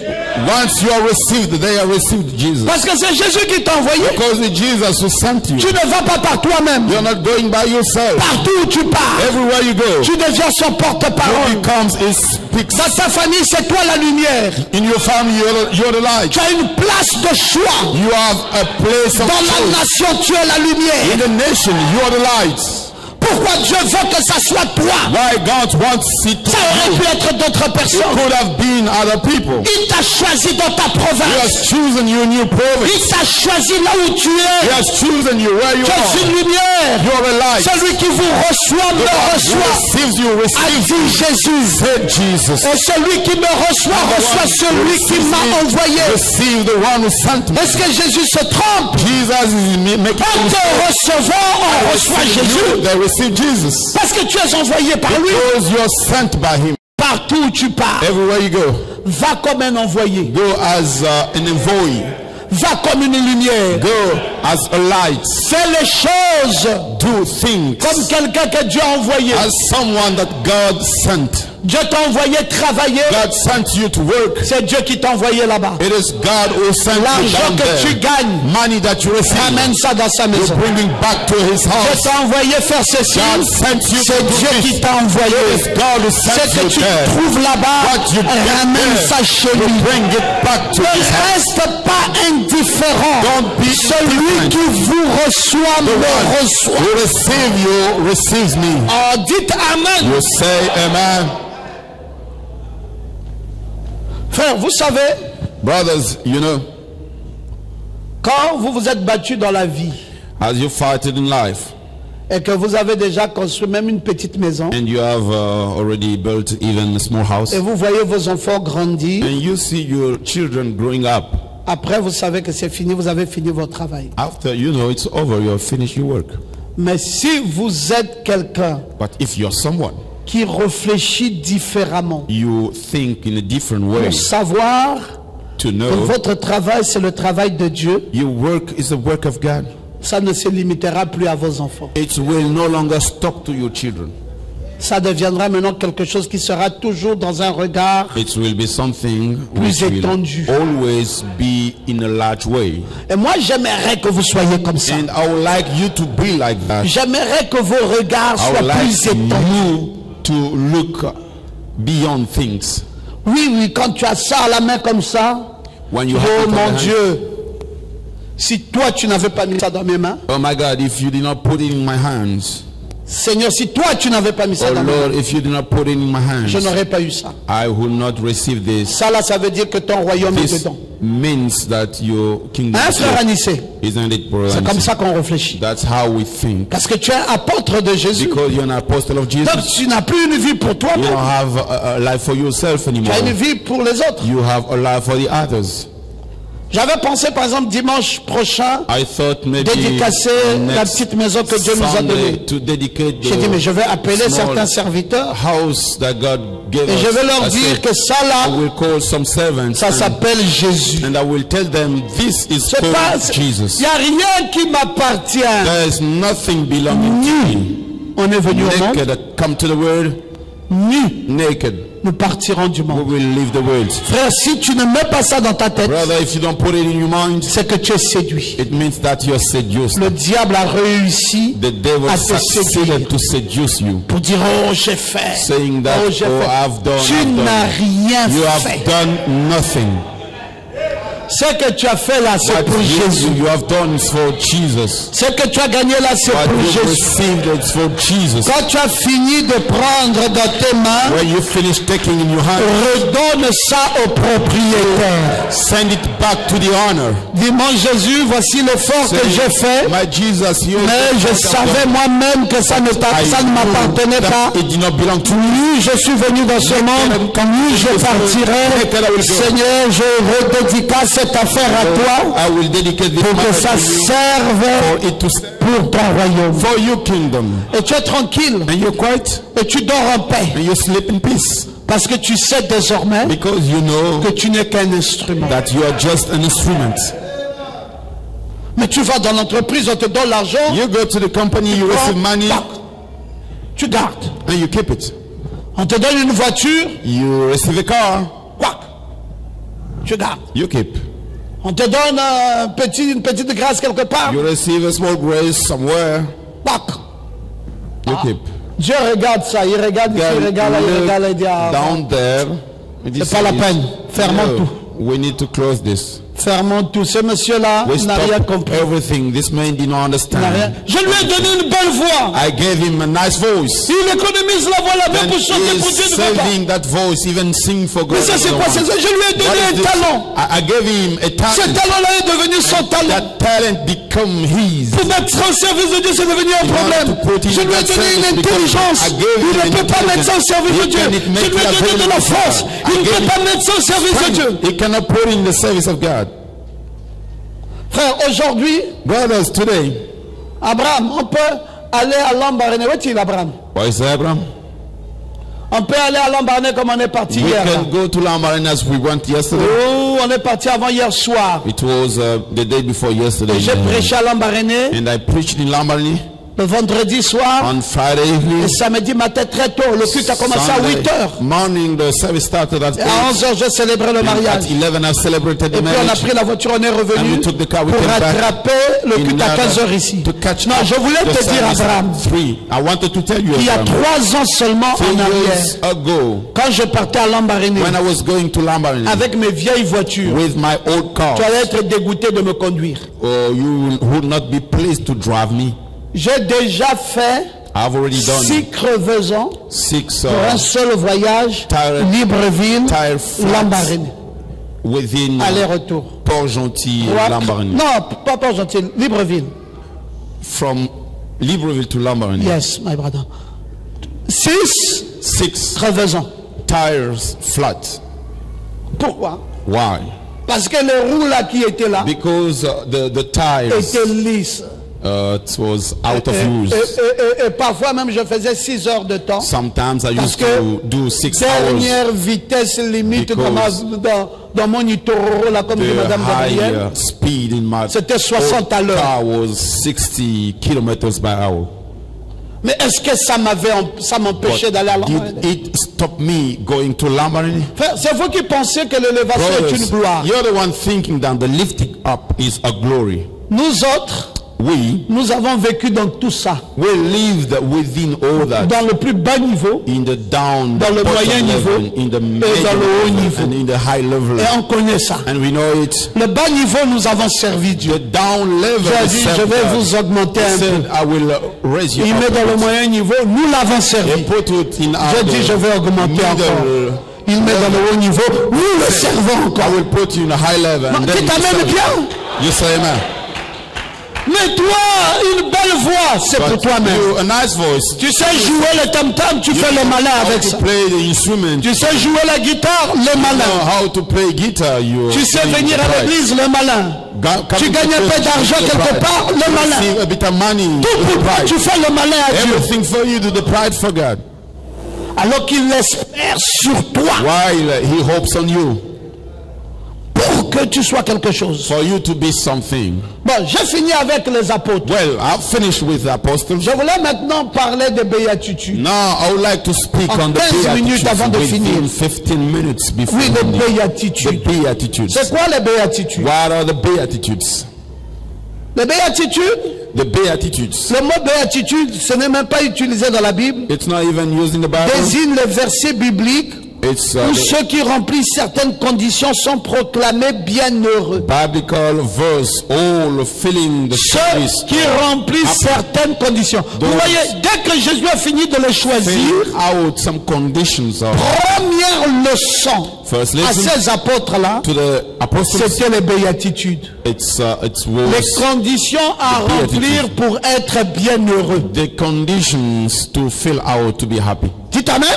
Once you are received, they are received Jesus. Parce que c'est Jésus qui t'a envoyé. Because it's Jesus who sent you. Tu ne vas pas par toi-même. You're not going by yourself. Partout où tu pars, Everywhere you go, tu deviens son he porte-parole. becomes, he speaks. Dans ta famille, c'est toi la lumière. In your family, you're the light. Tu as une place de choix. You have a place of Dans la choice. nation, tu es la lumière. In the nation, you are the light. Pourquoi Dieu veut que ça soit toi? Why God wants it to Ça aurait pu you. être d'autres It personnes. could have been other people. Il t'a choisi dans ta He province. has chosen you in your province. Il t'a choisi là où tu He es. has chosen you where you Tu es are. une lumière. You are a light. Celui qui vous reçoit The me one who reçoit. receives you, A receives dit Jésus. said Jesus. Et celui qui me reçoit, reçoit celui qui m'a envoyé. Receive the one who sent me. Est-ce que Jésus se trompe? Jesus is making En te recevant, on reçoit Jésus. They receive Jesus. Parce que tu es envoyé par lui. Because you are sent by him. Partout où tu pars, Everywhere you go, va comme un envoyé. go as an envoy. Va comme une lumière. Go as a light. Fais les choses Do things comme quelqu'un que Dieu a envoyé. as someone that God sent. Dieu t'a envoyé travailler. God sent you to work. C'est Dieu qui t'a envoyé là-bas. It is God who sent you L'argent down que tu there. gagnes, Money that you receive, ramène ça dans sa you maison. bring it back to his Dieu house. t'a envoyé faire ceci. God sent you C'est to do Dieu qui this. t'a envoyé. It is God who Ce sent que you tu there. trouves là-bas, What you get ramène there, ça chez you lui. bring it back to Ne his house. reste pas indifférent. Don't be Celui indifferent. qui vous reçoit me reçoit. Who receive you receives me. Oh, dites Amen. You say amen. Frère, vous savez, Brothers, you know, quand vous vous êtes battu dans la vie as you fight it in life et que vous avez déjà construit même une petite maison and you have already built even a small house et vous voyez vos enfants grandir, and you see your children growing up, après vous savez que c'est fini, vous avez fini votre travail. after you know it's over, you have finished your work. Mais si vous êtes quelqu'un But if you're someone, qui réfléchit différemment you think in a different way pour savoir to que know votre travail c'est le travail de Dieu, your work is the work of God. ça ne se limitera plus à vos enfants. It will no longer stop to your children. Ça deviendra maintenant quelque chose qui sera toujours dans un regard. It will be something Plus which will étendu. always be in a large way. Et moi j'aimerais que vous soyez comme ça. And I would like you to be like that. J'aimerais que vos regards I soient would like plus étendus. you to look beyond things. Oui, oui, quand tu as ça à la main comme ça, When you oh have it in mon your hand, Dieu, si toi tu n'avais pas mis ça dans mes mains, oh my God, if you did not put it in my hands, Seigneur, si toi tu n'avais pas mis ça oh dans mes mains, Lord, if you did not put it in my hands, je n'aurais pas eu ça. I will not receive this. Ça là, ça veut dire que ton royaume est This dedans. means that your kingdom Hein, is frère here. Anissé? Isn't it, brother? C'est comme Anisi? ça qu'on réfléchit. That's how we think. Parce que tu es apôtre de Jésus. Because you're an apostle of Jesus, Donc tu n'as plus une vie pour you toi-même. don't have a life for yourself Tu anymore. as une vie pour les autres. You have a life for the others. J'avais pensé par exemple dimanche prochain I thought maybe dédicacer la next petite maison que Dieu nous a Sunday donnée. to dedicate J'ai dit mais je vais appeler small certains serviteurs house that God gave et us. je vais leur I dire said, que ça I là, will call some servants ça s'appelle Jésus. and I will tell them this is C'est called pas, il Jesus. n'y a rien qui m'appartient. There is nothing belonging to me. On est venu au monde, Naked, come to the world, nu, naked. nous partirons du We monde. will leave the world. Frère, si tu ne mets pas ça dans ta tête, Brother, if you don't put it in your mind, c'est que tu es séduit. it means that you're seduced. Le diable a réussi The devil à te séduire succeeded to seduce you, pour dire oh j'ai fait, saying that, oh j'ai oh, fait. I've done, Tu I've n'as done. rien You have fait. done nothing. Ce que tu as fait là, c'est What pour Jésus. you have done is for Jesus. Ce que tu as gagné là, c'est What pour you Jésus. received is for Jesus. Quand tu as fini de prendre dans tes mains, When you finish taking in your hand, redonne ça au propriétaire. send it back to the owner. Dis, mon Jésus, voici l'effort que j'ai fait, My Jesus, you mais je savais moi-même que ça ne m'appartenait pas. It did not belong to me. Lui, je suis venu dans ce monde, lui, je partirai. Seigneur, je redédicace cette affaire à toi I will dedicate this pour que matter ça to you, serve for it to serve pour ton royaume. for your kingdom. Et tu es tranquille, And you're quiet, et tu dors en paix, and you sleep in peace, parce que tu sais désormais because you know que tu n'es qu'un instrument. that you are just an instrument. Mais tu vas dans l'entreprise, on te donne l'argent, You go to the company, you receive money, tu gardes. and you keep it. On te donne une voiture, You receive a car, tu gardes. you keep. On te donne une petite grâce quelque part, You receive a small grace somewhere, you keep. Dieu regarde ça, il regarde ici, il regarde là, il regarde là, il dit ah, Down there, c'est pas la peine, fermons tout. We need to close this. Fermons tout. Ce monsieur-là We n'a rien stop compris. everything. This man did not Il n'a rien. understand. Je lui ai donné une belle voix. I gave him a nice voice. Il économise la voix là-bas And pour chanter pour he's Dieu de papa. saving that voice, even sing for God. Mais ça c'est quoi? Je lui ai donné un talent. I gave him a Ce talent. talent-là est devenu son talent. That talent become his. Pour mettre au service de Dieu, c'est devenu un problème. Je lui ai donné une intelligence. Il ne peut pas mettre ça au service de Dieu. Je lui ai donné de la force. Il ne peut pas mettre ça au service de Dieu. He cannot put in the service of God. Frère, aujourd'hui, Brothers, today, Abraham, on peut aller à Lambaréné. Où est-il, Abraham? why is Abraham? On peut aller à Lambaréné comme on est parti We hier. can go to Lambaréné as we went yesterday. Oh, on est parti avant hier soir. It was the day before yesterday. J'ai prêché à Lambaréné And I preached in Lambaréné le vendredi soir. on Friday evening. Et samedi matin très tôt. Le culte a commencé à 8 heures. Morning, the service started at Et 8. à 11 heures, j'ai célébré le And mariage. at 11, I celebrated Et the puis on a marriage. pris la voiture, on est And revenu we took the car, we pour came back rattraper le culte à 15 heures ici. to catch Non, up je voulais the te dire, service Abraham, at 3. I wanted to tell you, il y a Abraham, 3 ans seulement 3 en arrière, years ago, quand je partais à Lambaréné when I was going to Lambaréné avec mes vieilles voitures, with my old car, tu allais être dégoûté de me conduire. you would not be pleased to drive me. J'ai déjà fait I've already done 6 crevaisons 6 pour un seul voyage, tire Libreville, Lambaréné, within aller-retour. Port-Gentil, Lambaréné. Non, pas Port-Gentil, Libreville. From Libreville to Lambaréné. Yes, my brother. 6 6 crevaisons. tires flat. Pourquoi? Why? Parce que les roues là qui étaient là Because the tires étaient lisses. it was out of use. Et parfois même je faisais 6 heures de temps. Sometimes I Parce used que to do 6 hours. dernière vitesse limite dans mon Itoro là comme dit The Madame Gabrielle, high speed in my c'était 60 à old l'heure. car was 60 kilometers by hour. Mais est-ce que ça m'empêchait d'aller à Lambaréné? Did it stop me going to Lambaréné? C'est vous qui pensez que l'élévation est une gloire. You're the one thinking that the lifting up is a glory. Nous autres, nous avons vécu dans tout ça. We lived within all that. Dans le plus bas niveau, In the down, dans le bottom moyen level, niveau, in the et dans le haut middle niveau. and in the high level. Et on connaît ça. And we know it. Le bas niveau, nous avons servi Dieu. The down level. J'ai dit, je vais vous augmenter un peu. I will raise you Il met up. dans le moyen niveau, nous l'avons He servi. put it in J'ai dit, je vais augmenter encore. Il met dans le haut niveau, nous le servons encore. I will put you in a high level. Non, And tu then t'amènes bien. you say amen. Mais toi, une belle voix, c'est pour But toi-même. you, a nice voice. Tu sais jouer le tam-tam, tu fais le malin How avec to ça. play the instrument. Tu sais jouer la guitare, le You know malin. how to play guitar. You Tu sais venir à l'église, le malin. Tu gagnes un peu d'argent quelque part, le malin. Receive a bit of money. Tout pour toi, tu fais le malin à Dieu. Everything for you, do the pride for God. Alors qu'il espère sur toi While he hopes on you, pour que tu sois quelque chose. for you to be something. Bon, j'ai fini avec les apôtres. Well, I've finished with the apostles. Je voulais maintenant parler des béatitudes. Now, I would like to speak En on the 15 minutes avant de Beatitudes finir. within 15 minutes before Oui, les ending. béatitudes. The Beatitudes. C'est quoi les béatitudes? What are the Beatitudes? Les béatitudes, The Beatitudes. le mot béatitude, ce n'est même pas utilisé dans la Bible, It's not even used in the Bible. désigne les versets bibliques où ceux qui remplissent certaines conditions sont proclamés bienheureux. Biblical verse, all filling the Ceux qui remplissent certaines conditions. Vous voyez, dès que Jésus a fini de les choisir, out some conditions of première leçon à ces apôtres-là, c'était les béatitudes. Les conditions à remplir pour être bienheureux. The conditions to fill out to be happy. Dites amen.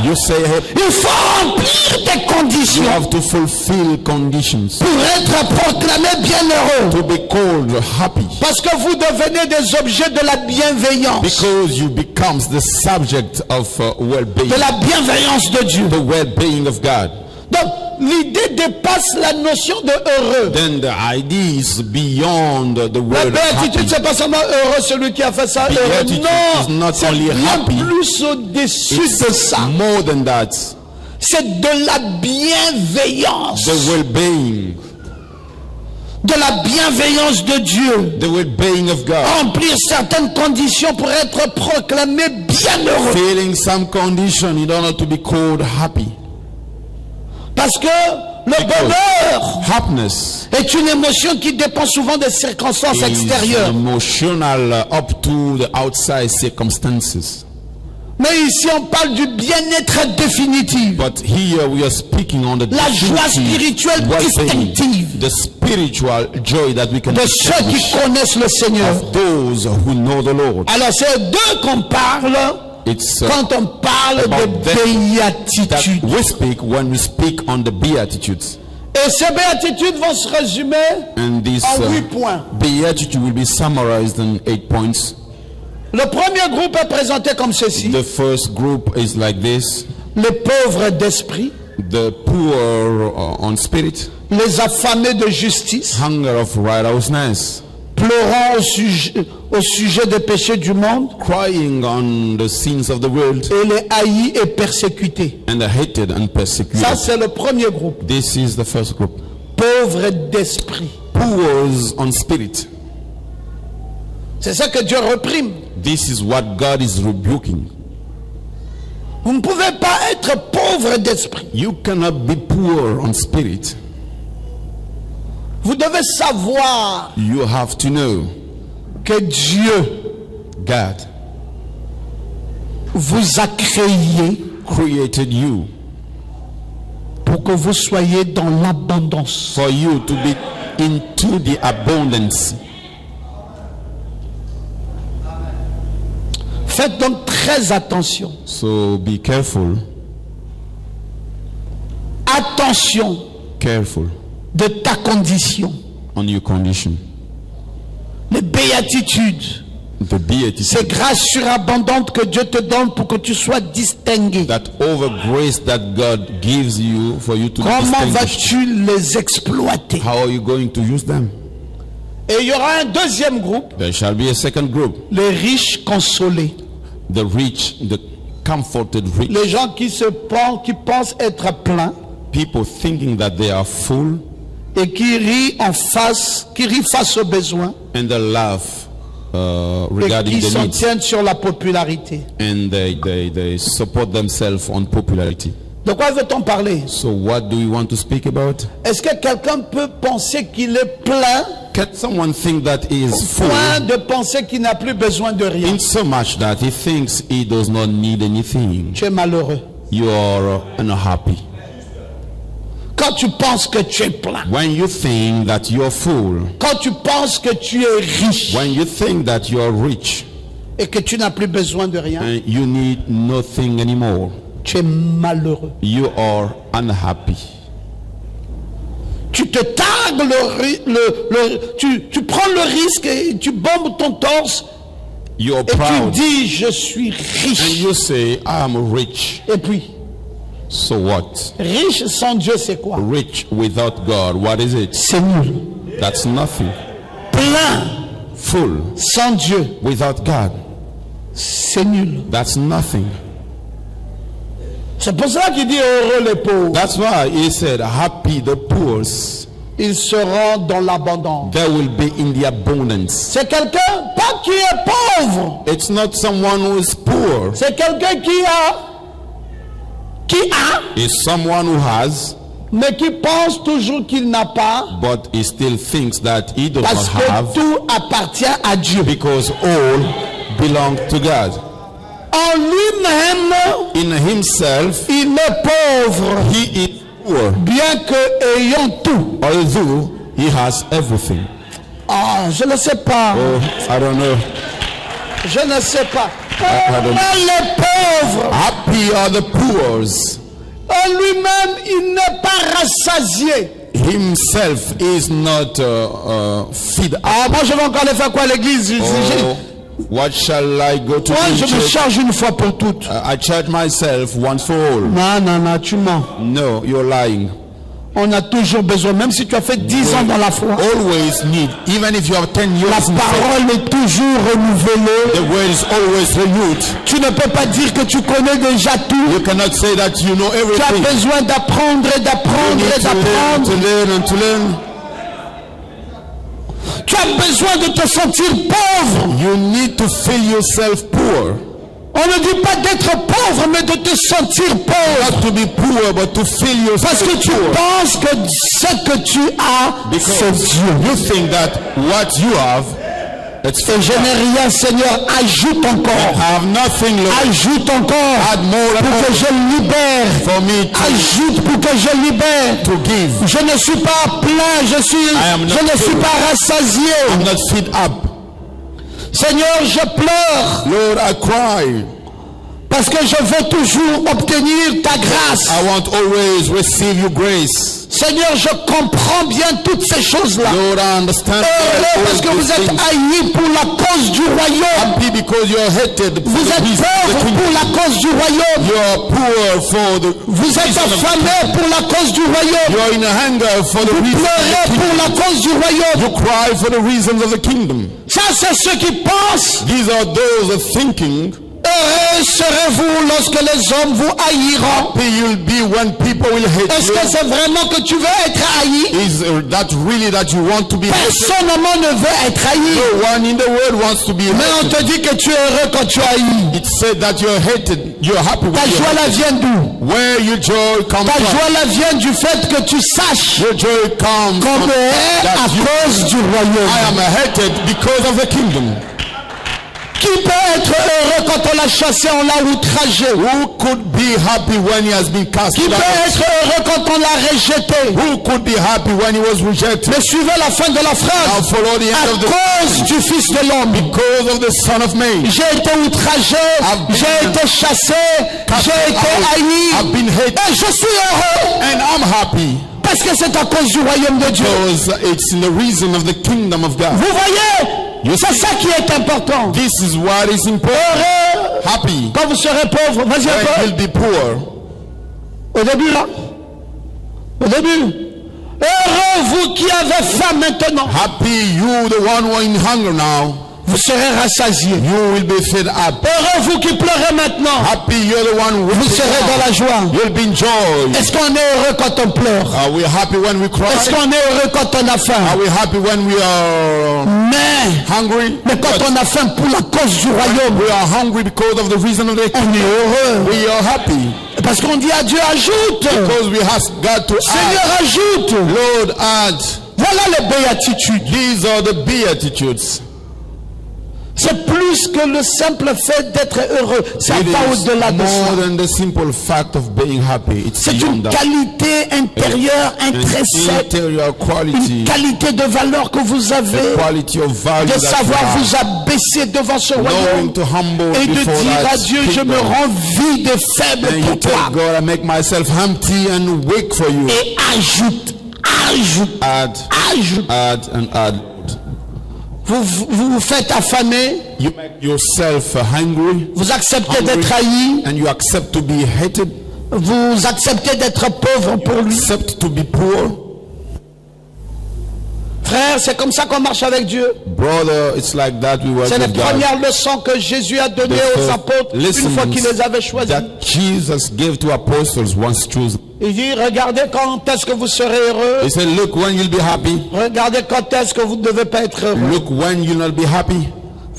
You say, il faut remplir des conditions. You have to fulfill conditions pour être proclamé bienheureux. To be called happy. Parce que vous devenez des objets de la bienveillance. Because you becomes the subject of well-being. De la bienveillance de Dieu. The well-being of God. Donc l'idée dépasse la notion de heureux. Then the idea is beyond the word happy. La béatitude, c'est pas seulement heureux celui qui a fait ça. Non, c'est bien plus au-dessus de ça. More than that. C'est de la bienveillance. The well-being. De la bienveillance de Dieu. The well-being of God. Remplir certaines conditions pour être proclamé bienheureux. Filling some condition in order to be called happy. Parce que le bonheur happiness est une émotion qui dépend souvent des circonstances extérieures. Emotional up to the outside circumstances. Mais ici on parle du bien-être définitif. But here we are speaking on the la joie spirituelle distinctive. The spiritual joy that we can de ceux qui connaissent le Seigneur. Of those who know the Lord. Alors c'est d'eux qu'on parle. Quand on parle de béatitudes. We speak when we speak on the beatitudes. Et ces béatitudes vont se résumer en 8 points. Beatitude will be summarized in 8 points. Le premier groupe est présenté comme ceci. The first group is like this. Les pauvres d'esprit. The poor on spirit. Les affamés de justice. Hunger of righteousness. Pleurant au sujet des péchés du monde. Crying on the sins of the world. Et les haïs et persécutés. And the hated and persecuted. Ça c'est le premier groupe. This is the first group. Pauvres d'esprit. Poor on spirit. C'est ça que Dieu réprime. This is what God is rebuking. Vous ne pouvez pas être pauvre d'esprit. You cannot be poor on spirit. Vous devez savoir. You have to know que Dieu, God, vous a créé, created you, pour que vous soyez dans l'abondance. For you to be into the abundance. Faites donc très attention. So be careful. Attention. Careful. De ta condition. On your condition. Les béatitudes. The beatitude. C'est grâce surabondante que Dieu te donne pour que tu sois distingué. That over grace that God gives you for you to be distinguished. Comment vas-tu les exploiter? How are you going to use them? Et il y aura un deuxième groupe. There shall be a second group. Les riches consolés. The rich, the comforted rich. Les gens qui pensent être pleins. People thinking that they are full. Et qui rient face aux besoins. And they laugh regarding et qui the s'en needs. tiennent sur la popularité. And they support themselves on popularity. De quoi veut-on parler? So what do we want to speak about? Est-ce que quelqu'un peut penser qu'il est plein? Can someone think that he is full? Point de penser qu'il n'a plus besoin de rien. In so much that he thinks he does not need anything. Tu es malheureux. You are unhappy. Quand tu penses que tu es plein. When you think that you are full. Quand tu penses que tu es riche. When you think that you are rich. Et que tu n'as plus besoin de rien. And you need nothing anymore. Tu es malheureux. You are unhappy. Tu te targues tu prends le risque et tu bombes ton torse. You're et proud. Tu dis je suis riche. And you say I'm rich. Et puis so what? Riche sans Dieu c'est quoi? Rich without God, what is it? C'est nul. That's nothing. Plein. Full. Sans Dieu. Without God. C'est nul. That's nothing. C'est pour ça qu'il dit heureux les pauvres. That's why he said happy the poor. Ils seront dans l'abondance. They will be in the abundance. C'est quelqu'un pas qui est pauvre. It's not someone who is poor. C'est quelqu'un qui a, is someone who has, mais qui pense toujours qu'il n'a pas, but he still thinks that he does parce not que have, tout appartient à Dieu. because all belong to God. En lui-même, In himself, il est pauvre, he is poor, bien que ayant tout. although he has everything. Ah, je ne sais pas. Oh, I don't know. Je ne sais pas. I don't know. Il est pauvre. Happy are the poor. En lui-même, il n'est pas rassasié. Himself is not feed. Ah, moi je vais encore aller faire quoi à l'église? Oh, what shall I go to Moi je me church? charge une fois pour toutes. I charge myself once for all. Non, tu mens. No, you're lying. On a toujours besoin, même si tu as fait 10 ans dans la foi. Always need, even if you have 10 years. La in faith, parole est toujours renouvelée. the word is always renewed. Tu ne peux pas dire que tu connais déjà tout. You cannot say that you know Tu as everything. besoin d'apprendre et You d'apprendre need et d'apprendre. to learn and to learn. Tu as besoin de te sentir pauvre. You need to feel yourself poor. On ne dit pas d'être pauvre, mais de te sentir pauvre. Not to be poor, but to feel Parce que yourself tu poor. penses que ce que tu as, c'est Because Dieu. you think that what you have, it's Et je n'ai rien, Seigneur. Ajoute encore. I have nothing, Lord. Ajoute encore. Add more and Pour que more je libère. for me Ajoute pour que je libère. to give. Je ne suis pas plein. Je am not ne suis full. pas rassasié. I'm not feed up. Seigneur, je pleure. Lord, I cry. Parce que je veux toujours obtenir ta grâce. I want always receive your grace. Seigneur, je comprends bien toutes ces choses-là. Lord, I understand Heureux parce que all vous these êtes things. haïs pour la cause du royaume. Happy because you're hated for Vous the êtes reason of the pauvres kingdom. pour la cause du royaume. You're poor for the Vous êtes reason of the affamés pour la cause du royaume. You're in a hunger for the Vous reason of pleurez the pour kingdom. la cause du royaume. You cry for the reasons of the kingdom. Ça, c'est ceux qui pensent. These are those that thinking. Heureux serez-vous lorsque les hommes vous haïront. Happy you'll be when people will hate Est-ce you. que c'est vraiment que tu veux être haï? Is that really that you want to be hated? Personne au monde ne veut être haï. No one in the world wants to be Mais on hated. te dit que tu es heureux quand tu es haï. It said that you're hated. You're happy when Ta you're joie la hated. vient d'où? Where your joy comes Ta from. joie la vient du fait que tu saches Your joy comes qu'on from est à that you, cause du royaume. I am hated because of the kingdom. Qui peut être heureux quand on l'a chassé, on l'a outragé? Who could be happy when he has been cast Qui peut out? être heureux quand on l'a rejeté? Who could be happy when he was rejected? Mais suivez la fin de la Now phrase. follow the À end of the cause du Fils de l'homme. because of the Son of Man. J'ai été outragé, j'ai été chassé, j'ai été haï. I've been hated Et je suis heureux and I'm happy parce que c'est à cause du royaume de Dieu. because it's in the reason of the kingdom of God. Vous voyez, c'est ça qui est important. This is what is important. Heureux Happy quand vous serez pauvre. Vas-y un when you'll peu. be poor. Au début là. Au début. Heureux vous qui avez faim maintenant. Happy you, the one who are in hunger now. Vous serez rassasiés. You will be fed up. Heureux vous qui pleurez maintenant. Happy you're the one who Vous serez dans la joie. You'll be in joy. Est-ce qu'on est heureux quand on pleure? Are we happy when we cry? Est-ce qu'on est heureux quand on a faim? Are we happy when we are hungry? Mais quand on a faim pour la cause du royaume, We are hungry because of the reason of the on est heureux. We are happy Parce qu'on dit à Dieu, ajoute. because we ask God to Seigneur, add. ajoute. Lord, add. Voilà les béatitudes. These are the beatitudes. C'est plus que le simple fait d'être heureux. Ça It va is au-delà de more ça. than the simple fact of being happy. It's C'est une beyond that. qualité intérieure, An intrinsèque. interior quality, Une qualité de valeur que vous the avez. quality of value De that you savoir have. vous abaisser devant ce Knowing royaume. to humble Et de before dire à that Dieu, je me kingdom. rends vide et faible And you pour tell toi. God, I make myself empty and weak for you. Et ajoute, ajoute, Add, ajoute. add, and add. Vous faites affamer, You make yourself hungry, vous acceptez Hungry. d'être haï, and you accept to be hated, vous acceptez d'être pauvre pour lui. accept to be poor. Frère, c'est comme ça qu'on marche avec Dieu. Brother, it's like that we work C'est les with God. premières leçons que Jésus a données The aux first apôtres une lessons fois qu'il les avait choisis. that Jesus gave to apostles once chosen. Il dit, regardez quand est-ce que vous serez heureux. He said, look when you'll be happy. Regardez quand est-ce que vous ne devez pas être heureux. Look when you'll not be happy.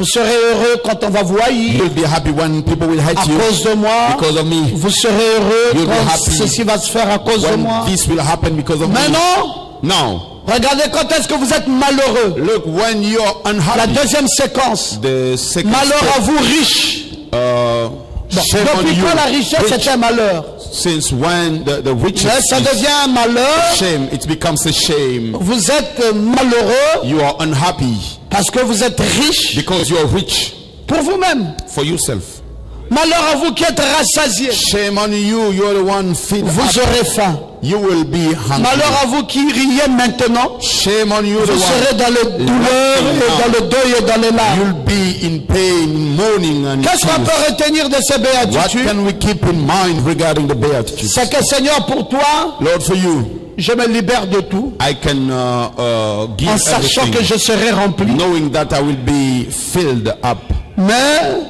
Vous serez heureux quand on va vous haïr You'll be happy when people will hate à you cause de moi. because of me. Vous serez heureux You'll be quand happy ceci va se faire à cause de When moi. this will happen because of Mais me. non, No. regardez quand est-ce que vous êtes malheureux. Look, when you're La unhappy, deuxième séquence. the second Malheur à step, vous riches. Bon, shame on depuis you, quand la richesse rich. est un malheur? Since when the riches Mais ça devient un malheur. shame, it becomes a shame. Vous êtes malheureux You are unhappy parce que vous êtes riche because you are rich pour vous-même. for yourself. Malheur à vous qui êtes rassasiés. Shame on you, you are the one feed Vous up. aurez faim. You will be hungry. Malheur à vous qui riez maintenant. Shame on you, the Vous serez one. dans le douleur et dans le deuil et dans les larmes. You'll be in pain, mourning and Qu'est-ce qu'on tears. peut retenir de ces What béatitudes? can we keep in mind regarding the Beatitudes? C'est que Seigneur, pour toi, Lord, for you, je me libère de tout I can give en sachant que everything, je serai rempli. knowing that I will be filled up. Mais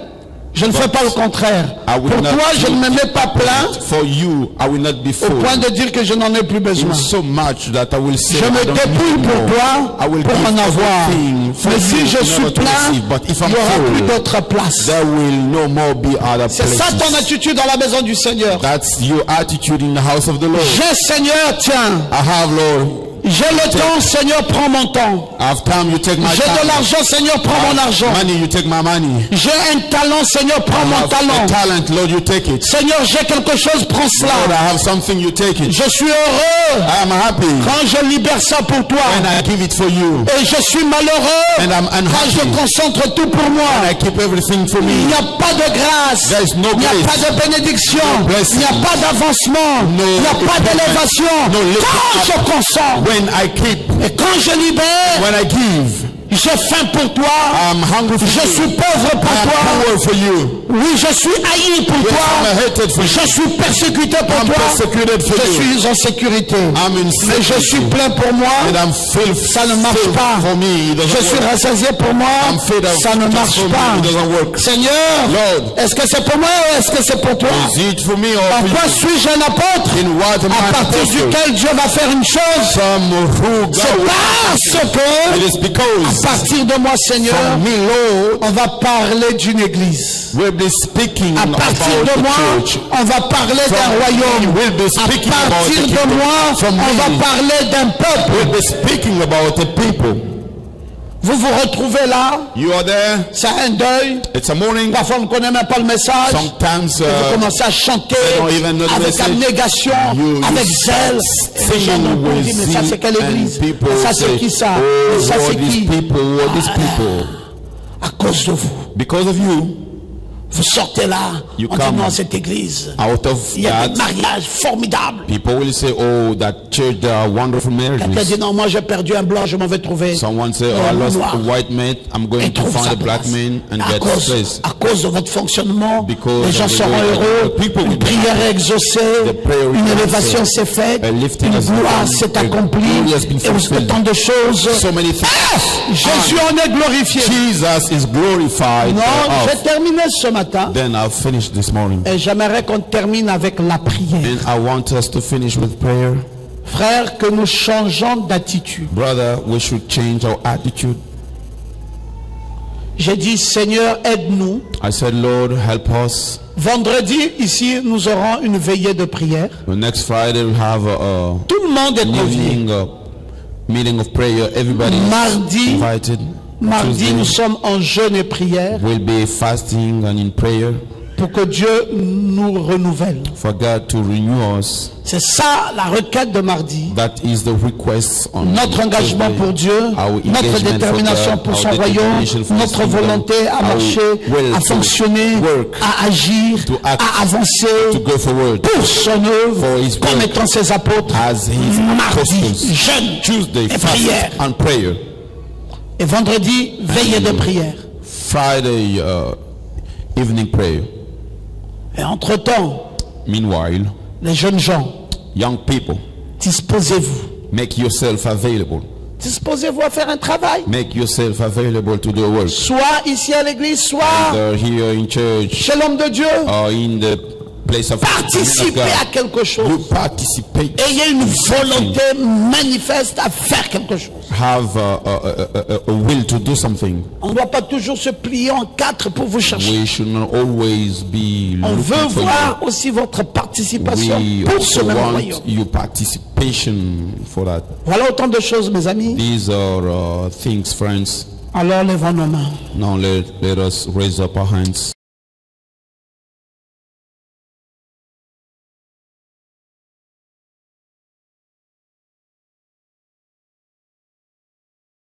je ne fais pas le contraire. I Pour will not toi, je ne me mets pas plein For you, I will not be au full. point de dire que je n'en ai plus besoin. So much that I will say Je me I don't dépouille need pour more. toi I will pour give en avoir. everything for Mais si you je in suis order to plein, receive. But if il I'm n'y aura plus full, d'autres places. there will no more be other C'est ça ton places. attitude dans la maison du Seigneur. That's your attitude in the house of the Lord. J'ai Seigneur, tiens. I have, Lord. J'ai le temps, Seigneur, prends mon temps. I have time, you take my J'ai de time. l'argent, Seigneur, prends mon argent. Money, you take my money. J'ai un talent, Seigneur, prends I mon have a talent. talent, Lord, you take it. Seigneur, j'ai quelque chose, prends Lord, cela. I have something, you take it. Je suis heureux I am happy quand je libère ça pour toi. and I give it for you. Et je suis malheureux And I'm quand je unhappy concentre tout pour moi. and I keep everything for Il me. n'y a pas de grâce. There is no Il n'y a grace. pas de bénédiction. No blessing. Il n'y a pas d'avancement. No Il n'y a pas improvement. d'élévation. No lifting Quand up. je concentre When I keep, et quand je libère, when I give, j'ai faim pour toi. I'm hungry for Je you. suis pauvre pour I am toi. poor for you. Oui, je suis haï pour Yes, toi. I'm hated for Je you. suis persécuté pour I'm toi. persecuted for Je you. suis en sécurité. I'm in Mais je suis security. plein pour moi. And I'm filled. Ça ne marche filled pas. for me. It doesn't Je suis work. rassasié pour moi. I'm filled up Ça ne just marche for me. pas. It doesn't work. Seigneur, Lord, est-ce que c'est pour moi ou est-ce que c'est pour toi? is it for me or En for quoi you? suis-je un apôtre? In what am À I partir apostle? duquel Dieu va faire une chose. Some who C'est go. parce It que, is because à partir de moi, Seigneur, from me, Lord, on va parler d'une église. we'll be speaking À about partir the de moi, church. on va parler d'un From royaume. me, we'll be À speaking about partir the de kingdom. moi, From on va me, parler d'un peuple. we'll be speaking about the people. Vous vous retrouvez là, You are there. c'est un deuil. It's a morning. Parfois, on ne connaît même pas le message. Sometimes Vous commencez à chanter they don't even know the avec message. abnégation, You avec zèle. Et les gens sing n'ont pas with dit, mais ça c'est quelle zeal, église? and people Mais ça c'est say, qui ça? oh, Mais ça what c'est these qui? people, what these people. À cause de vous. Because of you, Vous sortez là, You on dit come non, cette église. out of Il y a that, des mariages formidables. people will say, oh, that church, there are wonderful Quelqu'un dit marriages. non, moi j'ai perdu un blanc, je m'en vais trouver. Someone say, oh, I lost a white mate, I'm going Et to trouve find sa a black place. man and À get cause, place. à cause de votre fonctionnement, Because les gens of the seront way heureux, the people une will be prière est exaucée, The prayer is une answered. élévation s'est faite, A lifting une has been gloire done. s'est A accomplie, glory has been et vous fulfilled. tant de choses. So many things. Jésus en est glorifié. Jesus is glorified. Non, thereof. j'ai terminé ce matin Then I'll finish this morning. et j'aimerais qu'on termine avec la prière. And I want us to finish with prayer. Frère, que nous changeons d'attitude. Brother, we should change our attitude. J'ai dit, Seigneur, aide-nous. I said, Lord, help us. Vendredi, ici, nous aurons une veillée de prière. The next Friday we'll have a Tout le monde est convié. meeting of prayer. Everybody is Mardi, invited. Mardi, nous Tuesday sommes en jeûne et prière we'll be fasting and in prayer pour que Dieu nous renouvelle. for God to renew us. C'est ça la requête de mardi. That is the request on Notre engagement Tuesday. pour Dieu, Our notre engagement détermination for pour God, son our royaume, determination for His notre kingdom, volonté à our marcher, will à to fonctionner, work, à agir, to act, à avancer to go forward pour son œuvre, for His comme work, étant ses apôtres. as His Mardi, apostles. jeûne Tuesday, et fast prière. and prayer. Et vendredi, veillée de prière. Friday, evening prayer. Et entre-temps, Meanwhile, les jeunes gens, young people, disposez-vous. make yourself available. Disposez-vous à faire un travail. Make yourself available to do work. Soit ici à l'église, soit Either here in church chez l'homme de Dieu. or in the place of Participez à quelque chose. You participate. Ayez une volonté manifeste à faire quelque chose. Have a will to do something. On ne doit pas toujours se plier en quatre pour vous chercher. We should not always be On veut looking for voir you. aussi votre participation We pour ce also même want royaume. your participation for that. Voilà autant de choses, mes amis. These are things, friends. Alors levons nos mains. Now let us raise up our hands.